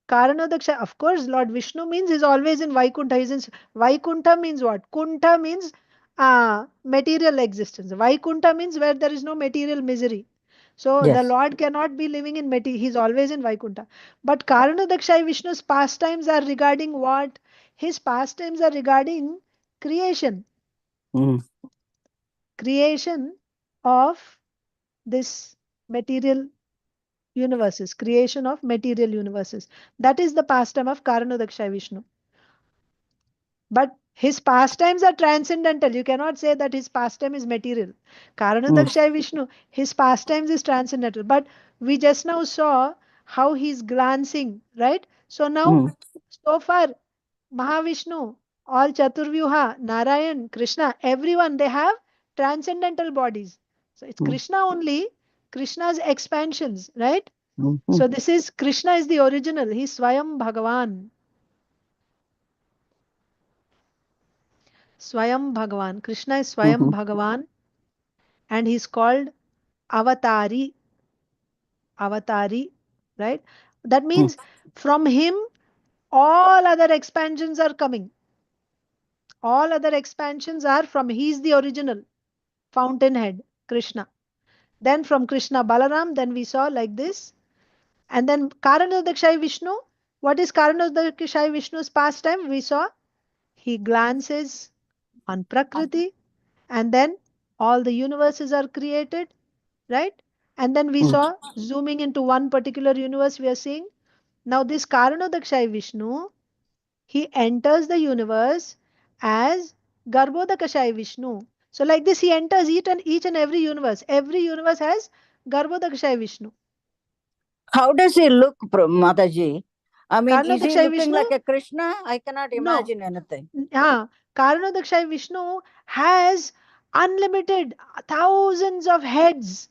Karanodakashayi, of course, Lord Vishnu means he's always in Vaikuntha. He's in Vaikuntha means what? Kuntha means material existence. Vaikuntha means where there is no material misery. So the Lord cannot be living in material. He's always in Vaikuntha. But Karanodakashayi Vishnu's pastimes are regarding what? His pastimes are regarding creation. Creation of this material universes, creation of material universes. That is the pastime of Karanodakashayi Vishnu. But his pastimes are transcendental. You cannot say that his pastime is material. Karanodakashayi Vishnu, his pastimes is transcendental. But we just now saw how he's glancing, right? So now, so far, Mahavishnu, all Chaturvyuha, Narayan, Krishna, everyone, they have transcendental bodies. So it's Krishna only, Krishna's expansions, right? So this is, Krishna is the original. He's Swayam Bhagavan. Swayam Bhagavan. Krishna is Swayam Bhagavan. And he's called Avatari. Avatari, right? That means from him, all other expansions are coming. All other expansions are from, he's the original fountainhead, Krishna. Then from Krishna Balaram, then we saw like this. And then Karanodakashayi Vishnu. What is Karanodakashayi Vishnu's pastime? We saw he glances on Prakriti, and then all the universes are created, right? And then we saw zooming into one particular universe, we are seeing. Now this Karanodakashayi Vishnu, he enters the universe as Garbhodakashayi Vishnu. So like this, he enters each and every universe. Every universe has Garbhodakashayi Vishnu. How does he look, Mataji? I mean, is he Karanodakshaya looking Vishnu? like a Krishna? I cannot No. imagine anything. Karanodakshaya Vishnu has unlimited thousands of heads,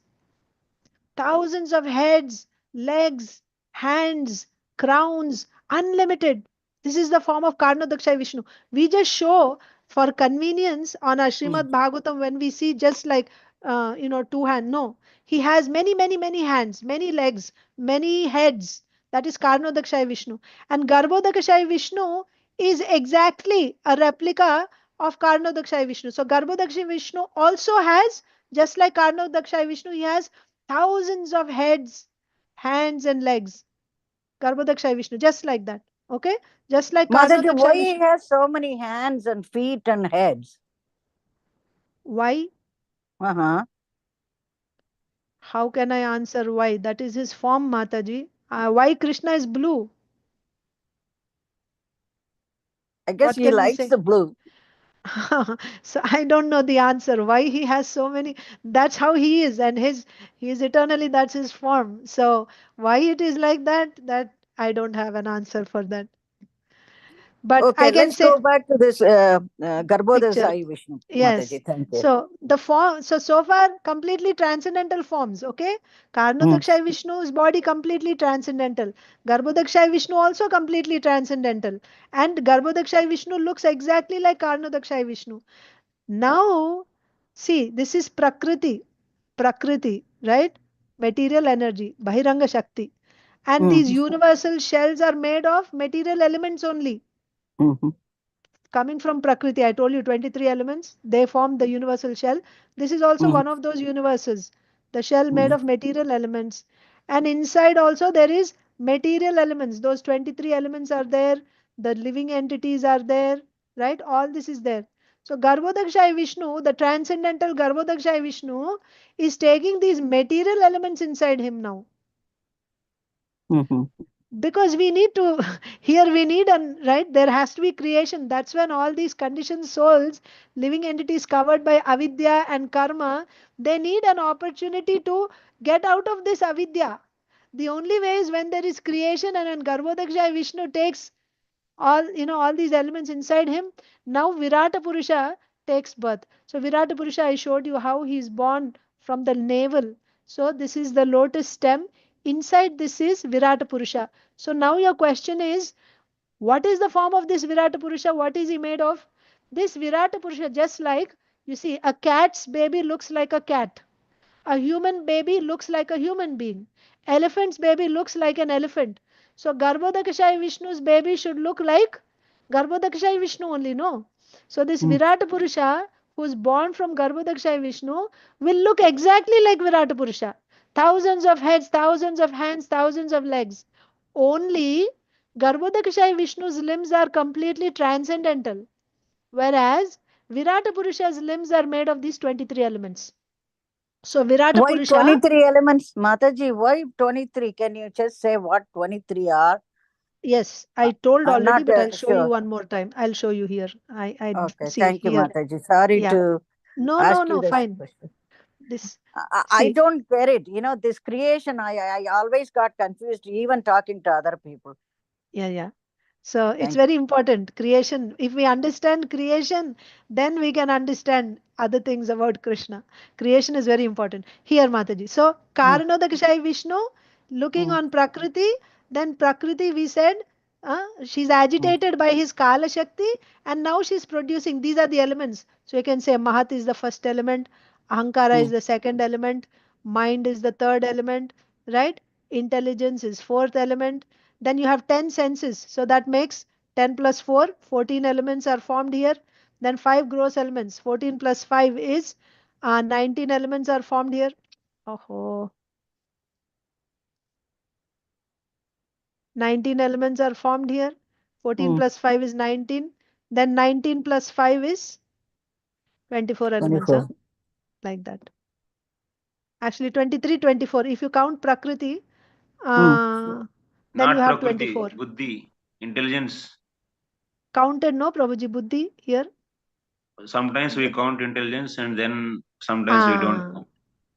legs, hands, crowns, unlimited. This is the form of Karanodakshaya Vishnu. We just show for convenience on our Srimad Bhagavatam when we see just like, two hands. No, he has many, many, many hands, many legs, many heads. That is Karanodakshaya Vishnu. And Garbhodakshaya Vishnu is exactly a replica of Karanodakshaya Vishnu. So Garbhodakshaya Vishnu also has, just like Karanodakshaya Vishnu, he has thousands of heads, hands and legs. Garbhodakshaya Vishnu, just like that. Okay? Just like Mataji, why Karanodakshaya he Vishnu. has so many hands and feet and heads? Why? How can I answer why? That is his form, Mataji. Why Krishna is blue? I guess What he can we likes say? the blue. So I don't know the answer. Why he has so many? That's how he is, and he is eternally. That's his form. So why it is like that? That I don't have an answer for that. But Okay, I can let's say go back to this picture. Garbhodakshaya Vishnu. Yes. Mataji, thank you. So the form, so far completely transcendental forms. Okay. Karanodakshaya Vishnu's body completely transcendental. Garbhodakshaya Vishnu also completely transcendental. And Garbhodakshaya Vishnu looks exactly like Karanodakshaya Vishnu. Now, see, this is Prakriti, right? Material energy, Bahiranga Shakti. And these universal shells are made of material elements only. Coming from Prakriti, I told you 23 elements, they form the universal shell. This is also one of those universes, the shell made of material elements. And inside also there is material elements. Those 23 elements are there, the living entities are there, right? All this is there. So Garbhodakshaya Vishnu, the transcendental Garbhodakshaya Vishnu, is taking these material elements inside him now. Because we need to here we need right, there has to be creation. That's when all these conditioned souls, living entities covered by avidya and karma, they need an opportunity to get out of this avidya. The only way is when there is creation, and when Garbhodakshaya Vishnu takes all these elements inside him. Now Virata Purusha takes birth. So Virata Purusha, I showed you how he is born from the navel. So this is the lotus stem. Inside this is Virata Purusha. So now your question is, what is the form of this Virata Purusha? What is he made of? This Virata Purusha, just like, you see, a cat's baby looks like a cat. A human baby looks like a human being. Elephant's baby looks like an elephant. So Garbhodakshaya Vishnu's baby should look like Garbhodakshaya Vishnu only, no? So this Virata Purusha, who is born from Garbhodakshaya Vishnu, will look exactly like Virata Purusha. Thousands of heads, thousands of hands, thousands of legs. Only Garbhodakshaya Vishnu's limbs are completely transcendental, whereas Virata Purusha's limbs are made of these 23 elements. So Virata Why Purusha, 23 elements? Mataji, why 23? Can you just say what 23 are? yes, I told I'm already, not but I'll show you sure. one more time. I'll show you here. I Okay, see thank you, here. Mataji. Sorry Yeah. to ask you this Fine. question. This I see, don't get it. You know, this creation, I always got confused, even talking to other people. yeah. So it's Thank very important. Creation. If we understand creation, then we can understand other things about Krishna. Creation is very important. Here, Mataji. So Karanodakshaya Vishnu looking on Prakriti, then Prakriti we said she's agitated by his Kala Shakti, and now she's producing. These are the elements. So you can say Mahat is the first element, Ahankara is the second element, mind is the third element, right? Intelligence is fourth element. Then you have 10 senses. So that makes 10 plus 4, 14 elements are formed here. Then 5 gross elements. 14 plus 5 is 19 elements are formed here. Oh, 19 elements are formed here. 14 plus 5 is 19. Then 19 plus 5 is 24 elements. 24. Like that. Actually 23, 24. If you count Prakriti, then Not you have Prakriti, 24. Buddhi, intelligence. Counted, no, Prabhuji, Buddhi here. Sometimes we count intelligence and then sometimes we don't count.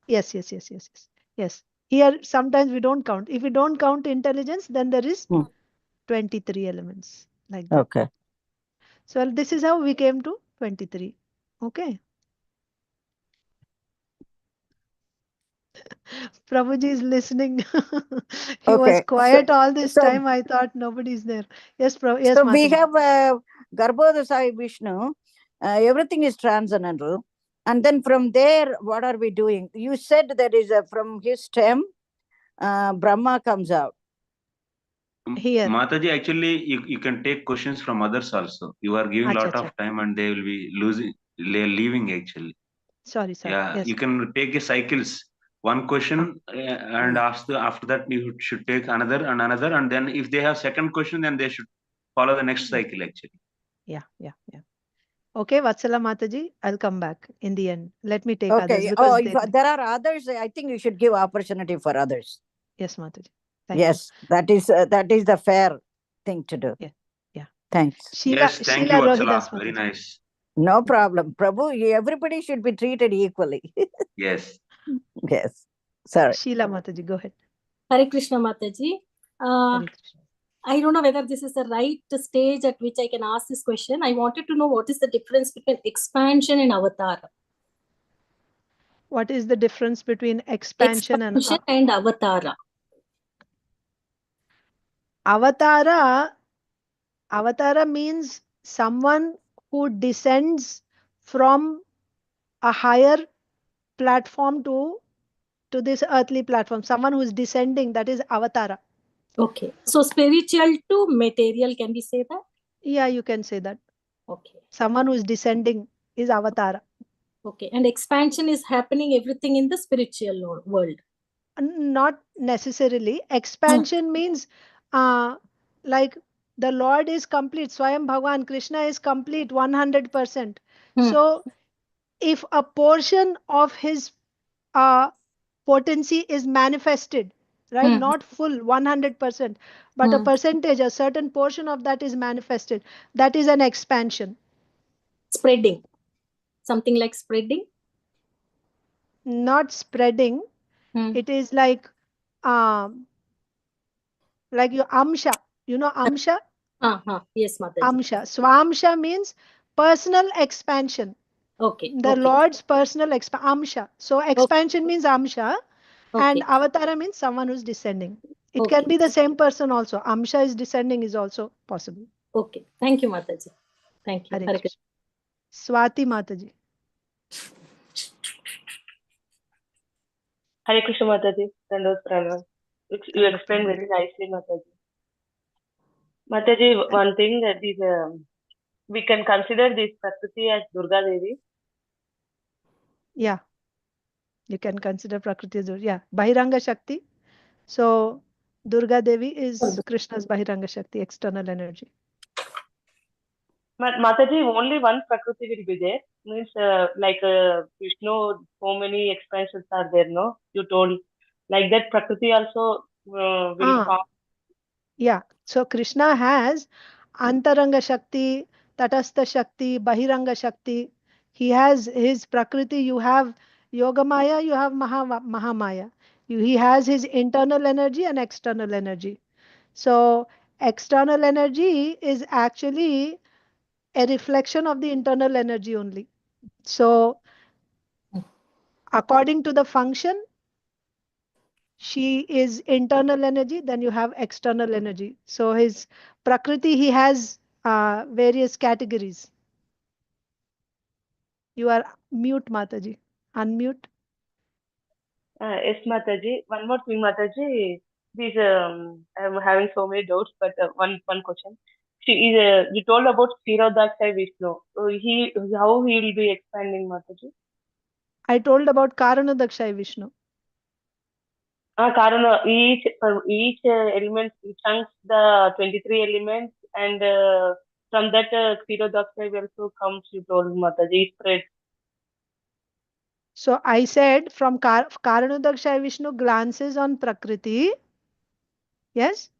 Yes. Here sometimes we don't count. If we don't count intelligence, then there is 23 elements, like that. Okay. So this is how we came to 23. Okay. Prabhuji is listening. He was Okay. quiet all this so- time. I thought nobody's there. Yes, yes, So we Mataji. have Garbhodasai Vishnu. Everything is transcendental. And then from there, what are we doing? You said there is from his stem, Brahma comes out. Here. Mataji, actually, you can take questions from others also. You are giving Acha, lot of time and they will be leaving actually. Sorry. Yeah, Yes. you can take a cycles. One question and after that you should take another and then if they have second question then they should follow the next cycle actually. Yeah. Okay, Vatsala Mataji, I'll come back in the end. Let me take others. Okay. Because If there are others, I think you should give opportunity for others. Yes, Mataji. Thank Yes, that is the fair thing to do. Yeah. Thanks. Yes, thank you, Vatsala. Very nice. No problem. Prabhu, everybody should be treated equally. Yes. Yes. Sorry. Sheila Mataji, go ahead. Hare Krishna Mataji. Hare Krishna. I don't know whether this is the right stage at which I can ask this question. I wanted to know what is the difference between expansion and avatar. What is the difference between expansion and avatara? Avatara means someone who descends from a higher platform to this earthly platform. Someone who is descending, that is avatara. Okay. So spiritual to material, can we say that? Yeah, you can say that. Okay. Someone who is descending is avatara. Okay. And expansion is happening everything in the spiritual world. Not necessarily. Expansion means like the Lord is complete. Swayam Bhagavan Krishna is complete 100%. So if a portion of his potency is manifested, right? Not full 100%, but a percentage, a certain portion of that is manifested. That is an expansion. Spreading. Something like spreading? Not spreading. It is like your amsha. You know amsha? Yes, Mataji. Amsha. Swamsha means personal expansion. Okay. The Lord's personal amsha. So expansion means amsha. And avatara means someone who's descending. It can be the same person also. Amsha is descending is also possible. Okay. Thank you, Mataji. Thank you. Hare Krishna. Swati Mataji. Hare Krishna Mataji. Pranam. You explained very nicely, Mataji. Mataji, one thing that is, we can consider this Prakriti as Durga Devi. Yeah. You can consider Prakriti as yeah. Bahiranga Shakti. So Durga Devi is Krishna's Bahiranga Shakti, external energy. But Mataji, only one Prakriti will be there. Means like Vishnu, so many expansions are there, no? You told. Like that Prakriti also will form. Yeah. So Krishna has Antaranga Shakti, Tatastha Shakti, Bahiranga Shakti. He has his Prakriti. You have Yogamaya, you have Mahamaya. He has his internal energy and external energy. So external energy is actually a reflection of the internal energy only. So according to the function, she is internal energy, then you have external energy. So his Prakriti, he has various categories. You are mute, Mataji. Unmute. Yes, Mataji. One more thing, Mataji. This I'm having so many doubts, but one question. She is. You told about Kshirodaksha Vishnu. How he will be expanding, Mataji? I told about Karanadaksha Vishnu. Karana, each element chunks the 23 elements, and from that Kshirodaksha also comes. You told Mataji spread. So I said from Karanadaksha Vishnu glances on Prakriti. Yes.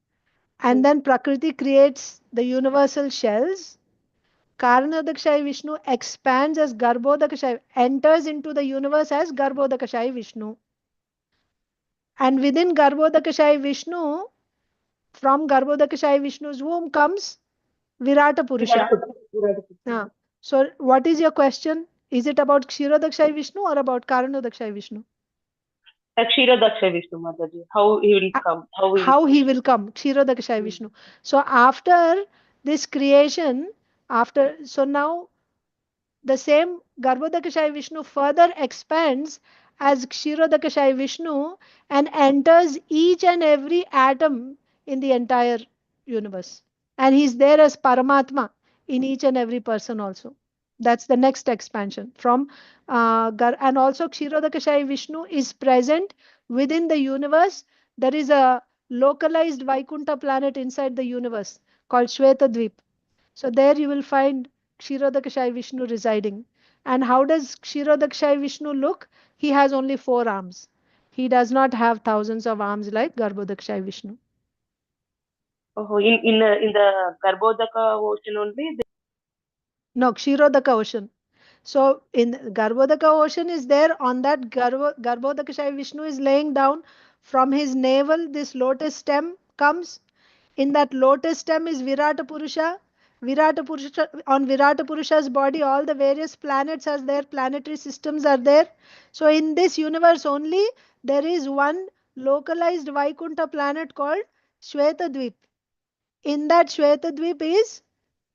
And then Prakriti creates the universal shells. Karanadaksha Vishnu expands as Garbhodakashayi, enters into the universe as Garbhodakashayi Vishnu. And within Garbhodakashayi Vishnu, From Garbhodakashayi Vishnu's womb comes Virata Purusha. So what is your question? Is it about Kshirodakashayi Vishnu or about Karanodakashayi Vishnu? Kshirodakashayi Vishnu, Mataji. How he will come? How he will come? Kshirodakashayi Vishnu. So after this creation, so now the same Garbhodakashayi Vishnu further expands as Kshirodakashayi Vishnu and enters each and every atom in the entire universe. And he's there as Paramatma in each and every person also. That's the next expansion from and also Kshirodakashayi Vishnu is present within the universe. There is a localized Vaikuntha planet inside the universe called Shvetadvip. So there you will find Kshirodakashayi Vishnu residing. And how does Kshirodakashayi Vishnu look? He has only 4 arms. He does not have thousands of arms like Garbhodakashayi Vishnu. Oh, in the Garbhodaka ocean only. No, Kshirodaka ocean. So in Garbhodaka ocean is there, on that Garbhodakashayi Vishnu is laying down from his navel, this lotus stem comes. In that lotus stem is Virata Purusha. On Virata Purusha's body, all the various planets are there, planetary systems are there. So in this universe only, there is one localized Vaikuntha planet called Shvetadvip. In that Shvetadvip is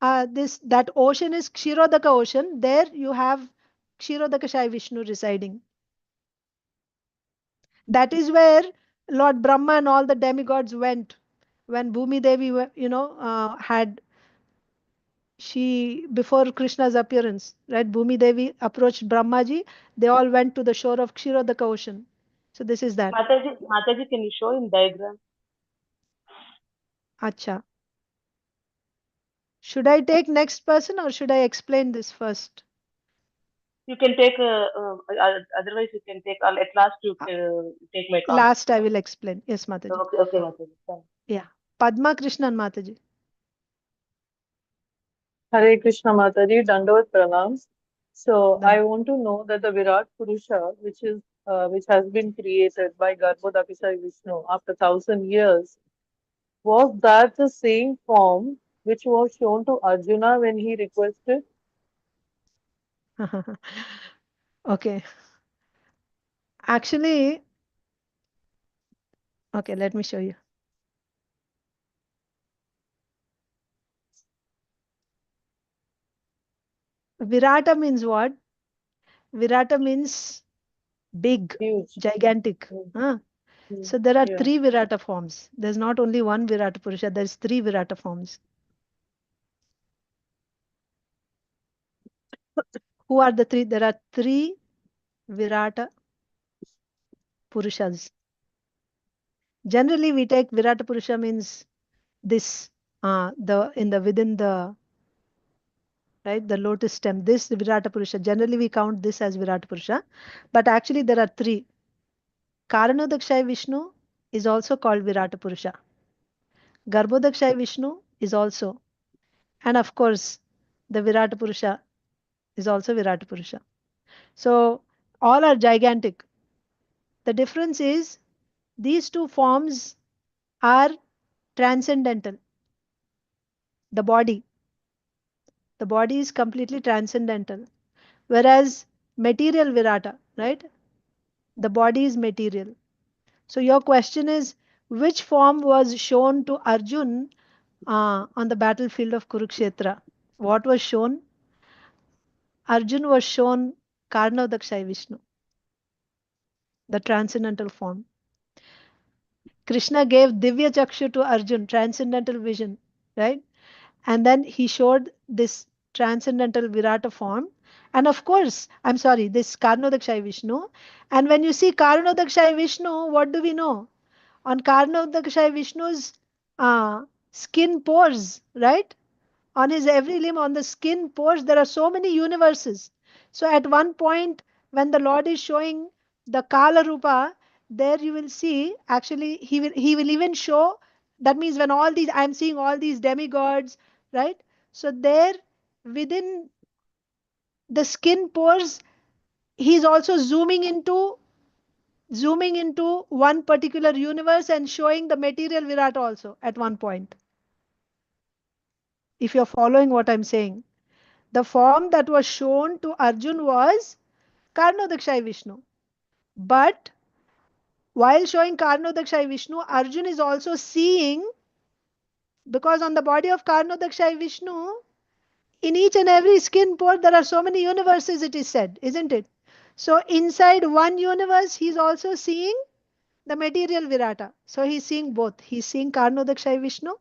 that ocean is Kshirodaka ocean. There you have Kshirodakashayi Vishnu residing. That is where Lord Brahma and all the demigods went when Bhumi Devi, had before Krishna's appearance, right? Bhumi Devi approached Brahmaji. They all went to the shore of Kshirodaka ocean. So this is that. Mataji, can you show in diagram? Acha. Should I take next person or should I explain this first? You can take, otherwise you can take, at last you take my comment. Last I will explain. Yes, Mataji. Okay, Mataji. Yeah. Padma Krishnan Mataji. Hare Krishna Mataji, Dandavat Pranams. So I want to know that the Virat Purusha, which has been created by Garbhodakashayi Vishnu after 1,000 years, was that the same form which was shown to Arjuna when he requested? Okay. Actually, okay, let me show you. Virata means what? Virata means big, Huge. gigantic. So there are 3 Virata forms. There's not only one Virata Purusha, there's 3 Virata forms. Who are the 3? There are 3 Virata Purushas. Generally, we take Virata Purusha means this, within the, right, the lotus stem, this Virata Purusha. Generally, we count this as Virata Purusha. But actually, there are 3. Karanodakashayi Vishnu is also called Virata Purusha. Garbhodakashayi Vishnu is also. And of course, the Virata Purusha is also Virata Purusha. So, all are gigantic. The difference is these 2 forms are transcendental. The body is completely transcendental. Whereas material Virata, right? The body is material. So your question is, which form was shown to Arjun on the battlefield of Kurukshetra? What was shown? Arjun was shown Karnavdakshayi Vishnu, the transcendental form. Krishna gave Divya Chakshu to Arjun, transcendental vision, right? And then he showed this transcendental Virata form. And of course, this Karnavdakshayi Vishnu. And when you see Karnavdakshayi Vishnu, what do we know? On Karnavdakshayi Vishnu's skin pores, right? On his every limb, on the skin pores, there are so many universes. So at one point, when the Lord is showing the Kala Rupa, there you will see, actually, he will even show, that means when I'm seeing all these demigods, right? So there, within the skin pores, he's also zooming into zooming into one particular universe and showing the material Virata also at one point. If you're following what I'm saying, the form that was shown to Arjun was Karnodakshay Vishnu. But while showing Karnodakshay Vishnu, Arjun is also seeing, because on the body of Karnodakshay Vishnu, in each and every skin pore, there are so many universes, it is said, isn't it? So inside one universe, he's also seeing the material Virata. So he's seeing both. He's seeing Karnodakshay Vishnu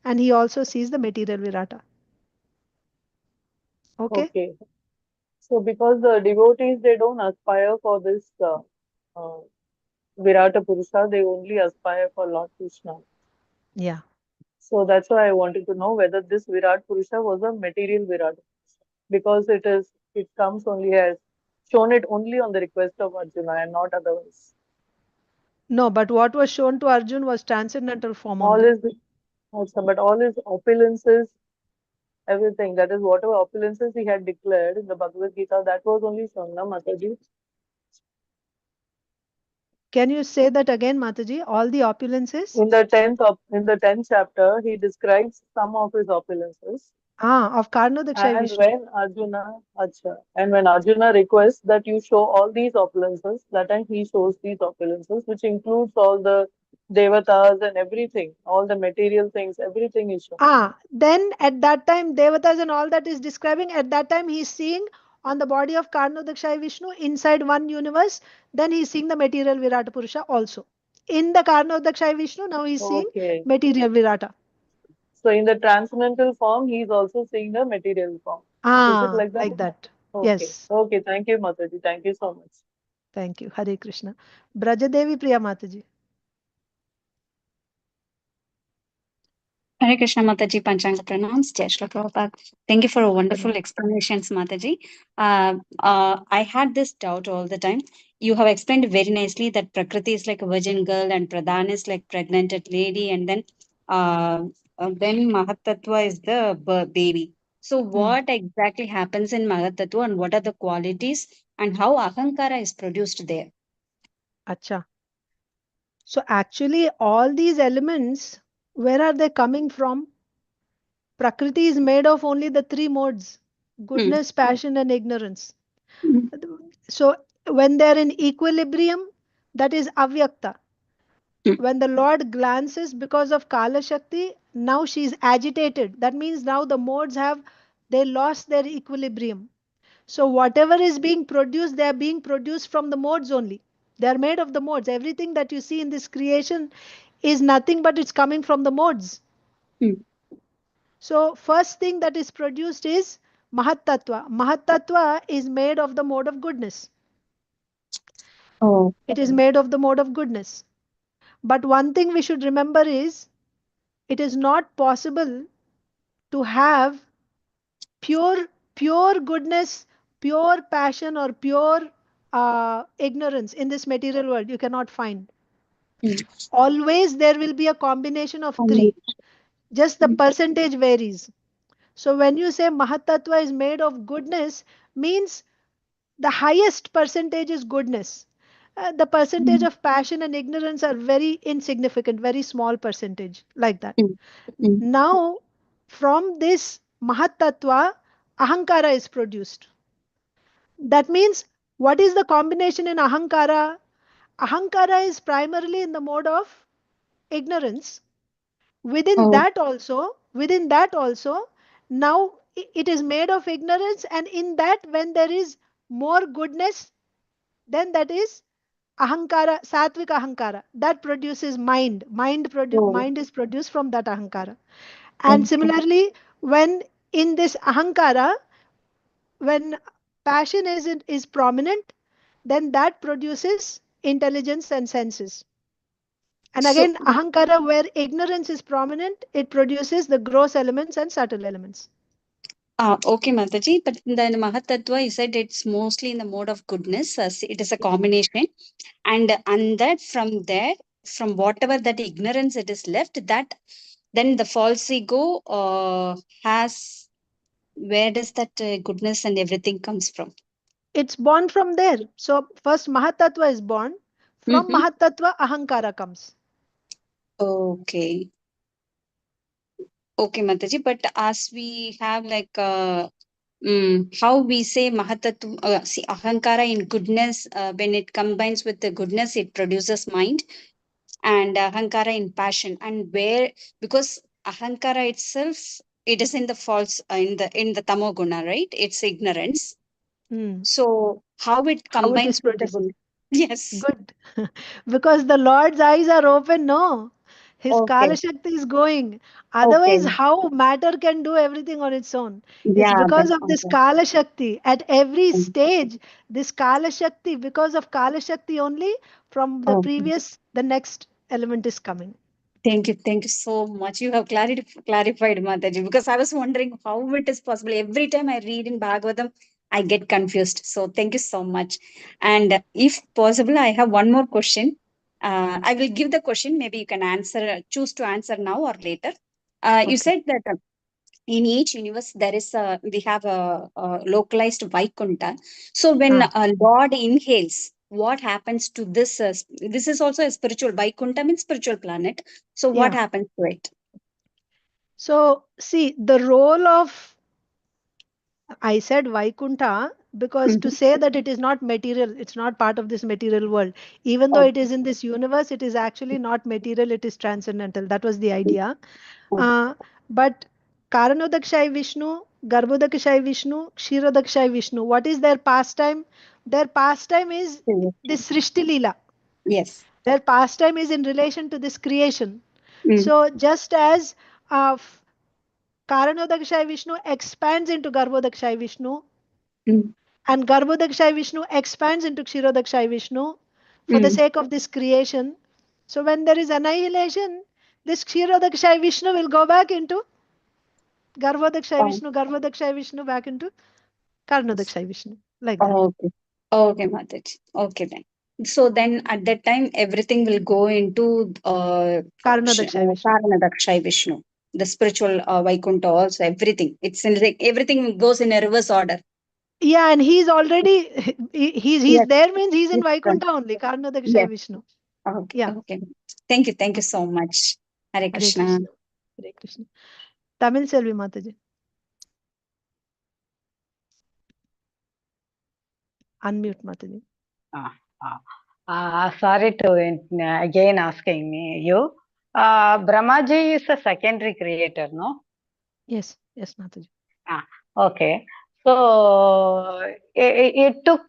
and he also sees the material Virata. Okay? Okay. So because the devotees, they don't aspire for this Virata Purusha, they only aspire for Lord Krishna. Yeah. So that's why I wanted to know whether this Virat Purusha was a material Virat Purusha, because it comes only as shown it only on the request of Arjuna and not otherwise. No, but what was shown to Arjun was transcendental form All only. is also, but all his opulences, everything, that is whatever opulences he had declared in the Bhagavad Gita, that was only shown, na Mataji? Can you say that again, Mataji? All the opulences? In the 10th chapter, he describes some of his opulences. Of Karnodakshay And Vishnu. when Arjuna requests that you show all these opulences, that time he shows these opulences, which includes all the devatas and everything, all the material things, everything is shown. Then at that time, devatas and all that is describing, at that time he's seeing on the body of Karnodakshay Vishnu inside one universe, then he's seeing the material Virata Purusha also. In the Karnodakshay Vishnu, now he's seeing material Virata. So in the transcendental form, he is also seeing the material form. Is it like that? Like that. Okay. Yes. Okay. Thank you, Mataji. Thank you so much. Thank you. Hare Krishna. Brajadevi Priya Mataji. Hare Krishna Mataji, Panchanga Pranams, Jai Shri Prabhupada. Thank you for a wonderful explanations, Mataji. I had this doubt all the time. You have explained very nicely that Prakriti is like a virgin girl and Pradhan is like pregnant lady, and then Mahatattva is the baby. So what exactly happens in Mahatattva and what are the qualities and how Ahankara is produced there? Acha. So actually all these elements, where are they coming from? Prakriti is made of only the three modes: goodness, passion, and ignorance. So when they're in equilibrium, that is avyakta. When the Lord glances because of Kala Shakti, now she is agitated. That means now the modes they lost their equilibrium. So whatever is being produced, they are being produced from the modes only. They are made of the modes. Everything that you see in this creation is nothing but it's coming from the modes. So first thing that is produced is Mahatattva. Mahatattva is made of the mode of goodness. It is made of the mode of goodness. But one thing we should remember is it is not possible to have pure goodness, pure passion, or pure ignorance in this material world. You cannot find. Always there will be a combination of three. Just the percentage varies. So when you say Mahatattva is made of goodness, means the highest percentage is goodness. The percentage of passion and ignorance are very insignificant, very small percentage, like that. Now, from this Mahatattva, Ahankara is produced. That means, what is the combination in Ahankara? Ahankara is primarily in the mode of ignorance. Within that also, now it is made of ignorance, and in that, when there is more goodness, then that is Ahankara, Satvik Ahankara. That produces mind. Mind is produced from that Ahankara. And similarly, when in this Ahankara, when passion is prominent, then that produces intelligence and senses. And again, Ahankara, where ignorance is prominent, it produces the gross elements and subtle elements. Okay, Mataji, but then Mahatattva, you said it's mostly in the mode of goodness. It is a combination. And that from there, from whatever that ignorance it is left, that then the false ego has, where does that goodness and everything comes from? It's born from there. So first Mahatattva is born. From Mahatattva, Ahankara comes. Okay. Okay, Mataji. But as we have like how we say Mahatattva, see Ahankara in goodness, when it combines with the goodness, it produces mind, and Ahankara in passion. And where, because Ahankara itself, it is in the false, in the Tamoguna, right? It's ignorance. So how it combines with the good? Yes. Good. Because the Lord's eyes are open, no? His Kala Shakti is going. Otherwise, how matter can do everything on its own? It's Yeah, because that's of this Kala Shakti. At every stage, this Kala Shakti, because of Kala Shakti only, from the previous, the next element is coming. Thank you so much. You have clarified, Mataji, because I was wondering how it is possible. Every time I read in Bhagavatam, I get confused. So thank you so much. And if possible, I have one more question. I will give the question. Maybe you can answer, choose to answer now or later. You said that in each universe there is we have a localized Vaikunta. So when Lord inhales, what happens to this? This is also a spiritual Vaikunta, means spiritual planet. So what happens to it? So see, the role of, I said Vaikunta because to say that it is not material, it's not part of this material world. Even though it is in this universe, it is actually not material, it is transcendental. That was the idea. But Karanodakshai Vishnu, Garbhodakshai Vishnu, Kshirodakshai Vishnu, what is their pastime? Their pastime is this Srishti Leela. Yes. Their pastime is in relation to this creation. So just as Karanodakshai Vishnu expands into Garbhodakshai Vishnu, and Garbhodakshai Vishnu expands into Kshirodakshai Vishnu for the sake of this creation. So when there is annihilation, this Kshirodakshai Vishnu will go back into Garbhodakshai Vishnu, Garbhodakshai Vishnu back into Karanodakshai Vishnu. Like that. Okay, Mataji. Okay then. So then at that time everything will go into Karanodakshai Vishnu. Karanodakshai Vishnu. The spiritual Vaikuntha also, everything. It's in like everything goes in a reverse order. Yeah, and he's already he's there means he's in Vaikuntha only, Karanodakshai Vishnu. Okay. Yeah. Okay. Thank you so much. Hare Krishna. Hare Krishna. Tamil Selvi Mataji. Unmute Mataji. Sorry to again asking me you. Brahmaji is a secondary creator, no? Yes, Mataji. Okay. So it took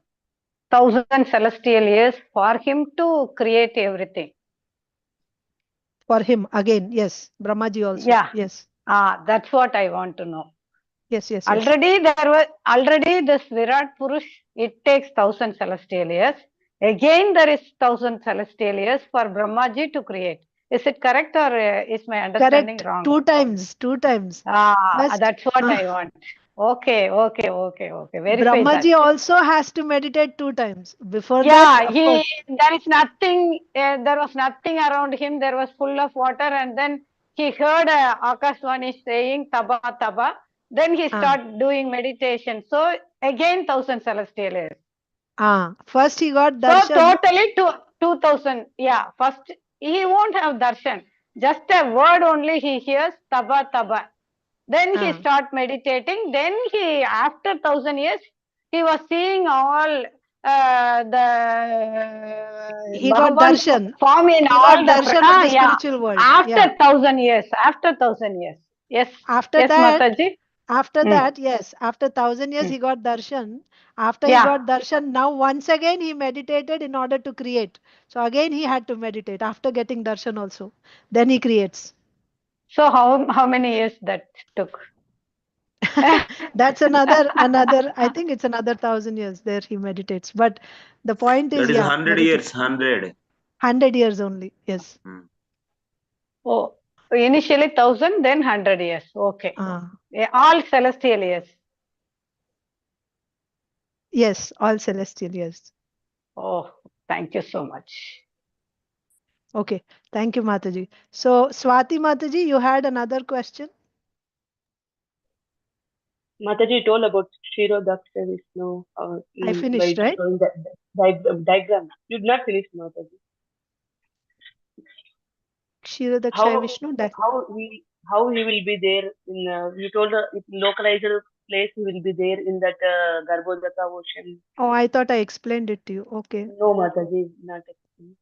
1,000 celestial years for him to create everything. For him again, yes. Brahmaji also. Yeah. Yes. That's what I want to know. Yes. Already this Virat Purush, it takes 1,000 celestial years. Again, there is 1,000 celestial years for Brahmaji to create. Is it correct or is my understanding wrong? Two times. That's what I want. Okay. Verify Brahmaji that. also has to meditate 2 times. Before that, of course. There is nothing, there was nothing around him. There was full of water, and then he heard Akashvani saying Taba Taba. Then he started doing meditation. So again 1,000 celestial years. First he got darshan. So totally 2,000. Yeah, first he won't have darshan. Just a word only he hears, Taba Taba. Then he start meditating. Then he, after 1,000 years, he was seeing all he got darshan. Form in he all got darshan of the spiritual world. After 1,000 years. After 1,000 years. Yes. After that, Mataji. After that, yes. After 1,000 years, he got darshan. After he got darshan, now once again he meditated in order to create. So again he had to meditate after getting darshan also. Then he creates. So how many years that took? That's another. I think it's another 1,000 years there he meditates. But the point is, that is 100 years. 100 years only. Yes. Oh, initially 1,000, then 100 years. Okay. All celestial years. Yes, all celestial years. Oh, thank you so much. Okay, thank you, Mataji. So, Swati Mataji, you had another question? Mataji told about Kshirodakshai Vishnu. I finished, right? The diagram. You did not finish, Mataji. Kshirodakshaya Vishnu. How he will be there in you told localized place he will be there in that Garbhodaka ocean. Oh, I thought I explained it to you. Okay. No, Mataji, not explained.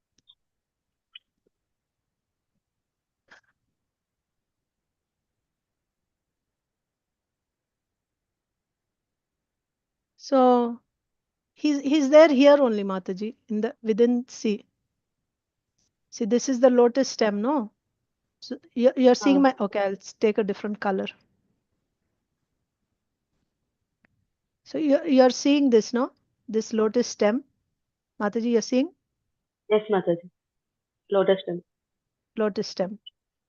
So he's there here only, Mataji, in the within sea. See, this is the lotus stem, no? So you're seeing my, okay, I'll take a different color. So you're seeing this, no? This lotus stem. Mataji, you're seeing? Yes, Mataji. Lotus stem. Lotus stem.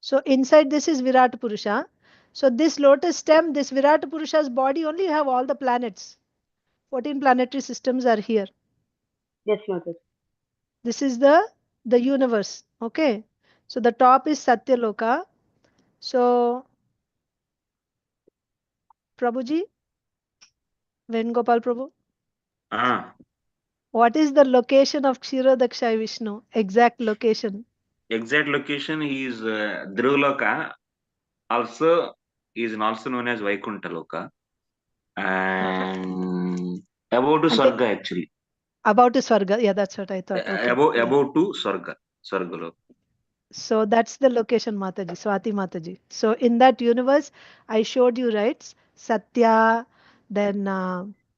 So inside this is Virat Purusha. So this lotus stem, this Virat Purusha's body, only you have all the planets. 14 planetary systems are here. Yes, Mataji. This is the universe. Okay. So the top is Satyaloka. So Prabhuji, Venugopal Prabhu. What is the location of Kshirodakshaya Vishnu? Exact location. Exact location is Dhruvaloka. Also is also known as Vaikuntha Loka. And about to Swarga actually. About to Swarga. Yeah, that's what I thought. Okay. About to Swarga. Swarga Loka. So that's the location, Mataji, Swati Mataji. So in that universe, I showed you, right? Satya, then...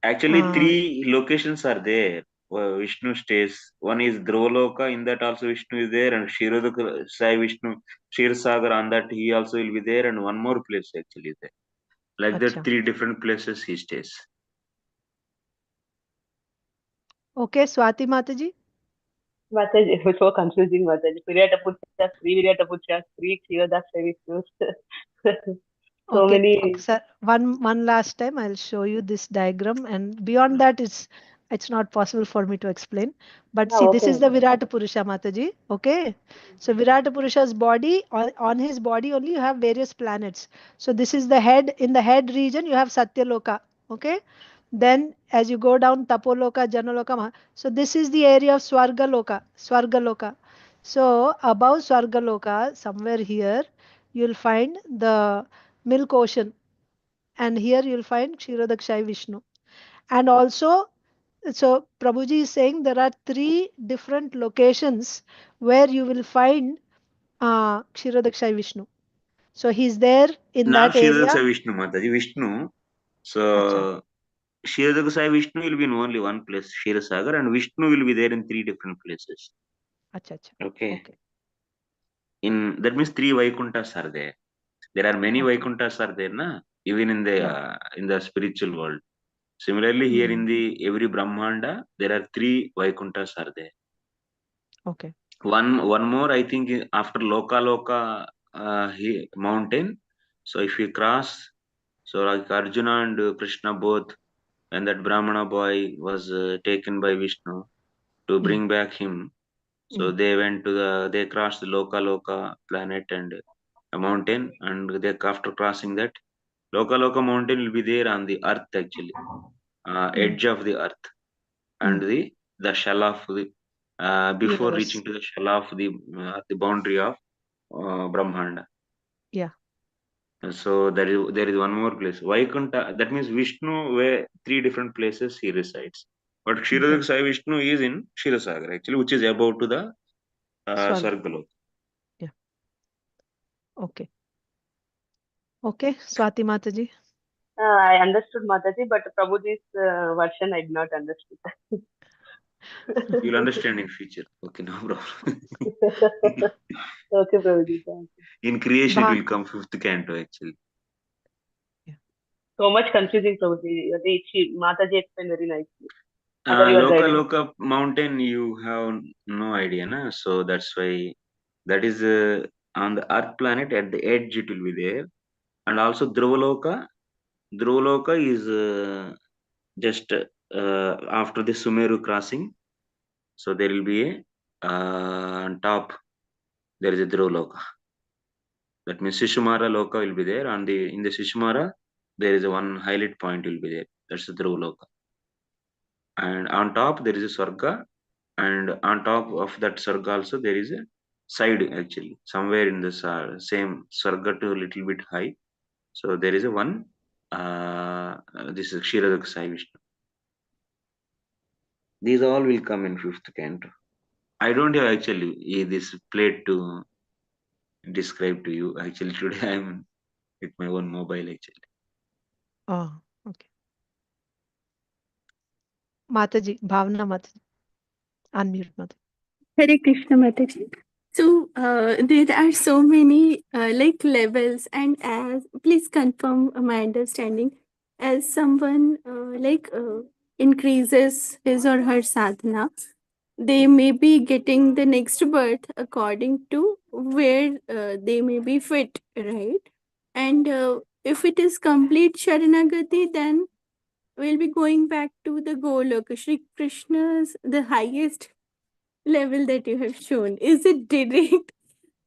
Actually, 3 locations are there. Vishnu stays. One is Dhruvaloka, in that also Vishnu is there, and Kshirodakshaya Vishnu, Kshirosagar, on that he also will be there, and one more place actually is there. Like that, 3 different places he stays. Okay, Swati Mataji. Mataji, it was so confusing, Mataji. Virata Puruša, Virata Puruša, Kshirodakshaya Vishnu. So okay, many. Okay, sir. One last time I'll show you this diagram, and beyond that it's not possible for me to explain. But see, this is the Virata Purusha, Mataji. Okay, so Virata Purusha's body, on his body only you have various planets. So this is the head. In the head region you have Satyaloka. Okay, then as you go down Tapoloka, Janaloka, so this is the area of Swargaloka. So above Swargaloka, somewhere here, you'll find the milk ocean, and here you'll find Kshirodakshaya Vishnu. And also, so Prabhuji is saying there are 3 different locations where you will find Kshirodakshaya Vishnu. So he's there in that area. Not Kshirodakshaya Vishnu, Mataji, Vishnu. So Kshirodakshaya Vishnu will be in only one place, Kshirosagar, and Vishnu will be there in 3 different places. Okay. That means 3 Vaikunthas are there. There are many Vaikunthas are there, na? Even in the spiritual world. Similarly, here in the every Brahmanda, there are 3 Vaikunthas are there. Okay. One more, I think, after Loka mountain. So if you cross, so like Arjuna and Krishna both, and that Brahmana boy was taken by Vishnu to bring back him. So they crossed the Loka planet and a mountain, and after crossing that, Loka mountain will be there on the earth actually, edge of the earth, and the shell of the before Universe. reaching to the shell of the boundary of Brahmanda. Yeah. So there is one more place, Vaikuntha. That means Vishnu, where 3 different places he resides. But Kshirodakshaya Vishnu is in Kshirosagar actually, which is above to the Swargaloka. Yeah. Okay. Okay, Swati Mataji. I understood, Mataji, but Prabhuji's version I did not understand. You'll understand in future. Okay, no problem. Okay, Prabhuji. In creation, it will come 5th canto actually. So much confusing, Prabhuji. Mataji explained very nicely. Loka mountain, you have no idea, na? So that's why that is on the earth planet, at the edge it will be there. And also Dhruvaloka is just after the Sumeru crossing. So there will be on top, there is a Dhruvaloka. That means Shishumara Loka will be there. In the Shishumara, there is a one highlight point will be there. That's the Dhruvaloka. And on top there is a Swarga, and on top of that Swarga also there is a side actually, somewhere in the same Swarga to a little bit high. So there is a one. This is Kshiradaka Sai Vishnu. These all will come in fifth canto. I don't have actually this plate to describe to you. Actually, today I'm with my own mobile actually. Oh, okay. Mataji, Bhavna Mataji. Unmute Mataji. Hare Krishna Mataji. So there are so many like levels, and as please confirm my understanding, as someone increases his or her sadhana, they may be getting the next birth according to where they may be fit, right? And if it is complete Sharanagati, then we'll be going back to the Goloka. Shri Krishna's the highest level that you have shown. Is it direct,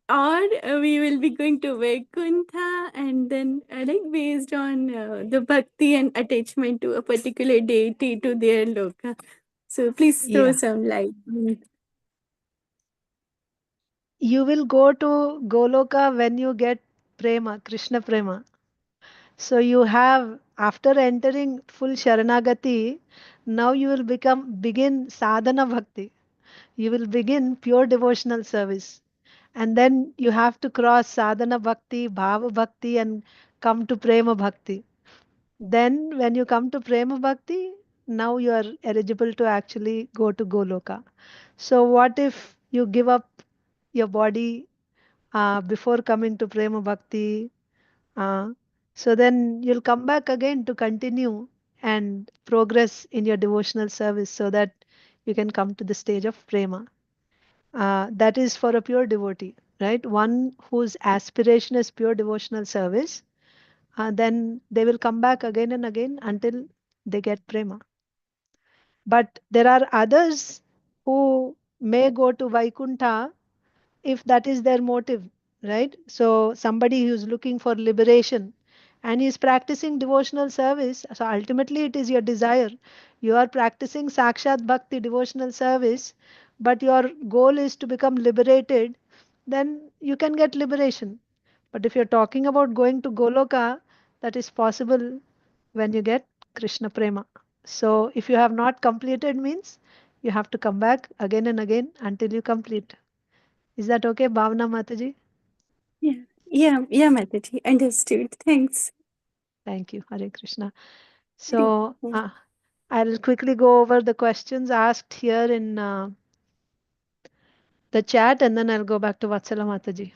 or we will be going to Vaikuntha, and then like based on the bhakti and attachment to a particular deity to their loka? So please throw Yeah. some light. You will go to Goloka when you get Prema, Krishna Prema. So you have, after entering full Sharanagati, now you will begin sadhana bhakti. You will begin pure devotional service. And then you have to cross sadhana bhakti, bhava bhakti, and come to prema bhakti. Then when you come to prema bhakti, now you are eligible to actually go to Goloka. So what if you give up your body before coming to prema bhakti? Uh, so then you'll come back again to continue and progress in your devotional service so that you can come to the stage of prema. That is for a pure devotee, right? One whose aspiration is pure devotional service, then they will come back again and again until they get prema. But there are others who may go to Vaikuntha if that is their motive, right? So somebody who is looking for liberation and is practicing devotional service, so ultimately it is your desire. You are practicing Sakshat Bhakti devotional service, but your goal is to become liberated, then you can get liberation. But if you're talking about going to Goloka, that is possible when you get Krishna Prema. So if you have not completed means you have to come back again and again until you complete. Is that okay, Bhavna Mataji? Yeah, Mataji. Understood. Thanks. Thank you, Hare Krishna. So I'll quickly go over the questions asked here in the chat, and then I'll go back to Vatsala Mataji.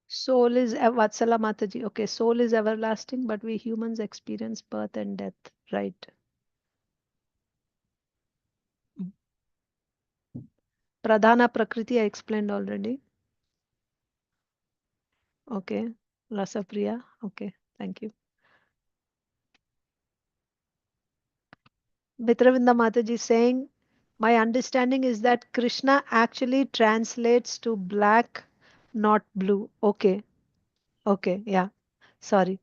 Soul is Vatsala Mataji. Okay, soul is everlasting, but we humans experience birth and death, right? Pradhana Prakriti I explained already. Okay, Rasapriya. Okay, thank you. Mitravinda Mataji saying, my understanding is that Krishna actually translates to black, not blue. Okay. Okay. Yeah. Sorry.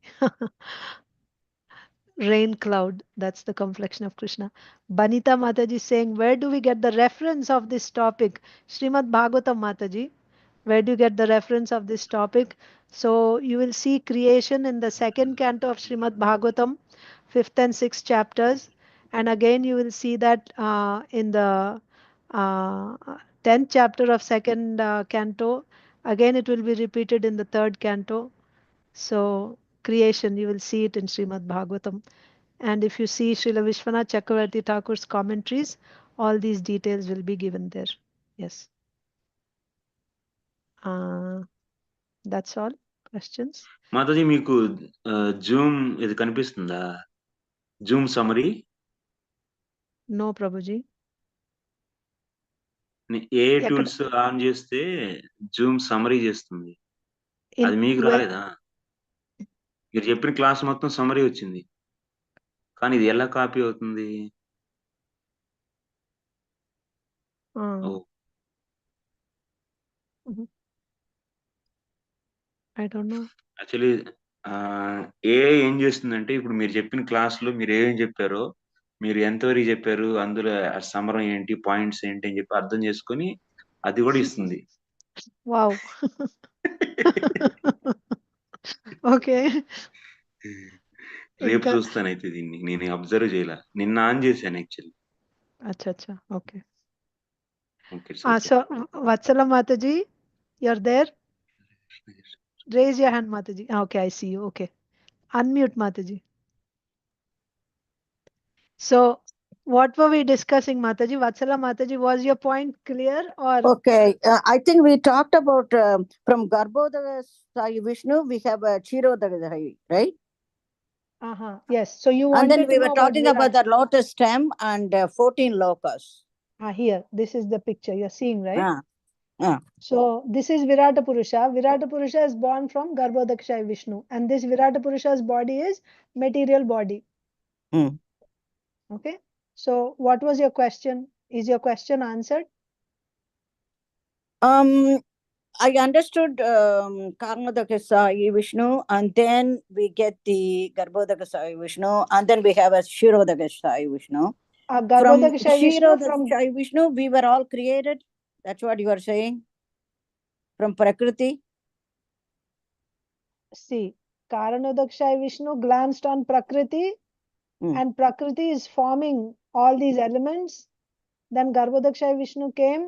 Rain cloud. That's the complexion of Krishna. Banita Mataji saying, where do we get the reference of this topic? Srimad Bhagavatam Mataji. Where do you get the reference of this topic? So you will see creation in the second canto of Srimad Bhagavatam, 5th and 6th chapters. And again, you will see that in the 10th chapter of second canto. Again, it will be repeated in the third canto. So creation, you will see it in Srimad Bhagavatam. And if you see Srila Vishwanath Chakravarti Thakur's commentaries, all these details will be given there. Yes. That's all. Questions? Mataji మీకు Zoom ఇది కనిపిస్తుందా? Zoom summary? No, Prabhuji. A tools on చేస్తే Zoom summary చేస్తుంది. అది మీకు రాలేదా? మీరు చెప్పిన క్లాస్ మొత్తం సమరీ వచ్చింది. కానీ ఇది ఎలా కాపీ అవుతుంది? I don't know. Actually, AI ఏం చేస్తుందంటే ఇప్పుడు మీరు చెప్పిన క్లాస్లో మీరు ఏమేం చెప్పారో మీరు ఎంతవరకు చెప్పారు అందులో సమరం ఏంటి పాయింట్స్ ఏంటి అని చెప్పి అర్థం చేసుకొని అది కూడా ఇస్తుంది. వావ్. ఓకే. రేపు ఇంకా చూస్తానైతే దీన్ని నేను అబ్జర్వ్ చేయాల, నిన్న ఆన్ చేశాను యాక్చువల్లీ. అచ్చా. Okay. Okay. So Vatsala Mataji, you're there? Raise your hand, Mataji. Okay, I see you. Okay. Unmute, Mataji. So, what were we discussing, Mataji? Vatsala Mataji, was your point clear or? Okay, I think we talked about from Garbhodaya Sai Vishnu, we have Kshirodaya, right? Yes. So you And wanted then we to were know talking about the lotus stem and 14 lokas. Here, this is the picture you're seeing, right? Yeah. So this is Virata Purusha. Virata Purusha is born from Garbhodakshaya Vishnu, and this Virata Purusha's body is material body. Okay. So what was your question? Is your question answered? I understood Karnadakasai Vishnu, and then we get the Garbhodakasai Vishnu, and then we have a Kshirodakasai Vishnu. From Kshirodakasai Vishnu, we were all created. That's what you are saying? From Prakriti? See, Karanodakshaya Vishnu glanced on Prakriti, and Prakriti is forming all these elements. Then Garbhodakshaya Vishnu came.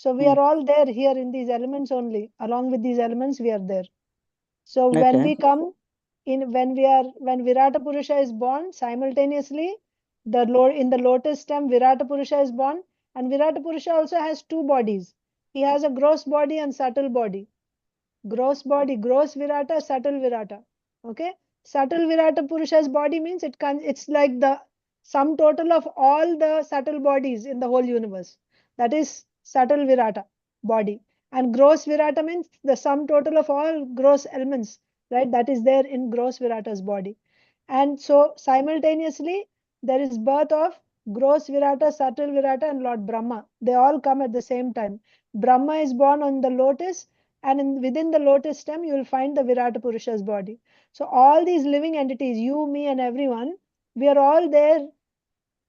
So we are all there here in these elements only. Along with these elements, we are there. So when we come in, when Virata Purusha is born, simultaneously, in the lotus stem, Virata Purusha is born, and Virata Purusha also has two bodies. He has a gross body and subtle body. Gross body, gross Virata, subtle Virata. Okay, subtle Virata Purusha's body means it's like the sum total of all the subtle bodies in the whole universe. That is subtle Virata body. And gross Virata means the sum total of all gross elements, right? That is there in gross Virata's body. And so simultaneously, there is birth of gross Virata, subtle Virata, and Lord Brahma. They all come at the same time. Brahma is born on the lotus, and within the lotus stem, you will find the Virata Purusha's body. So all these living entities, you, me, and everyone, we are all there.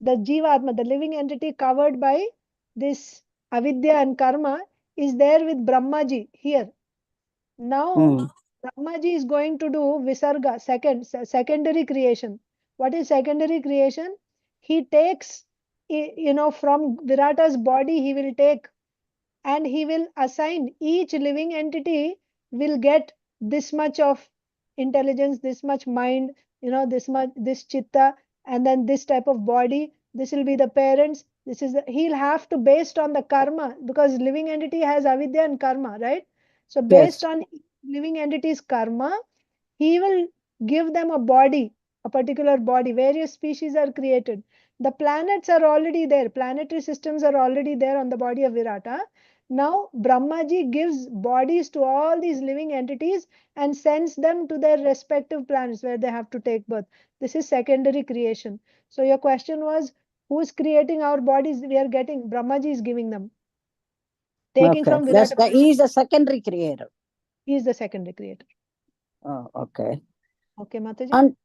The Jivatma, the living entity covered by this avidya and karma, is there with Brahmaji here. Now, Brahmaji is going to do Visarga, secondary creation. What is secondary creation? He takes, from Virata's body, he will take, and he will assign each living entity will get this much of intelligence, this much mind, this chitta, and then this type of body. This will be the parents. He'll have to, based on the karma, because living entity has avidya and karma, right? So based on living entity's karma, he will give them a body, a particular body. Various species are created. The planets are already there. Planetary systems are already there on the body of Virata. Now, Brahmaji gives bodies to all these living entities and sends them to their respective planets where they have to take birth. This is secondary creation. So your question was, who's creating our bodies? We are getting, Brahmaji is giving them. Taking from Virata. He is the secondary creator. He is the secondary creator. Oh, okay. Okay, Mataji. And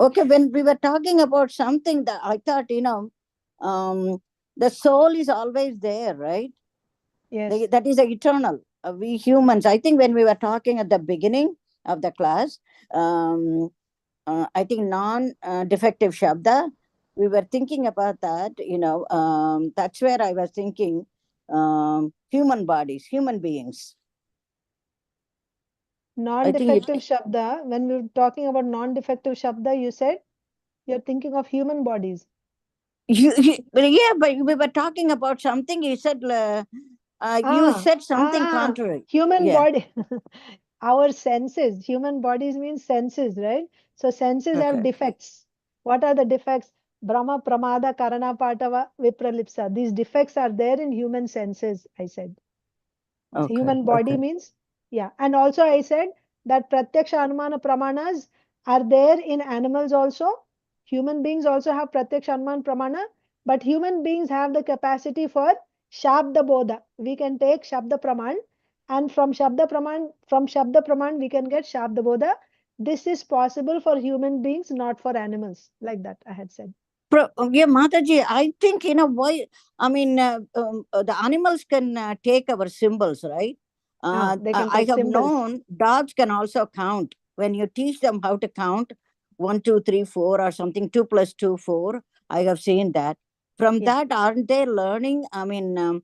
okay, when we were talking about something that I thought, the soul is always there, right? Yes. That is eternal. We humans, I think when we were talking at the beginning of the class, I think non-defective Shabda, we were thinking about that, that's where I was thinking human bodies, human beings. Non-defective Shabda, when we were talking about non-defective Shabda, you said you're thinking of human bodies. Yeah, but we were talking about something, you said... you said something contrary. Human body. Our senses. Human bodies means senses, right? So senses have defects. What are the defects? Brahma, Pramada, Karana, Patava, Vipralipsa. These defects are there in human senses, I said. So human body means, yeah. And also I said that Pratyaksha, Anumana, Pramanas are there in animals also. Human beings also have Pratyaksha, Anumana, Pramana. But human beings have the capacity for Shabda Bodha. We can take Shabda Praman, and from Shabda Praman we can get Shabda Bodha. this is possible for human beings, not for animals. Like that, I had said. Yeah, Mataji, I think in a way, I mean, the animals can take our symbols, right? They can I take have symbols. known dogs can also count. When you teach them how to count 1, 2, 3, 4 or something, 2 plus 2, 4, I have seen that. From Yeah. that, aren't they learning? I mean,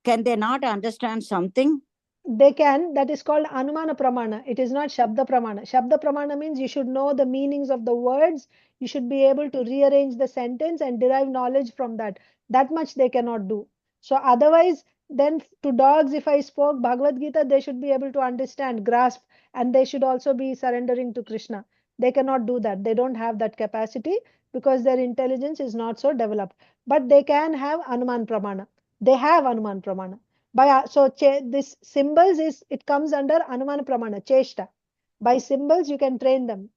can they not understand something? They can. That is called Anumana Pramana. It is not Shabda Pramana. Shabda Pramana means you should know the meanings of the words. You should be able to rearrange the sentence and derive knowledge from that. That much they cannot do. So otherwise, then to dogs, if I spoke Bhagavad Gita, they should be able to understand, grasp, and they should also be surrendering to Krishna. They cannot do that. They don't have that capacity because their intelligence is not so developed. But they can have Anuman Pramana. They have Anuman Pramana. So this symbols is, it comes under Anumana Pramana, Cheshta. By symbols you can train them.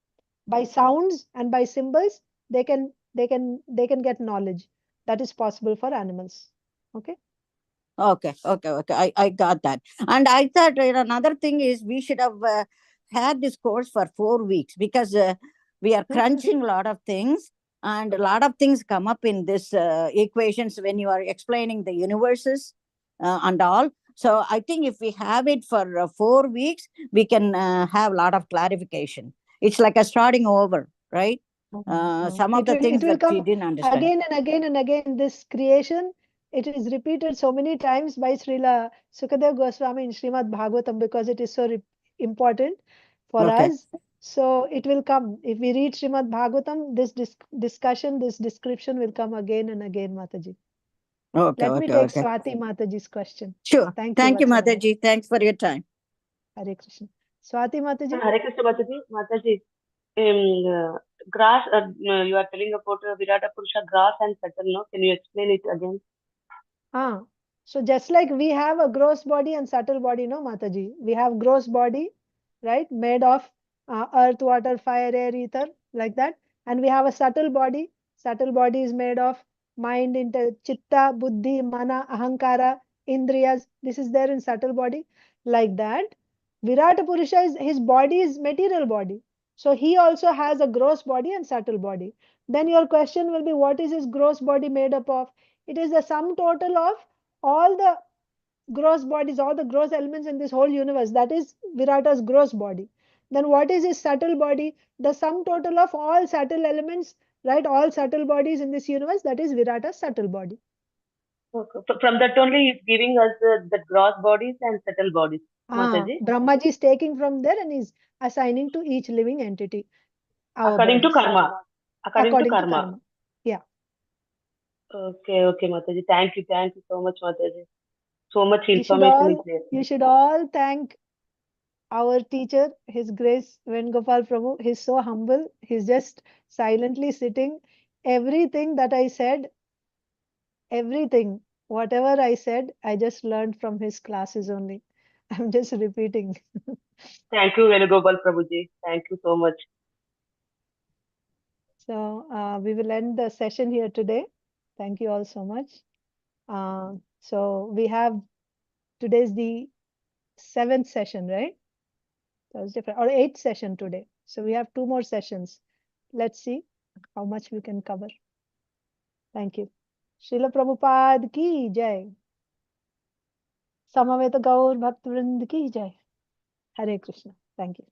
By sounds and by symbols they can get knowledge. That is possible for animals. Okay. Okay. I got that. And I thought another thing is we should have had this course for 4 weeks because we are crunching a lot of things, and a lot of things come up in this equations when you are explaining the universes and all. So I think if we have it for 4 weeks, we can have a lot of clarification. It's like a starting over, right? Some of the things It will that we come didn't understand. again and again and again. This creation, it is repeated so many times by Srila Sukadev Goswami in Srimad Bhagavatam because it is so important for Okay. us. So it will come. If we read Srimad Bhagavatam, this discussion, this description will come again and again, Mataji. Okay. Let me take Swati Mataji's question. Sure. Thank you, Vatsalana. Mataji. Thanks for your time. Hare Krishna. Swati Mataji. Hare Krishna Mataji. Mataji, grass, you are telling about Virata Purusha, grass and subtle, no? Can you explain it again? So just like we have a gross body and subtle body, no, Mataji? We have gross body, right? Made of earth, water, fire, air, ether, like that. And we have a subtle body. Subtle body is made of mind, chitta, buddhi, mana, ahankara, indriyas. This is there in subtle body. Like that. Virata Purusha is, his body is material body. So he also has a gross body and subtle body. Then your question will be, what is his gross body made up of? It is the sum total of all the gross bodies, all the gross elements in this whole universe. That is Virata's gross body. Then what is his subtle body? The sum total of all subtle elements, right? All subtle bodies in this universe. That is Virata's subtle body. Okay. From that only is giving us the gross bodies and subtle bodies. Mataji? Brahmaji is taking from there and is assigning to each living entity. According to karma. According to karma. Yeah. Okay, Mataji. Thank you so much, Mataji. So much information is there. You should all thank our teacher, His Grace Venugopal Prabhu. He's so humble. He's just silently sitting. Everything that I said, whatever I said, I just learned from his classes only. I'm just repeating. Thank you, Venugopal Prabhuji. Thank you so much. So we will end the session here today. Thank you all so much. So we have today's the 7th session, right? Thursday, or 8th session today. So we have 2 more sessions. Let's see how much we can cover. Thank you. Srila Prabhupada ki jai. Samaveta Gaur Bhaktivinoda ki jai. Hare Krishna. Thank you.